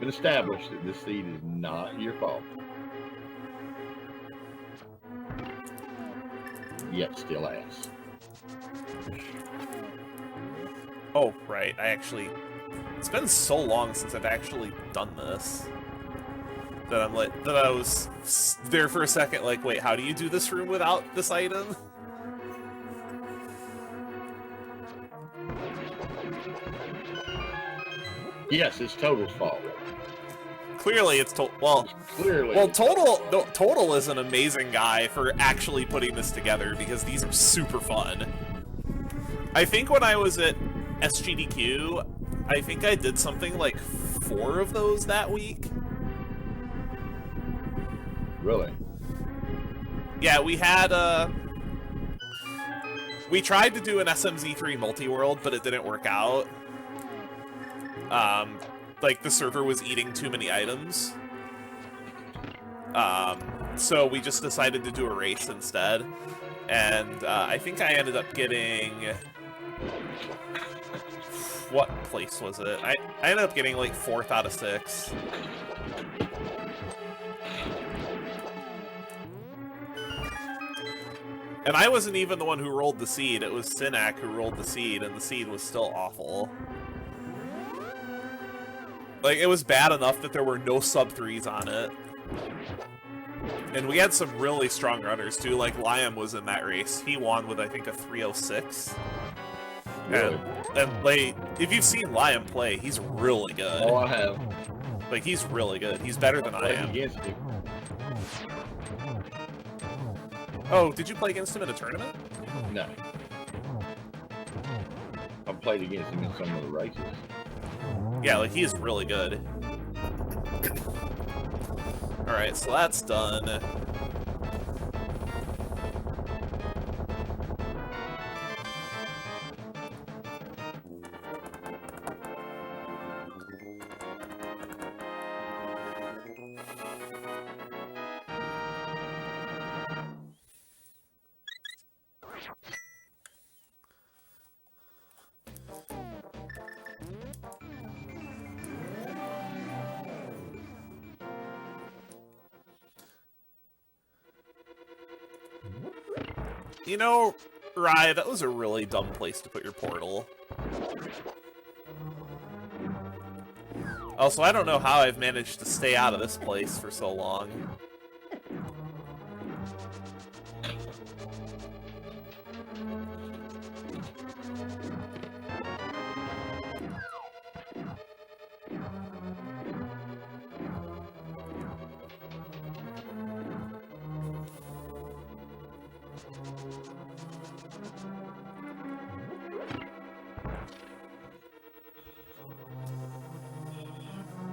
established that this seed is not your fault. Yet still ass. Oh, right. It's been so long since I've actually done this that I was there for a second like, wait, how do you do this room without this item? Yes, it's Total's fault. Clearly, it's Total is an amazing guy for actually putting this together because these are super fun. I think when I was at SGDQ, I think I did something like 4 of those that week. Really? Yeah, we tried to do an SMZ3 multi-world, but it didn't work out. Like, the server was eating too many items. So we just decided to do a race instead. And, I think I ended up getting... What place was it? I ended up getting, like, 4th out of 6. And I wasn't even the one who rolled the seed. It was Synac who rolled the seed, and the seed was still awful. Like, it was bad enough that there were no sub-3s on it. And we had some really strong runners, too. Like, Liam was in that race. He won with, I think, a 306. Really? And like, if you've seen Liam play, he's really good. Oh, I have. Like, he's really good. He's better than I am. Against him. Oh, did you play against him in a tournament? No. I've played against him in some of the races. Yeah, like, he is really good. Alright, so that's done. You know, Rye, that was a really dumb place to put your portal. Also, I don't know how I've managed to stay out of this place for so long.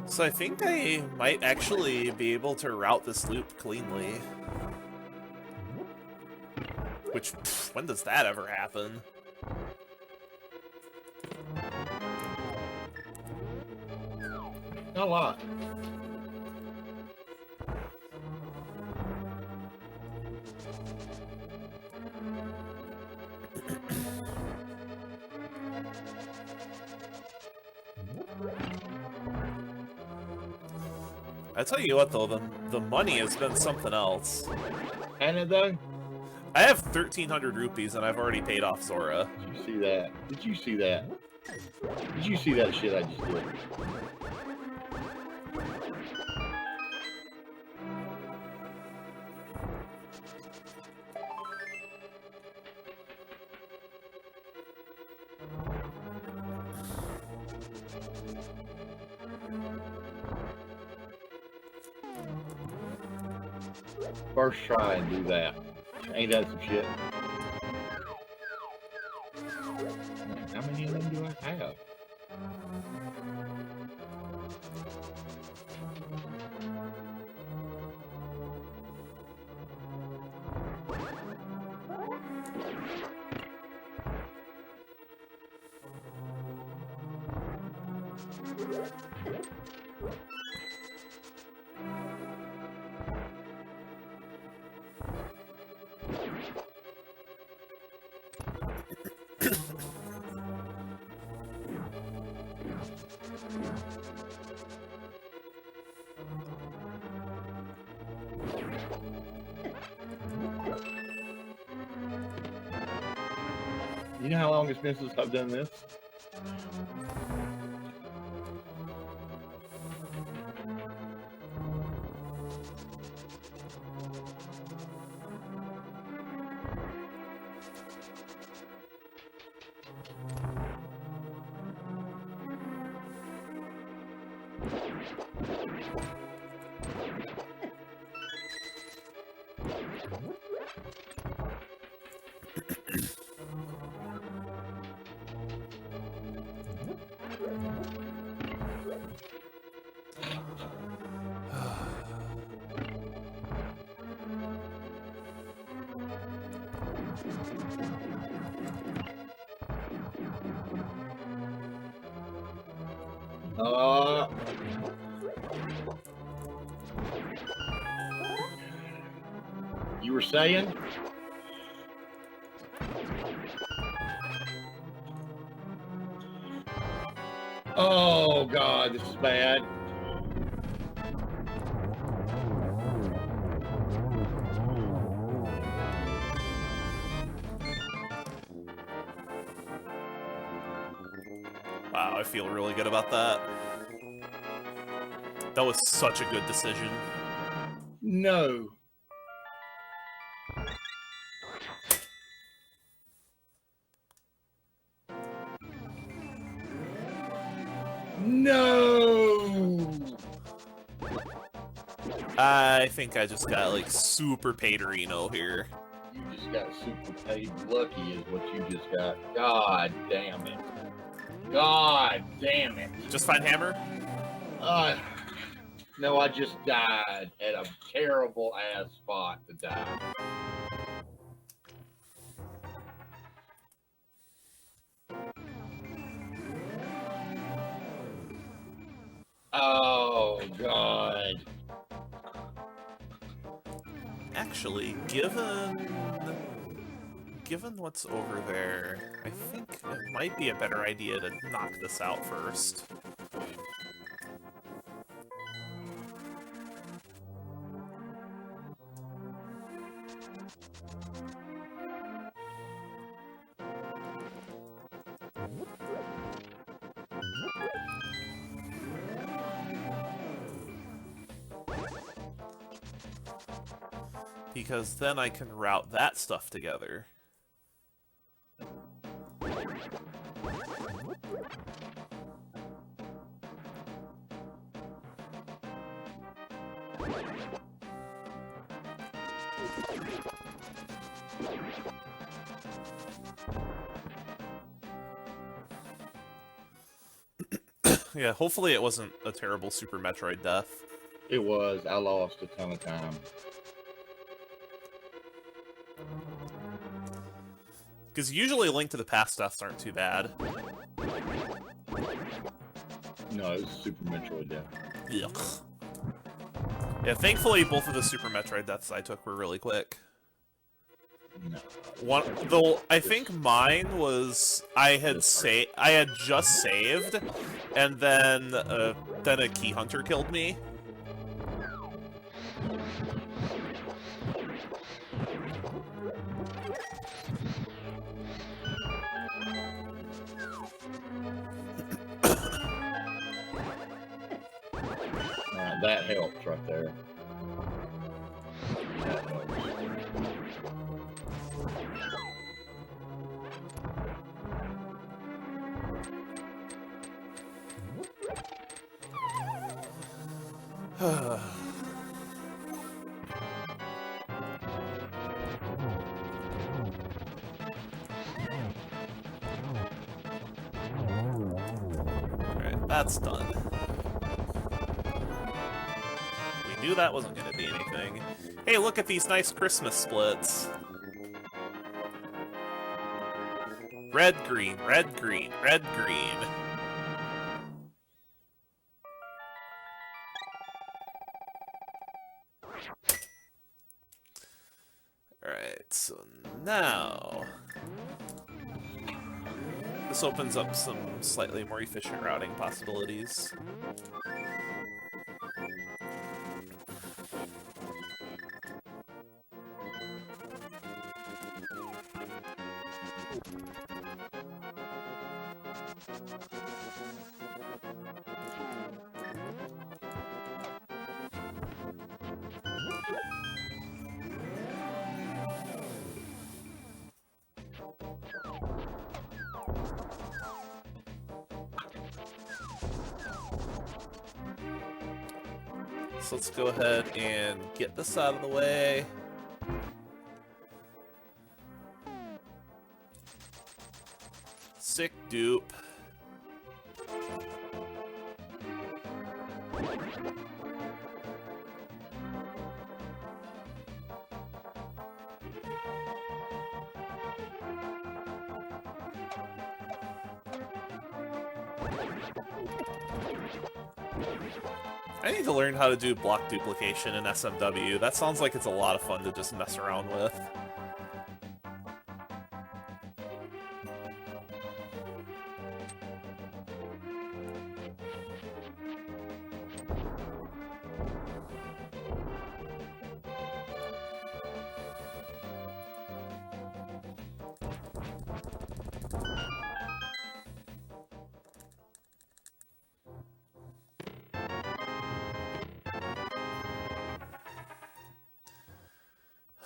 So I think I might actually be able to route this loop cleanly. Which, pff, when does that ever happen? Not a lot. I tell you what, though, the money has been something else. And it though? I have 1,300 rupees, and I've already paid off Zora. Did you see that? Did you see that? Did you see that shit I just did? First try and do that. Ain't that some shit? How many of them do I have? You know how long it's been since I've done this? You were saying? Oh God, this is bad. Wow, I feel really good about that. That was such a good decision. No. No. I think I just got, like, super Paterino here. just got super paid lucky is what you just got. God damn it. God damn it. Just find hammer? No, I just died at a terrible ass spot to die. Oh, God. Actually, given what's over there, I think it might be a better idea to knock this out first. Because then I can route that stuff together. Yeah, hopefully it wasn't a terrible Super Metroid death. It was. I lost a ton of time. Because usually Link to the Past deaths aren't too bad. No, it was Super Metroid death. Yuck. Yeah, thankfully both of the Super Metroid deaths I took were really quick. No. One, though, I think mine was I had just saved, and then a key hunter killed me. That helps right there. That helps. Alright, that's done. We knew that wasn't going to be anything. Hey, look at these nice Christmas splits. Red, green, red, green, red, green. Alright, so now... this opens up some slightly more efficient routing possibilities. So let's go ahead and get this out of the way. Sick dupe. I need to learn how to do block duplication in SMW. That sounds like it's a lot of fun to just mess around with.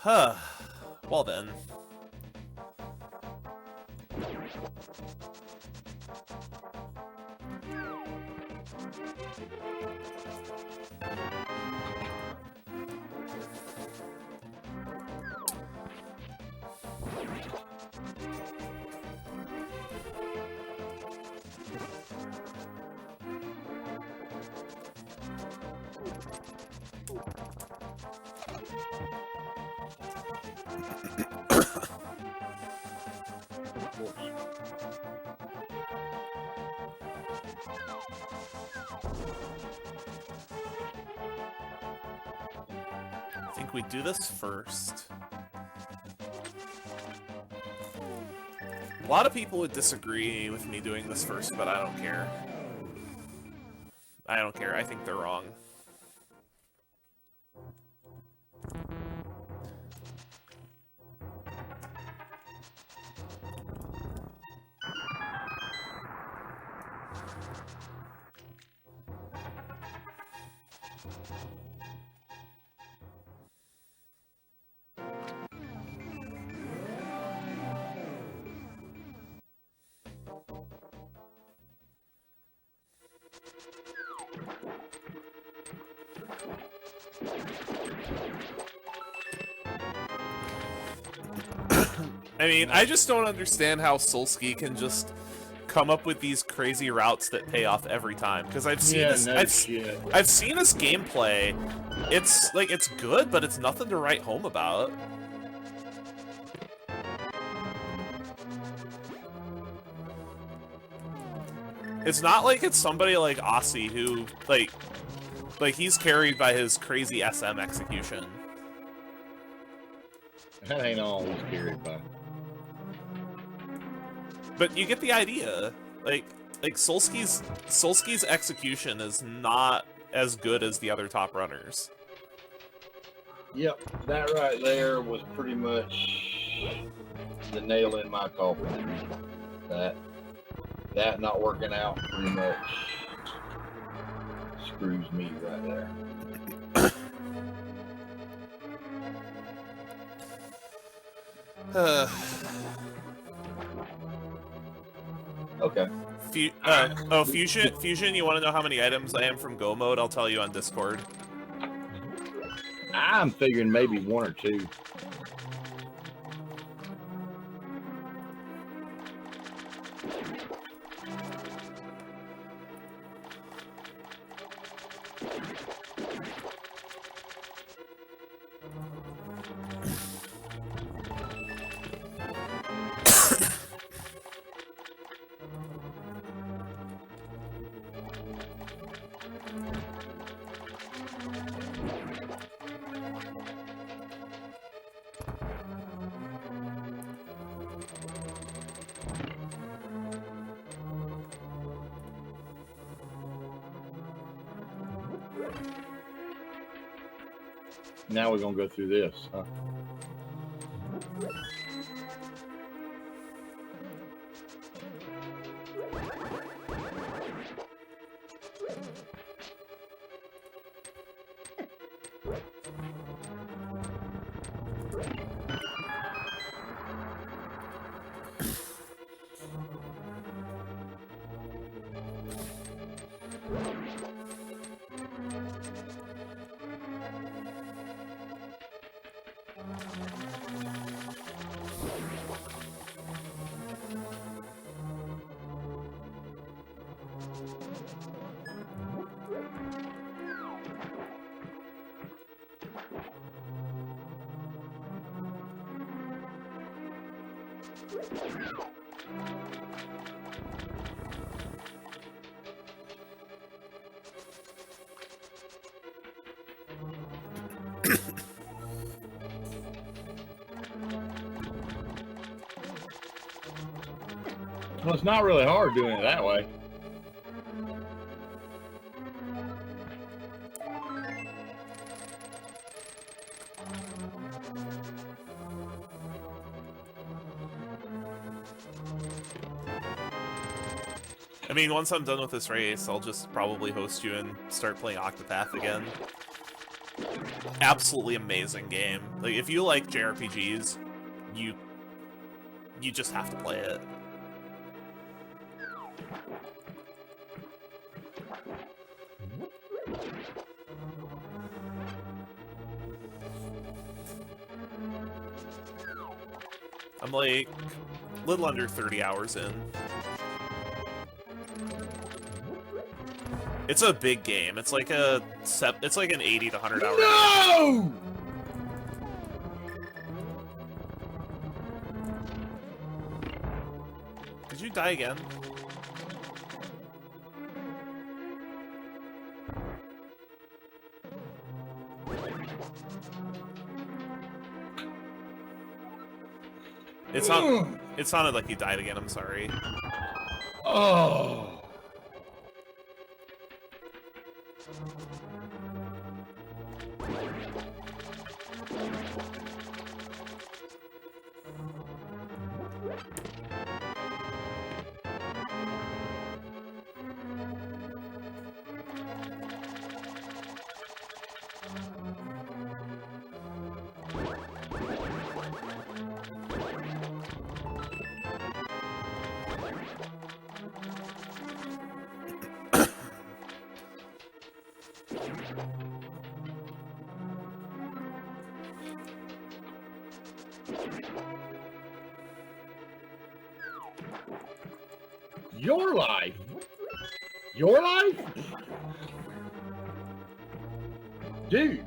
Huh. Well then. think we do this first. A lot of people would disagree with me doing this first, but I don't care. I don't care. I think they're wrong. I mean, I just don't understand how Solski can just come up with these crazy routes that pay off every time. Because I've seen Yeah, this, no shit. I've seen his gameplay. It's like it's good, but it's nothing to write home about. It's not like it's somebody like Aussie who like he's carried by his crazy SM execution. That ain't all he's carried by. But you get the idea. Like Solski's execution is not as good as the other top runners. Yep, that right there was pretty much the nail in my coffin. That not working out pretty much screws me right there. Okay. Fusion, you want to know how many items I am from Go Mode? I'll tell you on Discord. I'm figuring maybe one or two. Now we're gonna go through this, huh? Well, it's not really hard doing it that way. I mean, once I'm done with this race, I'll just probably host you and start playing Octopath again. Absolutely amazing game. Like, if you like JRPGs, you just have to play it. I'm like a little under 30 hours in. It's a big game. It's like an 80 to 100 hour game. No! Did you die again? It sounded like he died again, I'm sorry. Oh. Your life? Your life? Dude.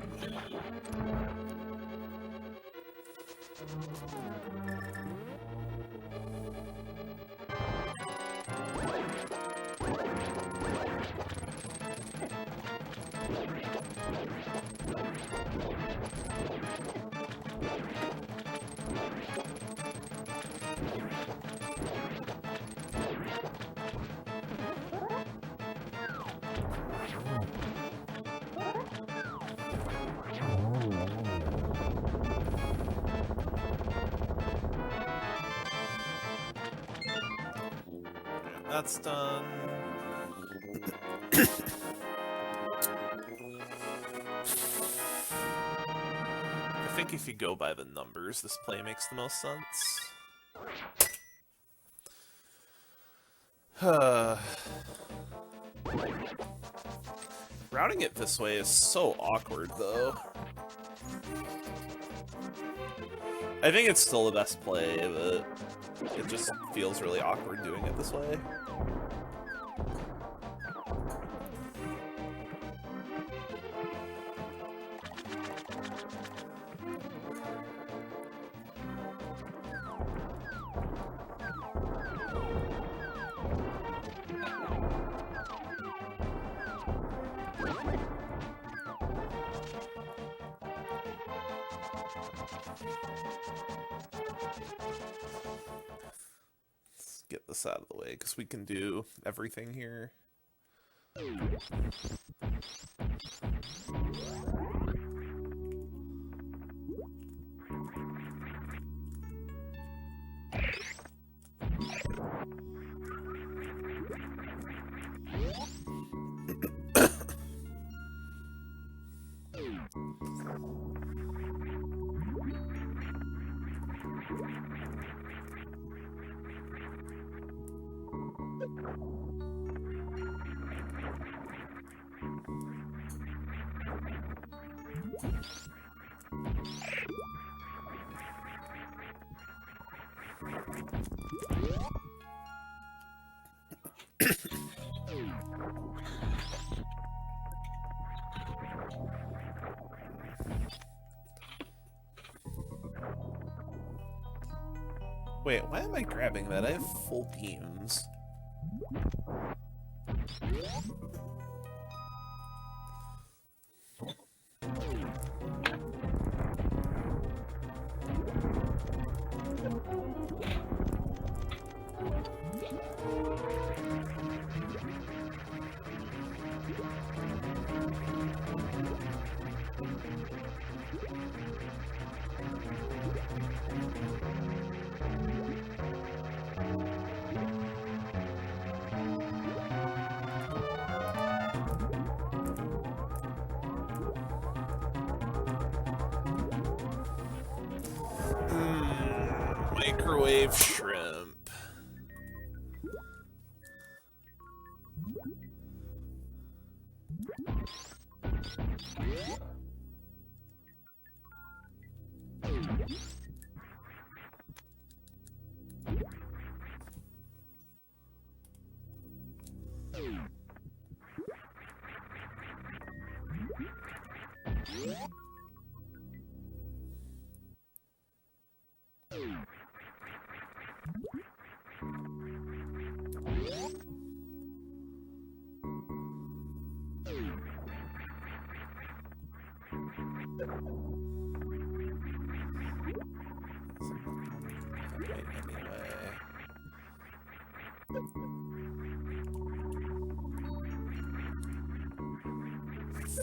That's done. I think if you go by the numbers, this play makes the most sense. Routing it this way is so awkward, though. I think it's still the best play, but it just feels really awkward doing it this way. Let's get this out of the way, because we can do everything here. Wait, why am I grabbing that? I have full beams. Microwave shrimp.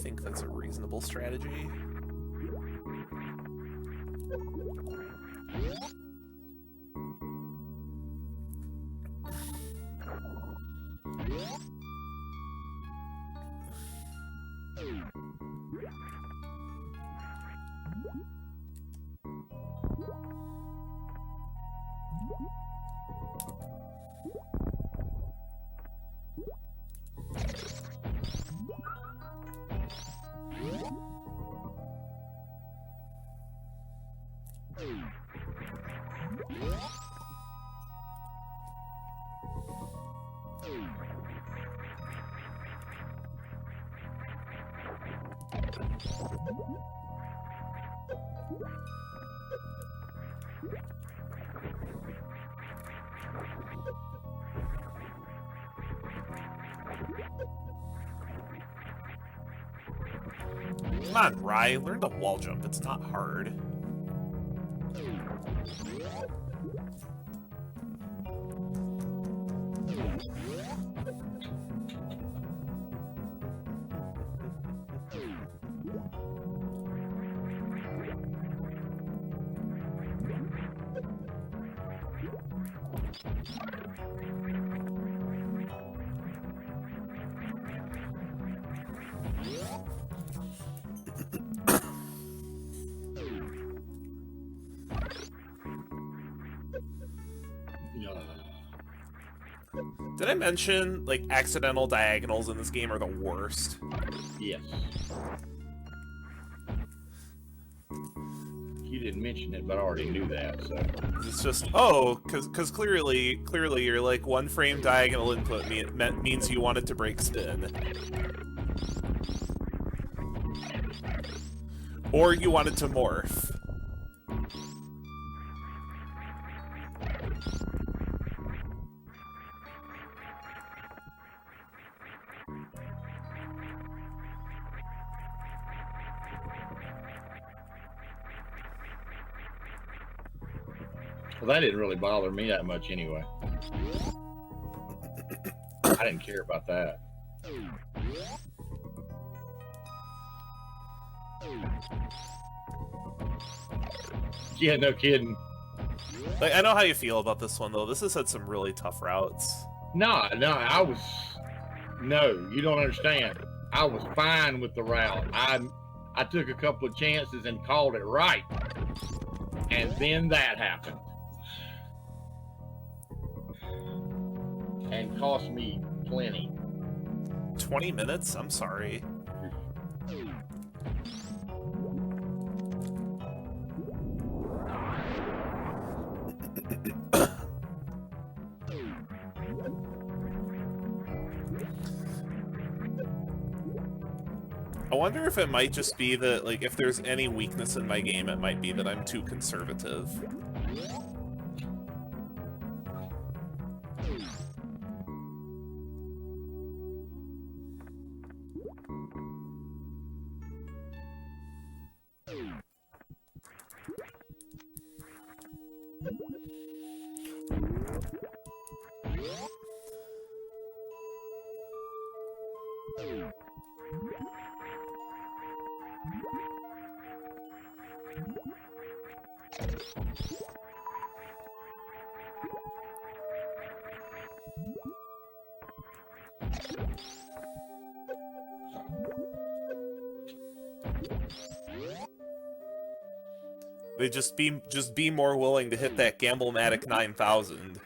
think that's a reasonable strategy. Come on, Rye, learn to wall jump. It's not hard. Did I mention, like, accidental diagonals in this game are the worst? Yes. You didn't mention it, but I already knew that, so... It's just, oh, because clearly you're like, one frame diagonal input means you want it to break spin. Or you want it to morph. Well, that didn't really bother me that much anyway. I didn't care about that. Yeah, no kidding. Like, I know how you feel about this one, though. This has had some really tough routes. No, you don't understand. I was fine with the route. I took a couple of chances and called it right. And then that happened. And cost me plenty. 20 minutes? I'm sorry. I wonder if it might just be that, like, if there's any weakness in my game, it might be that I'm too conservative. They just be more willing to hit that Gamble-matic 9000.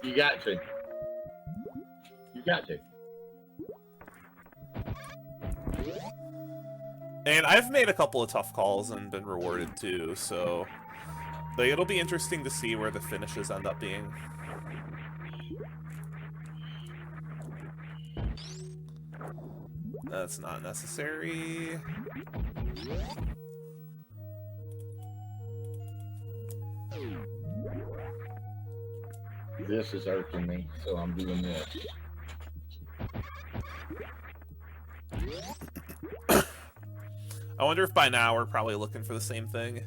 You got to. You got to. And I've made a couple of tough calls and been rewarded too, so like, it'll be interesting to see where the finishes end up being. That's not necessary. This is irking me, so I'm doing this. I wonder if by now we're probably looking for the same thing.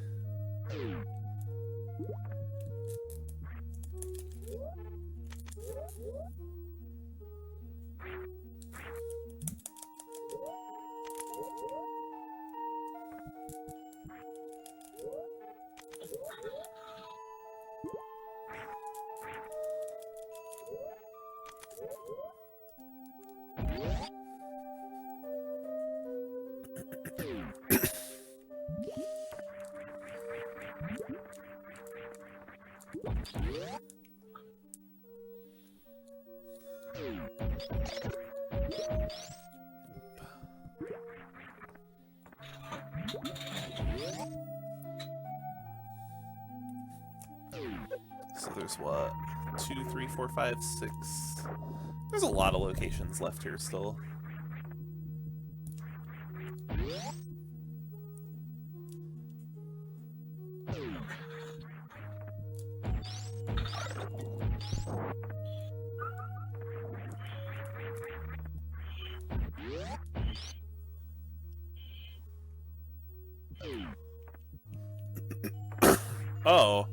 So there's what? 2, 3, 4, 5, 6. There's a lot of locations left here still. Oh.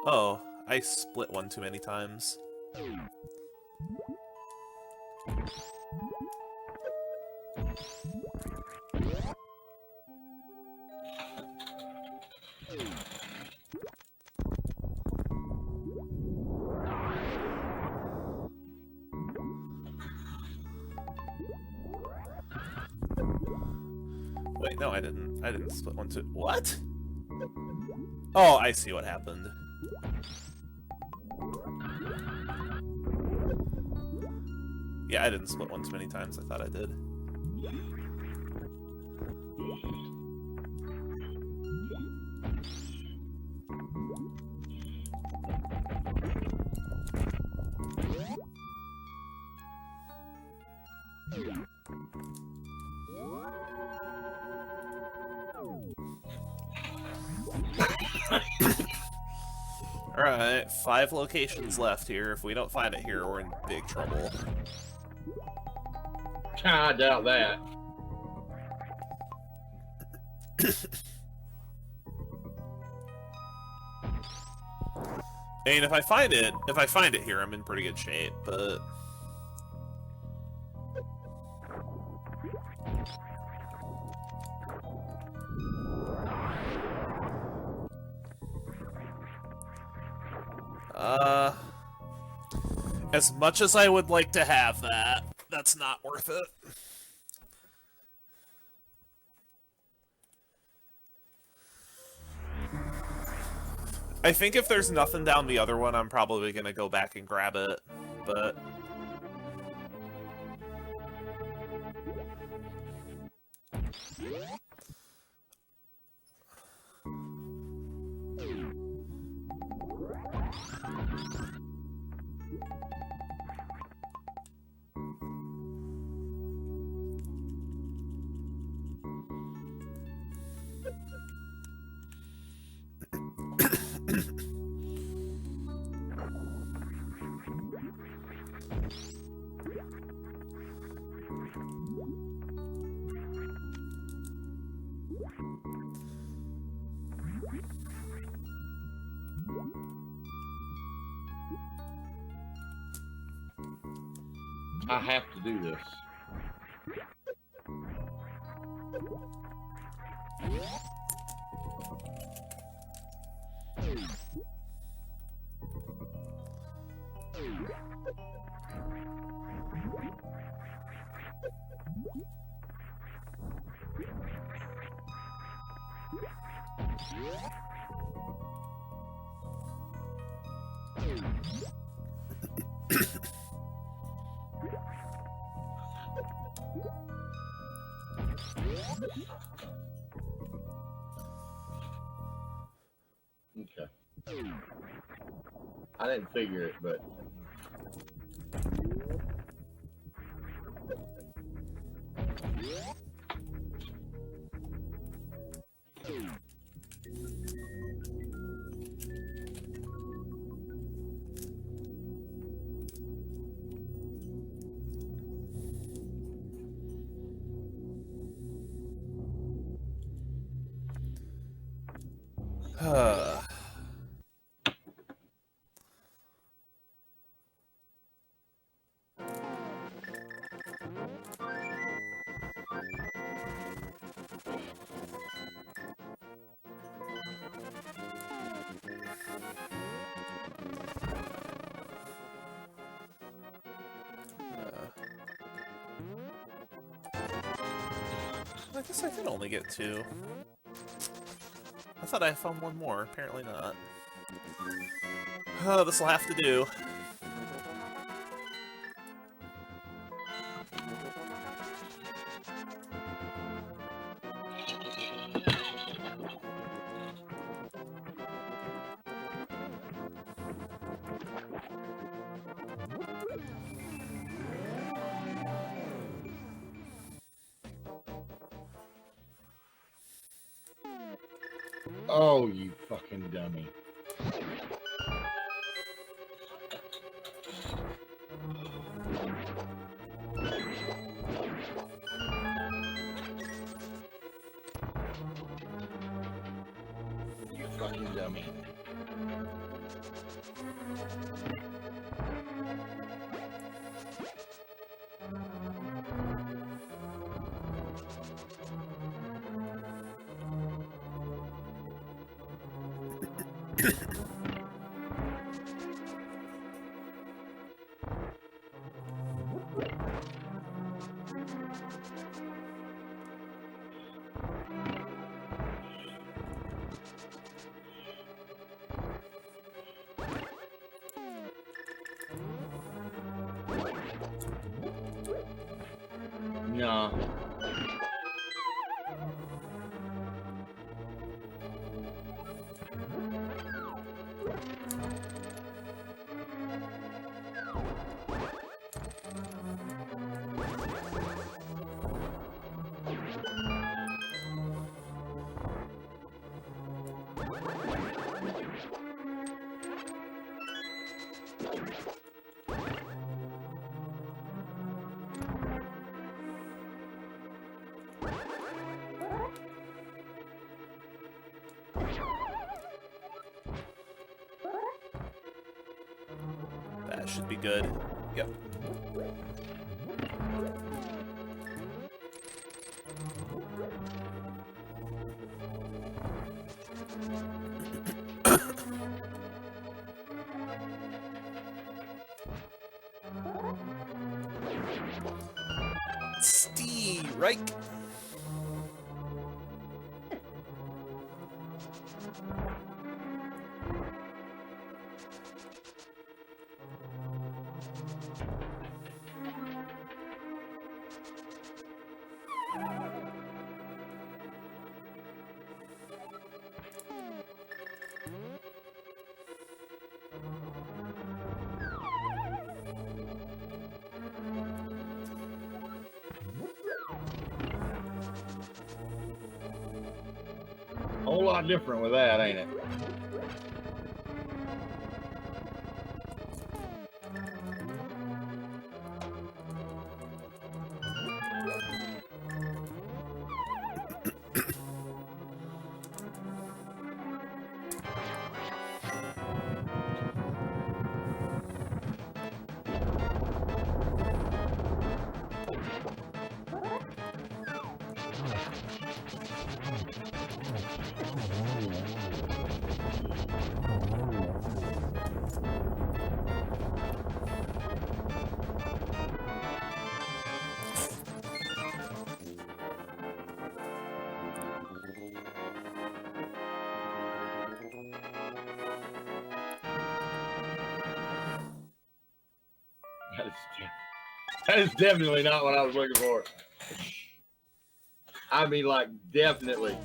Oh, I split one too many times. Wait, no, I didn't split one too. What? Oh, I see what happened. Yeah, I didn't split one too many times. I thought I did. Alright, 5 locations left here. If we don't find it here, we're in big trouble. I doubt that. I mean, if I find it here, I'm in pretty good shape, but... As much as I would like to have that, that's not worth it. I think if there's nothing down the other one, I'm probably gonna go back and grab it, but... I have to do this. Okay. I didn't figure it, but I guess I did only get 2. I thought I found one more. Apparently not. Oh, this'll have to do. Oh, you fucking dummy. You fucking dummy. No. That should be good. Yep. Right? Whole lot different with that, ain't it? That is definitely not what I was looking for. I mean, like, definitely.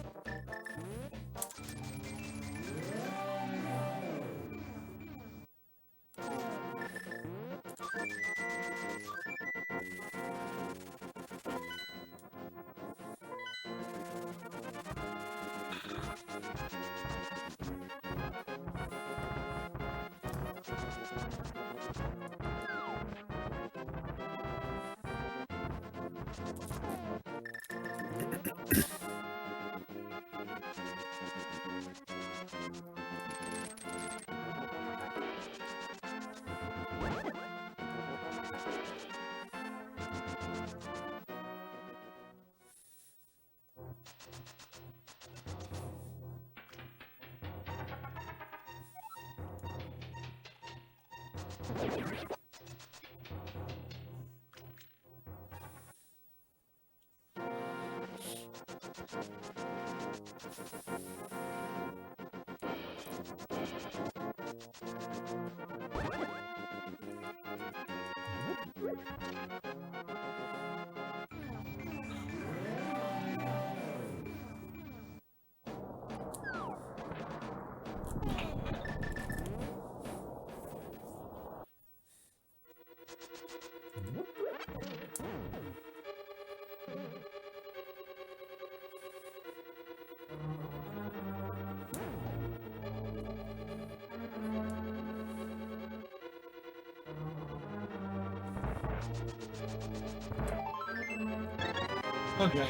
Okay.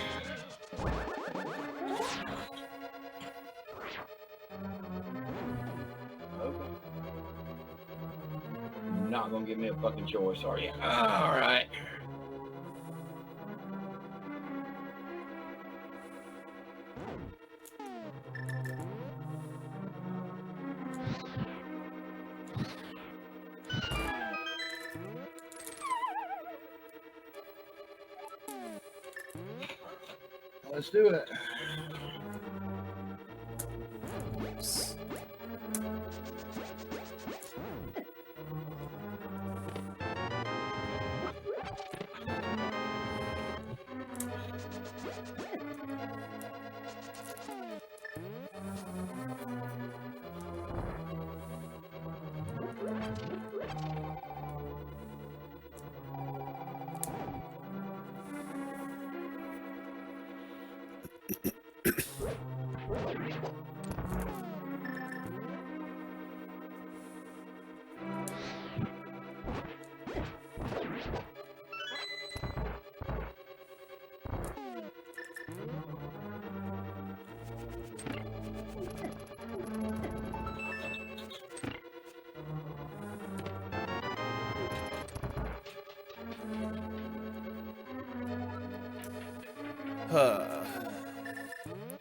Okay. Not gonna give me a fucking choice, are you? All right. Let's do it.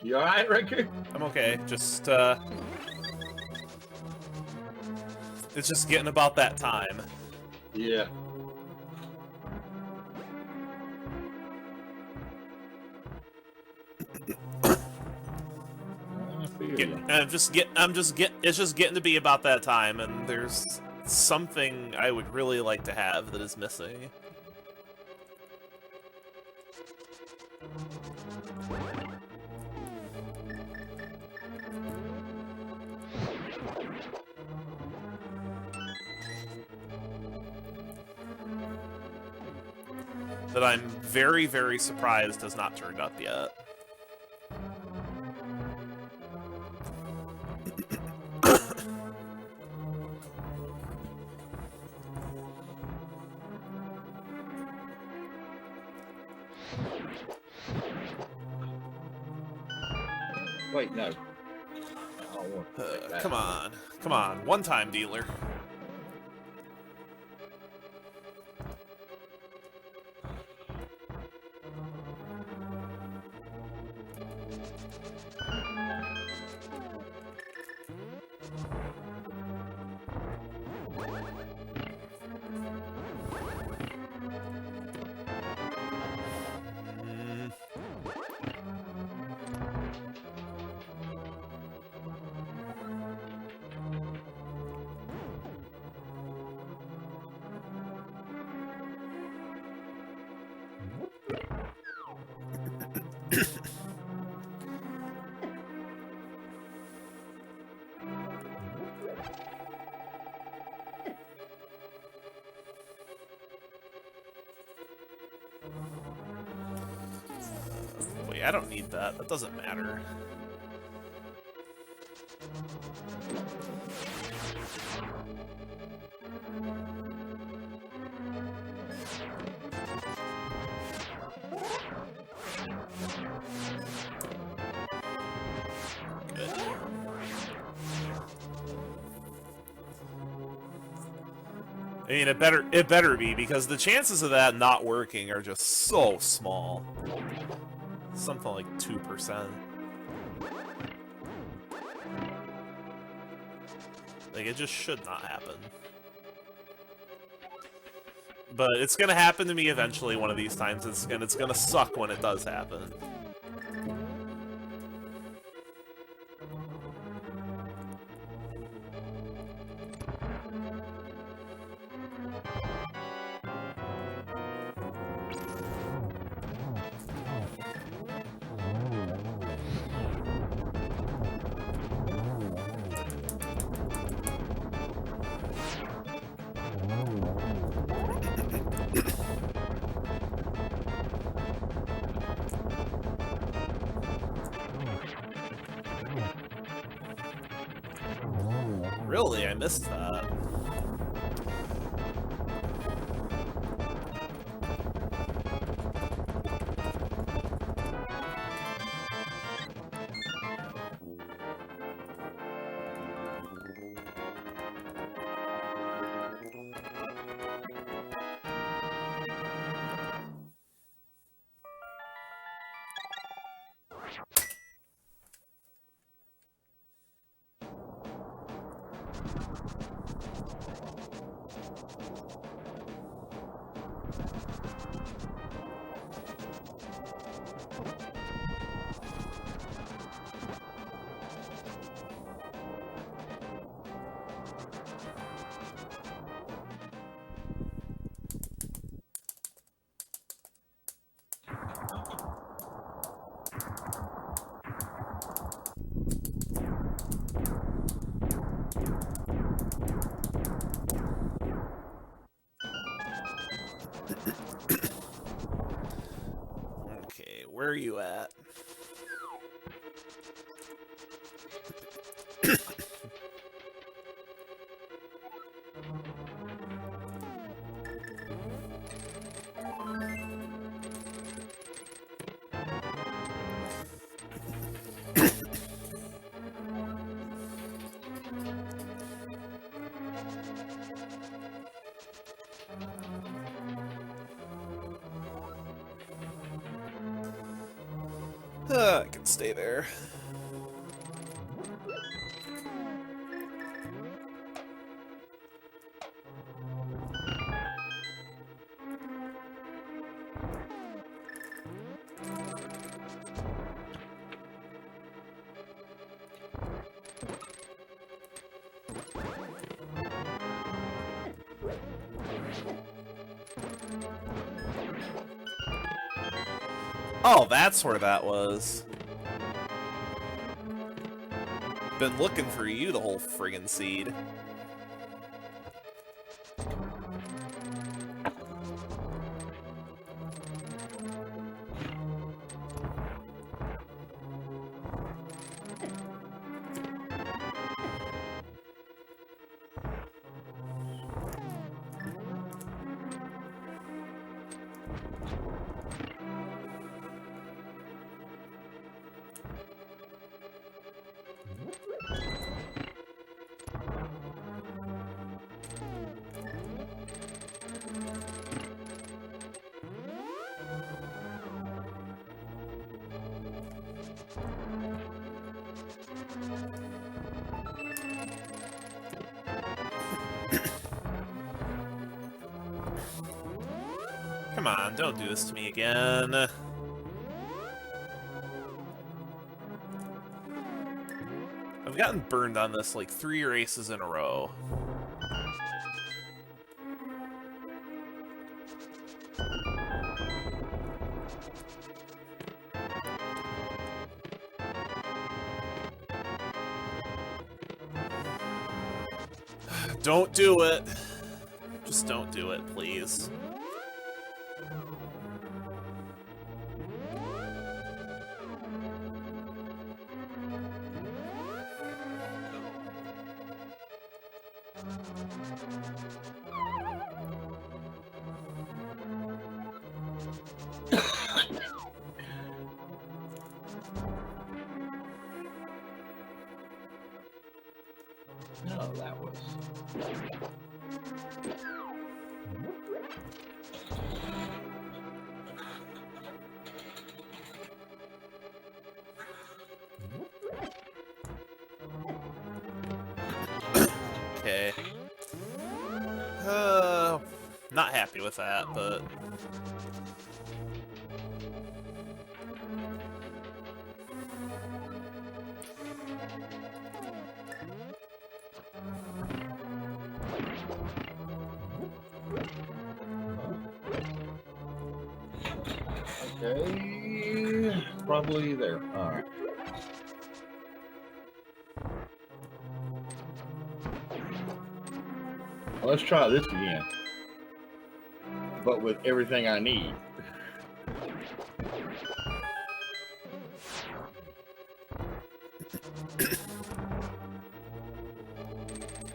You all right, Riku? I'm okay. Just, it's just getting about that time. Yeah. It's just getting to be about that time, and there's something I would really like to have that is missing. That I'm very, very surprised has not turned up yet. Wait, no. Come on. Come on. One-time dealer. Wait, I don't need that. That doesn't matter. Good. I mean, it better be, because the chances of that not working are just so small. Something like 2%. Like, it just should not happen. But it's gonna happen to me eventually one of these times, and it's gonna suck when it does happen. Really? I missed that. Okay, where are you at? I can stay there. Oh, that's where that was. Been looking for you the whole friggin' seed. Come on, don't do this to me again. I've gotten burned on this like 3 races in a row. Don't do it. Just don't do it, please. No, that was. Okay. Not happy with that, but... Okay, probably there. All right. Well, let's try this again, but with everything I need.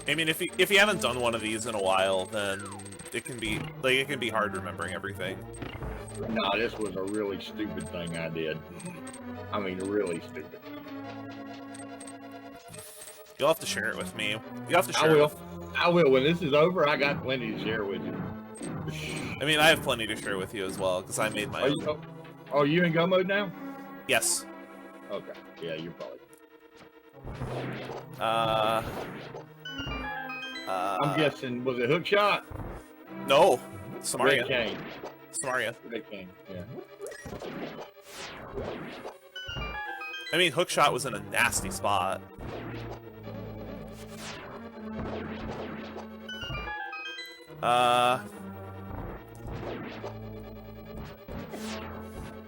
I mean, if you haven't done one of these in a while, then it can be hard remembering everything. No, this was a really stupid thing I did. I mean, really stupid. You'll have to share it with me. You have to share. I will. When this is over, I got plenty to share with you. I mean, I have plenty to share with you as well because I made my own. Are you in go mode now? Yes. Okay. Yeah, you're probably. I'm guessing, was it hook shot? No. Samaria. Red cane. Samaria. Red cane. Yeah. I mean, hookshot was in a nasty spot.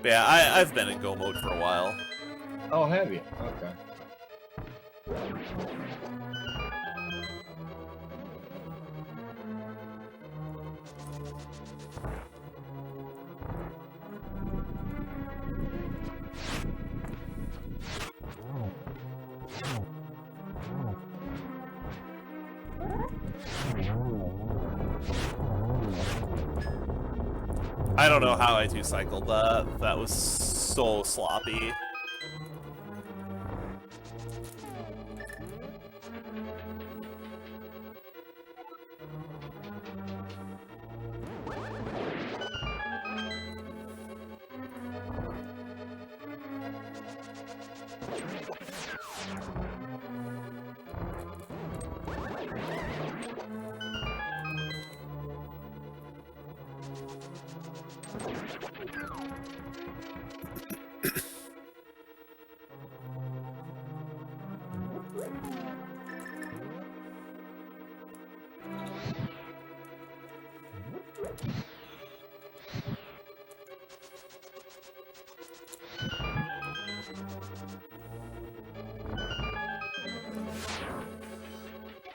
Yeah, I've been in go mode for a while. Oh, have you? Okay. I don't know how I two-cycled that. That was so sloppy.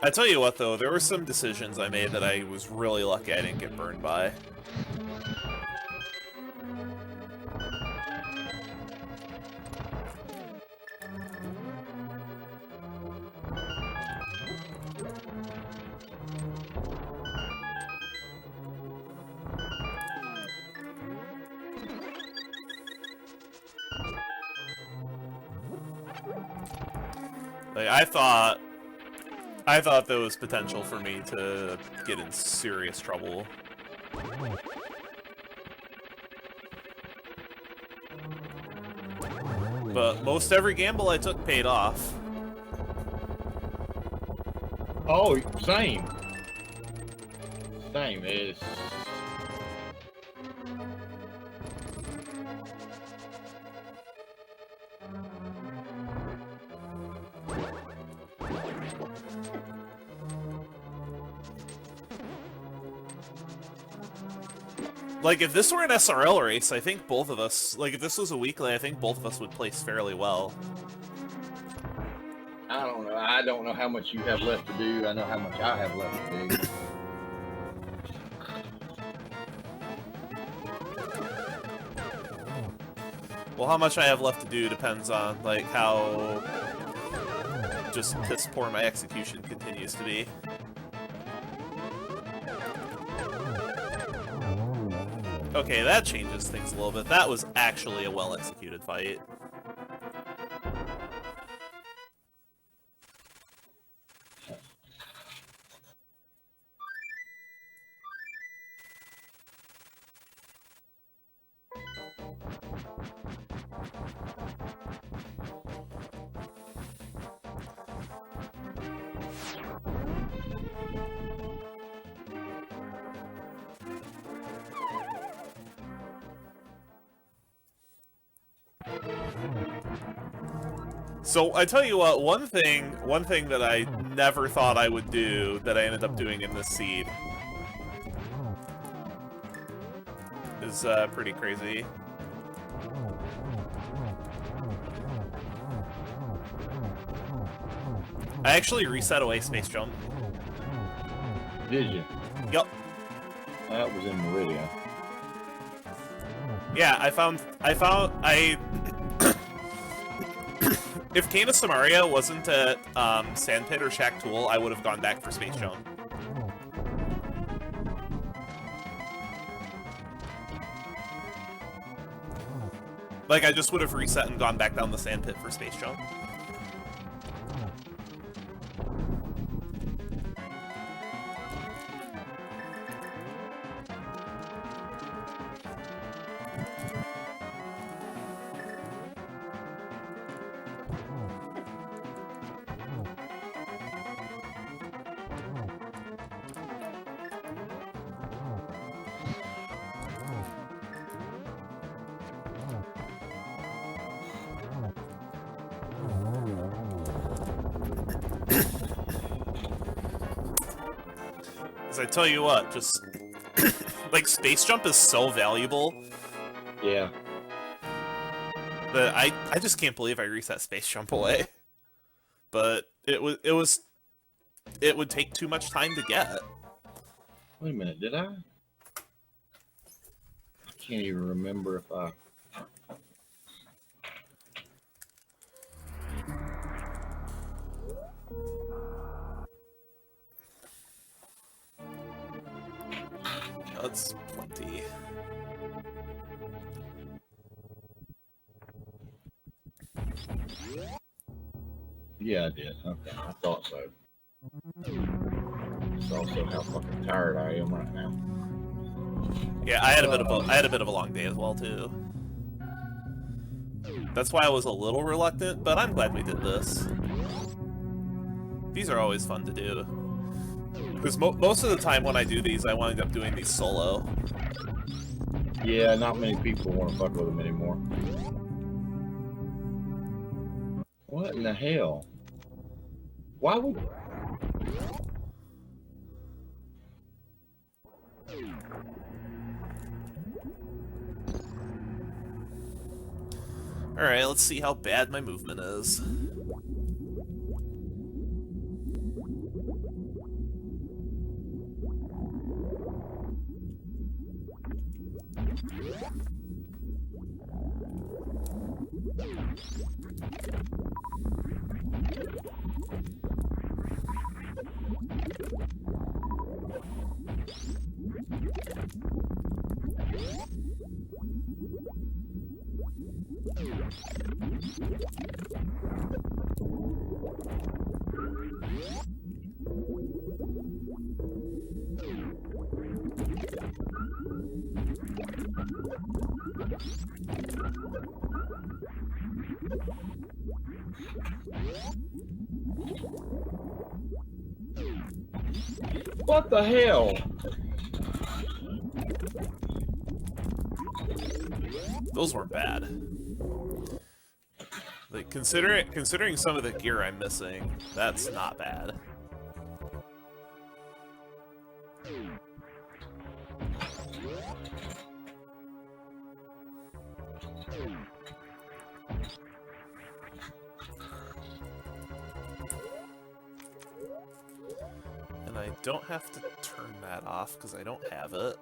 I tell you what, though, there were some decisions I made that I was really lucky I didn't get burned by. Like, I thought there was potential for me to get in serious trouble. But most every gamble I took paid off. Oh, same. Same is. Like, if this were an SRL race, I think both of us, like, if this was a weekly, I think both of us would place fairly well. I don't know. I don't know how much you have left to do. I know how much I have left to do. Well, how much I have left to do depends on, like, how just piss poor my execution continues to be. Okay, that changes things a little bit. That was actually a well-executed fight. So I tell you what, one thing that I never thought I would do that I ended up doing in this seed is pretty crazy. I actually reset away Space Jump. Did you? Yep. That was in Meridian. Yeah, I If Kana Samaria wasn't at Sandpit or Shack Tool, I would have gone back for Space Jump. Like, I just would have reset and gone back down the Sandpit for Space Jump. I tell you what, just like Space Jump is so valuable. Yeah. That I just can't believe I reset Space Jump away. But it would take too much time to get. Wait a minute, did I? I can't even remember if I. That's plenty. Yeah, I did. Okay, I thought so. It's also how fucking tired I am right now. Yeah, I had a bit of a long day as well too. That's why I was a little reluctant, but I'm glad we did this. These are always fun to do. Because most of the time when I do these, I wind up doing these solo. Yeah, not many people want to fuck with them anymore. What in the hell? Why would... Alright, let's see how bad my movement is. What the hell? Those weren't bad. Like, considering some of the gear I'm missing, that's not bad. And I don't have to turn that off because I don't have it.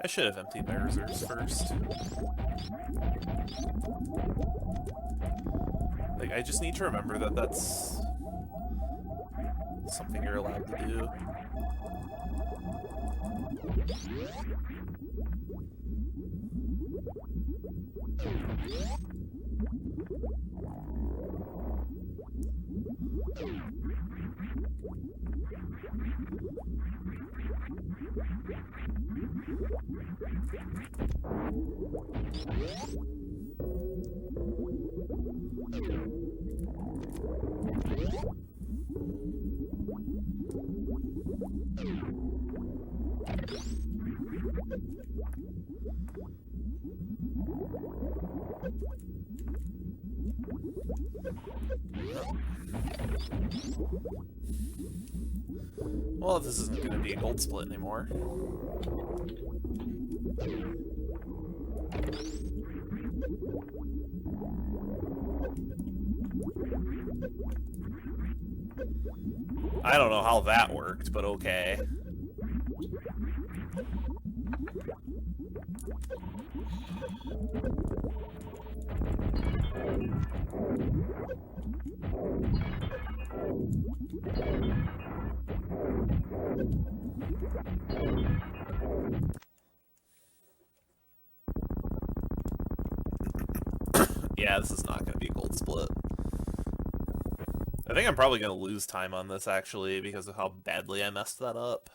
I should have emptied my reserves first. Like, I just need to remember that that's something you're allowed to do. Well, this isn't going to be a gold split anymore. I don't know how that worked, but okay. Yeah, this is not going to be a gold split. I think I'm probably going to lose time on this, actually, because of how badly I messed that up.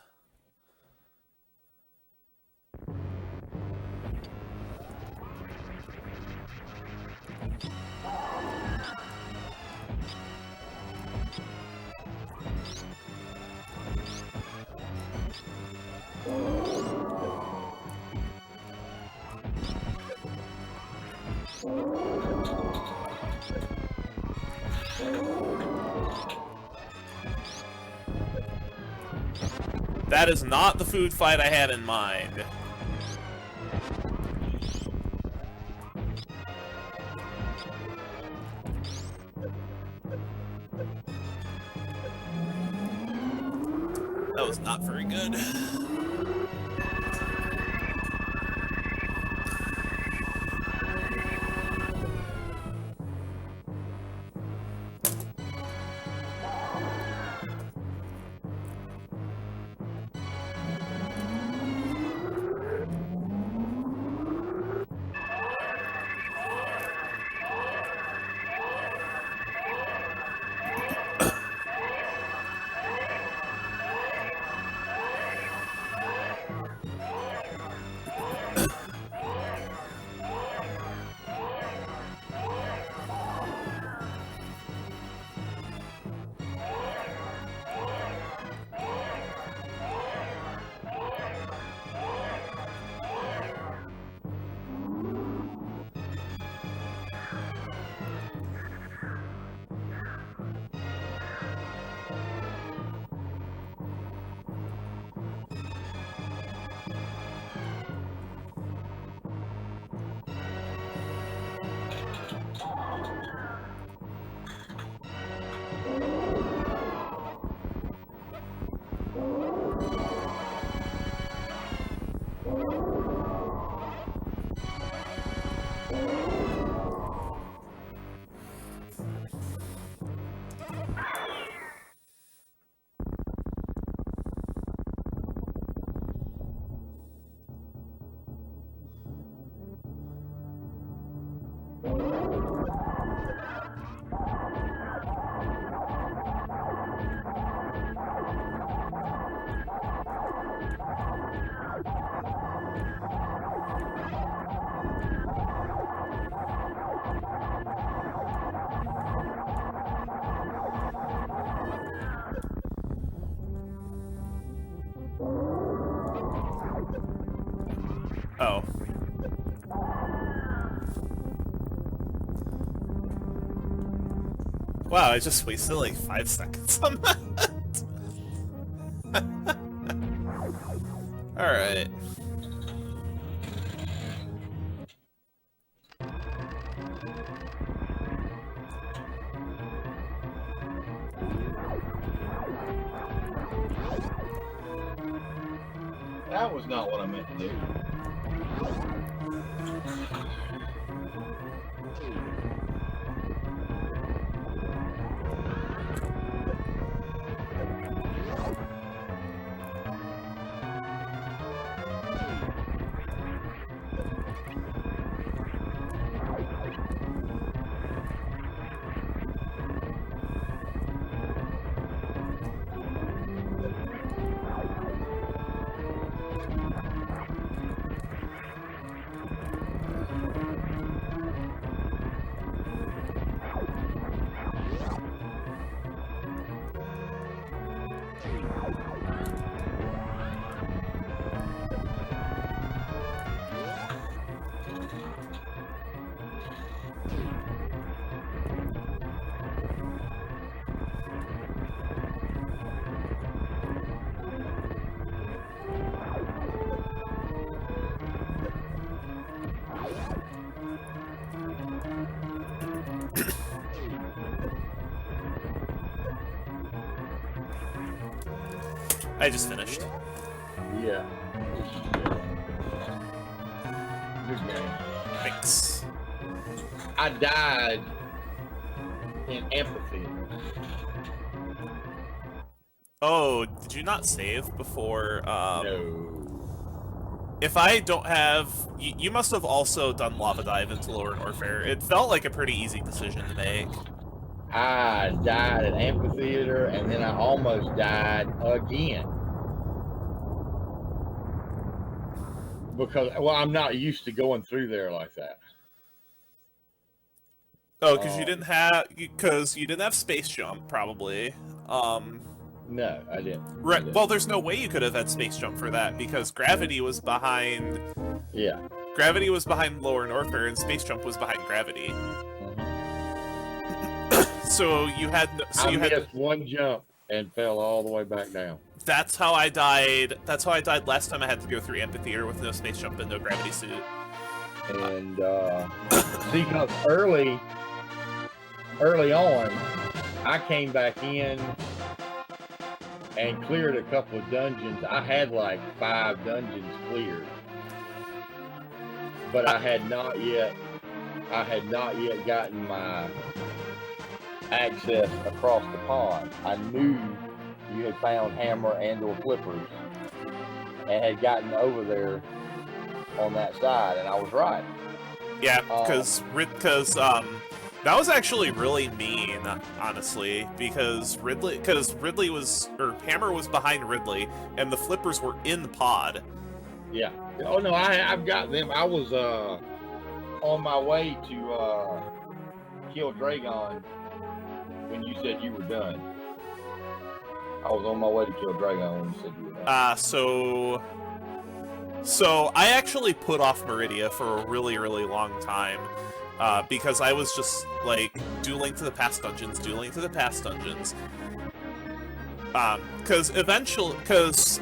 That is not the food fight I had in mind. That was not very good. Oh. Wow, I just wasted like 5 seconds on that. Alright. That was not what I meant to do. I just finished. Yeah. Good game. Thanks. I died in amphitheater. Oh, did you not save before? No. If I don't have... You must have also done Lava Dive into Lower Warfare. It felt like a pretty easy decision to make. I died at amphitheater, and then I almost died again. Because, well, I'm not used to going through there like that. Oh, because you didn't have... Because you didn't have Space Jump, probably. No, I didn't. Right. Well, there's no way you could have had Space Jump for that, because Gravity was behind... Yeah. Gravity was behind Lower Norfair, and Space Jump was behind Gravity. So you had... So you missed had one jump and fell all the way back down. That's how I died. That's how I died last time I had to go through amphitheater with no Space Jump and no Gravity suit. And see, because early on, I came back in and cleared a couple of dungeons. I had like 5 dungeons cleared, but I had not yet gotten my access across the pond. I knew you had found hammer and or flippers and had gotten over there on that side, and I was right. Yeah, because that was actually really mean, honestly, because Ridley was, or Hammer was behind Ridley, and the flippers were in the pod. Yeah. Oh no, I've got them. I was on my way to kill Dragon when you said you were done. I was on my way to kill Dragon when you said you were done. So I actually put off Meridia for a really, really long time, because I was just, like, dueling to the past dungeons. Because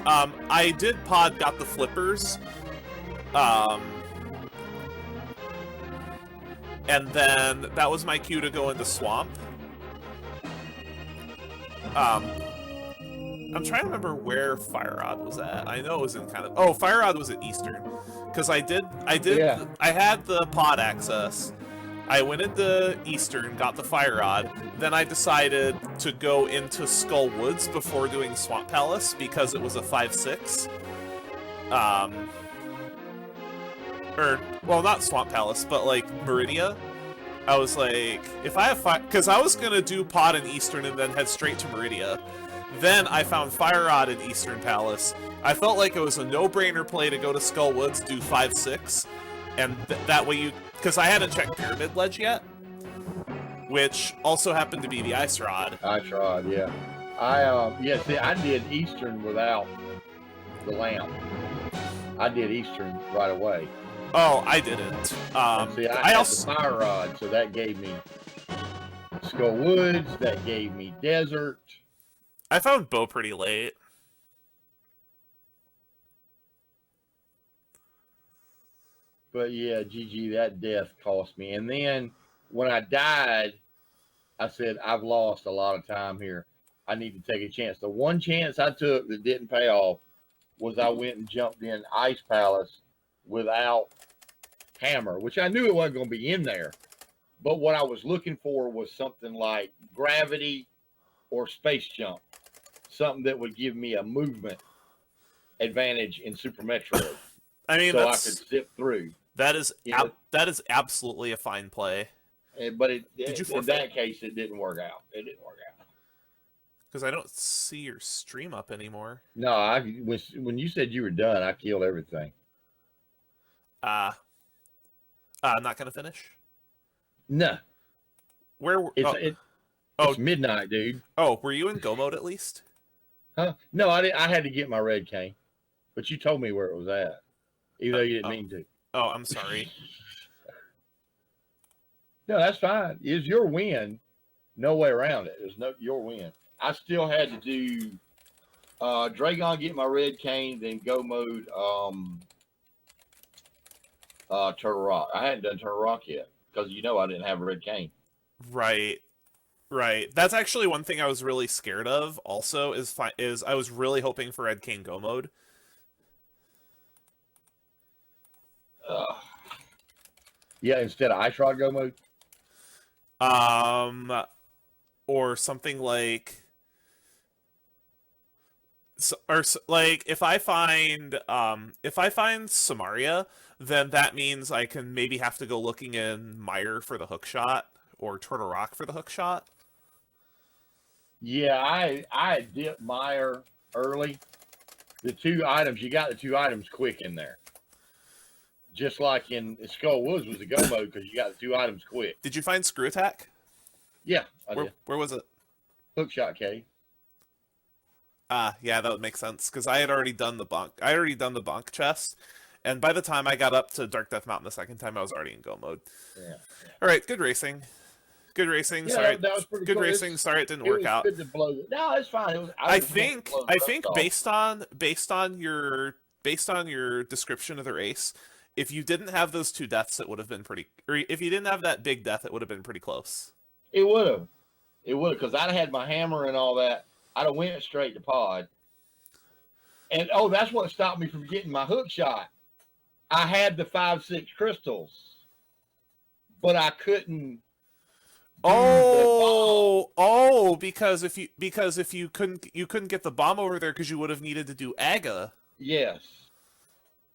I did pod, got the flippers, and then that was my cue to go into Swamp. I'm trying to remember where Fire Rod was at. I know it was in kind of... Oh, Fire Rod was at Eastern. Because I had the pod access. I went into Eastern, got the Fire Rod. Then I decided to go into Skull Woods before doing Swamp Palace because it was a 5-6. Well, not Swamp Palace, but like Meridia. I was like, if I have because I was gonna do pod in Eastern and then head straight to Meridia. Then I found Fire Rod in Eastern Palace. I felt like it was a no-brainer play to go to Skull Woods, do 5-6, and that way you... Because I hadn't checked Pyramid Ledge yet, which also happened to be the Ice Rod. Ice Rod, yeah. See, I did Eastern without the lamp. I did Eastern right away. Oh, I didn't. See, I also the Fire Rod, so that gave me Skull Woods, that gave me Desert. I found Bow pretty late. But yeah, GG, that death cost me. And then when I died, I said, I've lost a lot of time here. I need to take a chance. The one chance I took that didn't pay off was I went and jumped in Ice Palace without Hammer, which I knew it wasn't going to be in there. But what I was looking for was something like Gravity or Space Jump. Something that would give me a movement advantage in Super Metroid. I mean, so I could zip through. That is absolutely a fine play. But in that case, it didn't work out. Because I don't see your stream up anymore. No, when you said you were done, I killed everything. Not gonna finish? No. Where? It's midnight, dude. Oh, were you in Go mode at least? Huh? No, I had to get my red cane, but you told me where it was at, even though you didn't mean to. Oh, I'm sorry. No, that's fine. It's your win. No way around it. Your win. I still had to do Dragon, get my red cane, then Go mode Turtle Rock. I hadn't done Turtle Rock yet because I didn't have a red cane. Right. Right. That's actually one thing I was really scared of. Also, is I was really hoping for Ed King Go mode. Ugh. Yeah, instead of Ice Rod Go mode. Um, or something like, like if I find Samaria, then that means I can maybe have to go looking in Mire for the hook shot or Turtle Rock for the hook shot. Yeah, I dipped Meyer early. The two items, you got the two items quick in there. Just like in Skull Woods was a go mode because you got the two items quick. Did you find Screw Attack? Yeah, I did. Where was it? Hookshot cave. Ah, yeah, that would make sense because I had already done the bunk. I had already done the bunk chest, and by the time I got up to Dark Death Mountain the second time, I was already in go mode. Yeah. All right, good racing. Good racing. Yeah, Sorry, that was pretty good cool. racing. Sorry, it didn't work out. Good to blow it. No, it's fine. It was, I think based on your description of the race, if you didn't have those two deaths, it would have been pretty. Or if you didn't have that big death, it would have been pretty close. It would have. It would have, because I'd had my hammer and all that. I'd have went straight to pod. And that's what stopped me from getting my hook shot. I had the 5-6 crystals, but I couldn't. Because if you couldn't get the bomb over there because you would have needed to do Aga. Yes.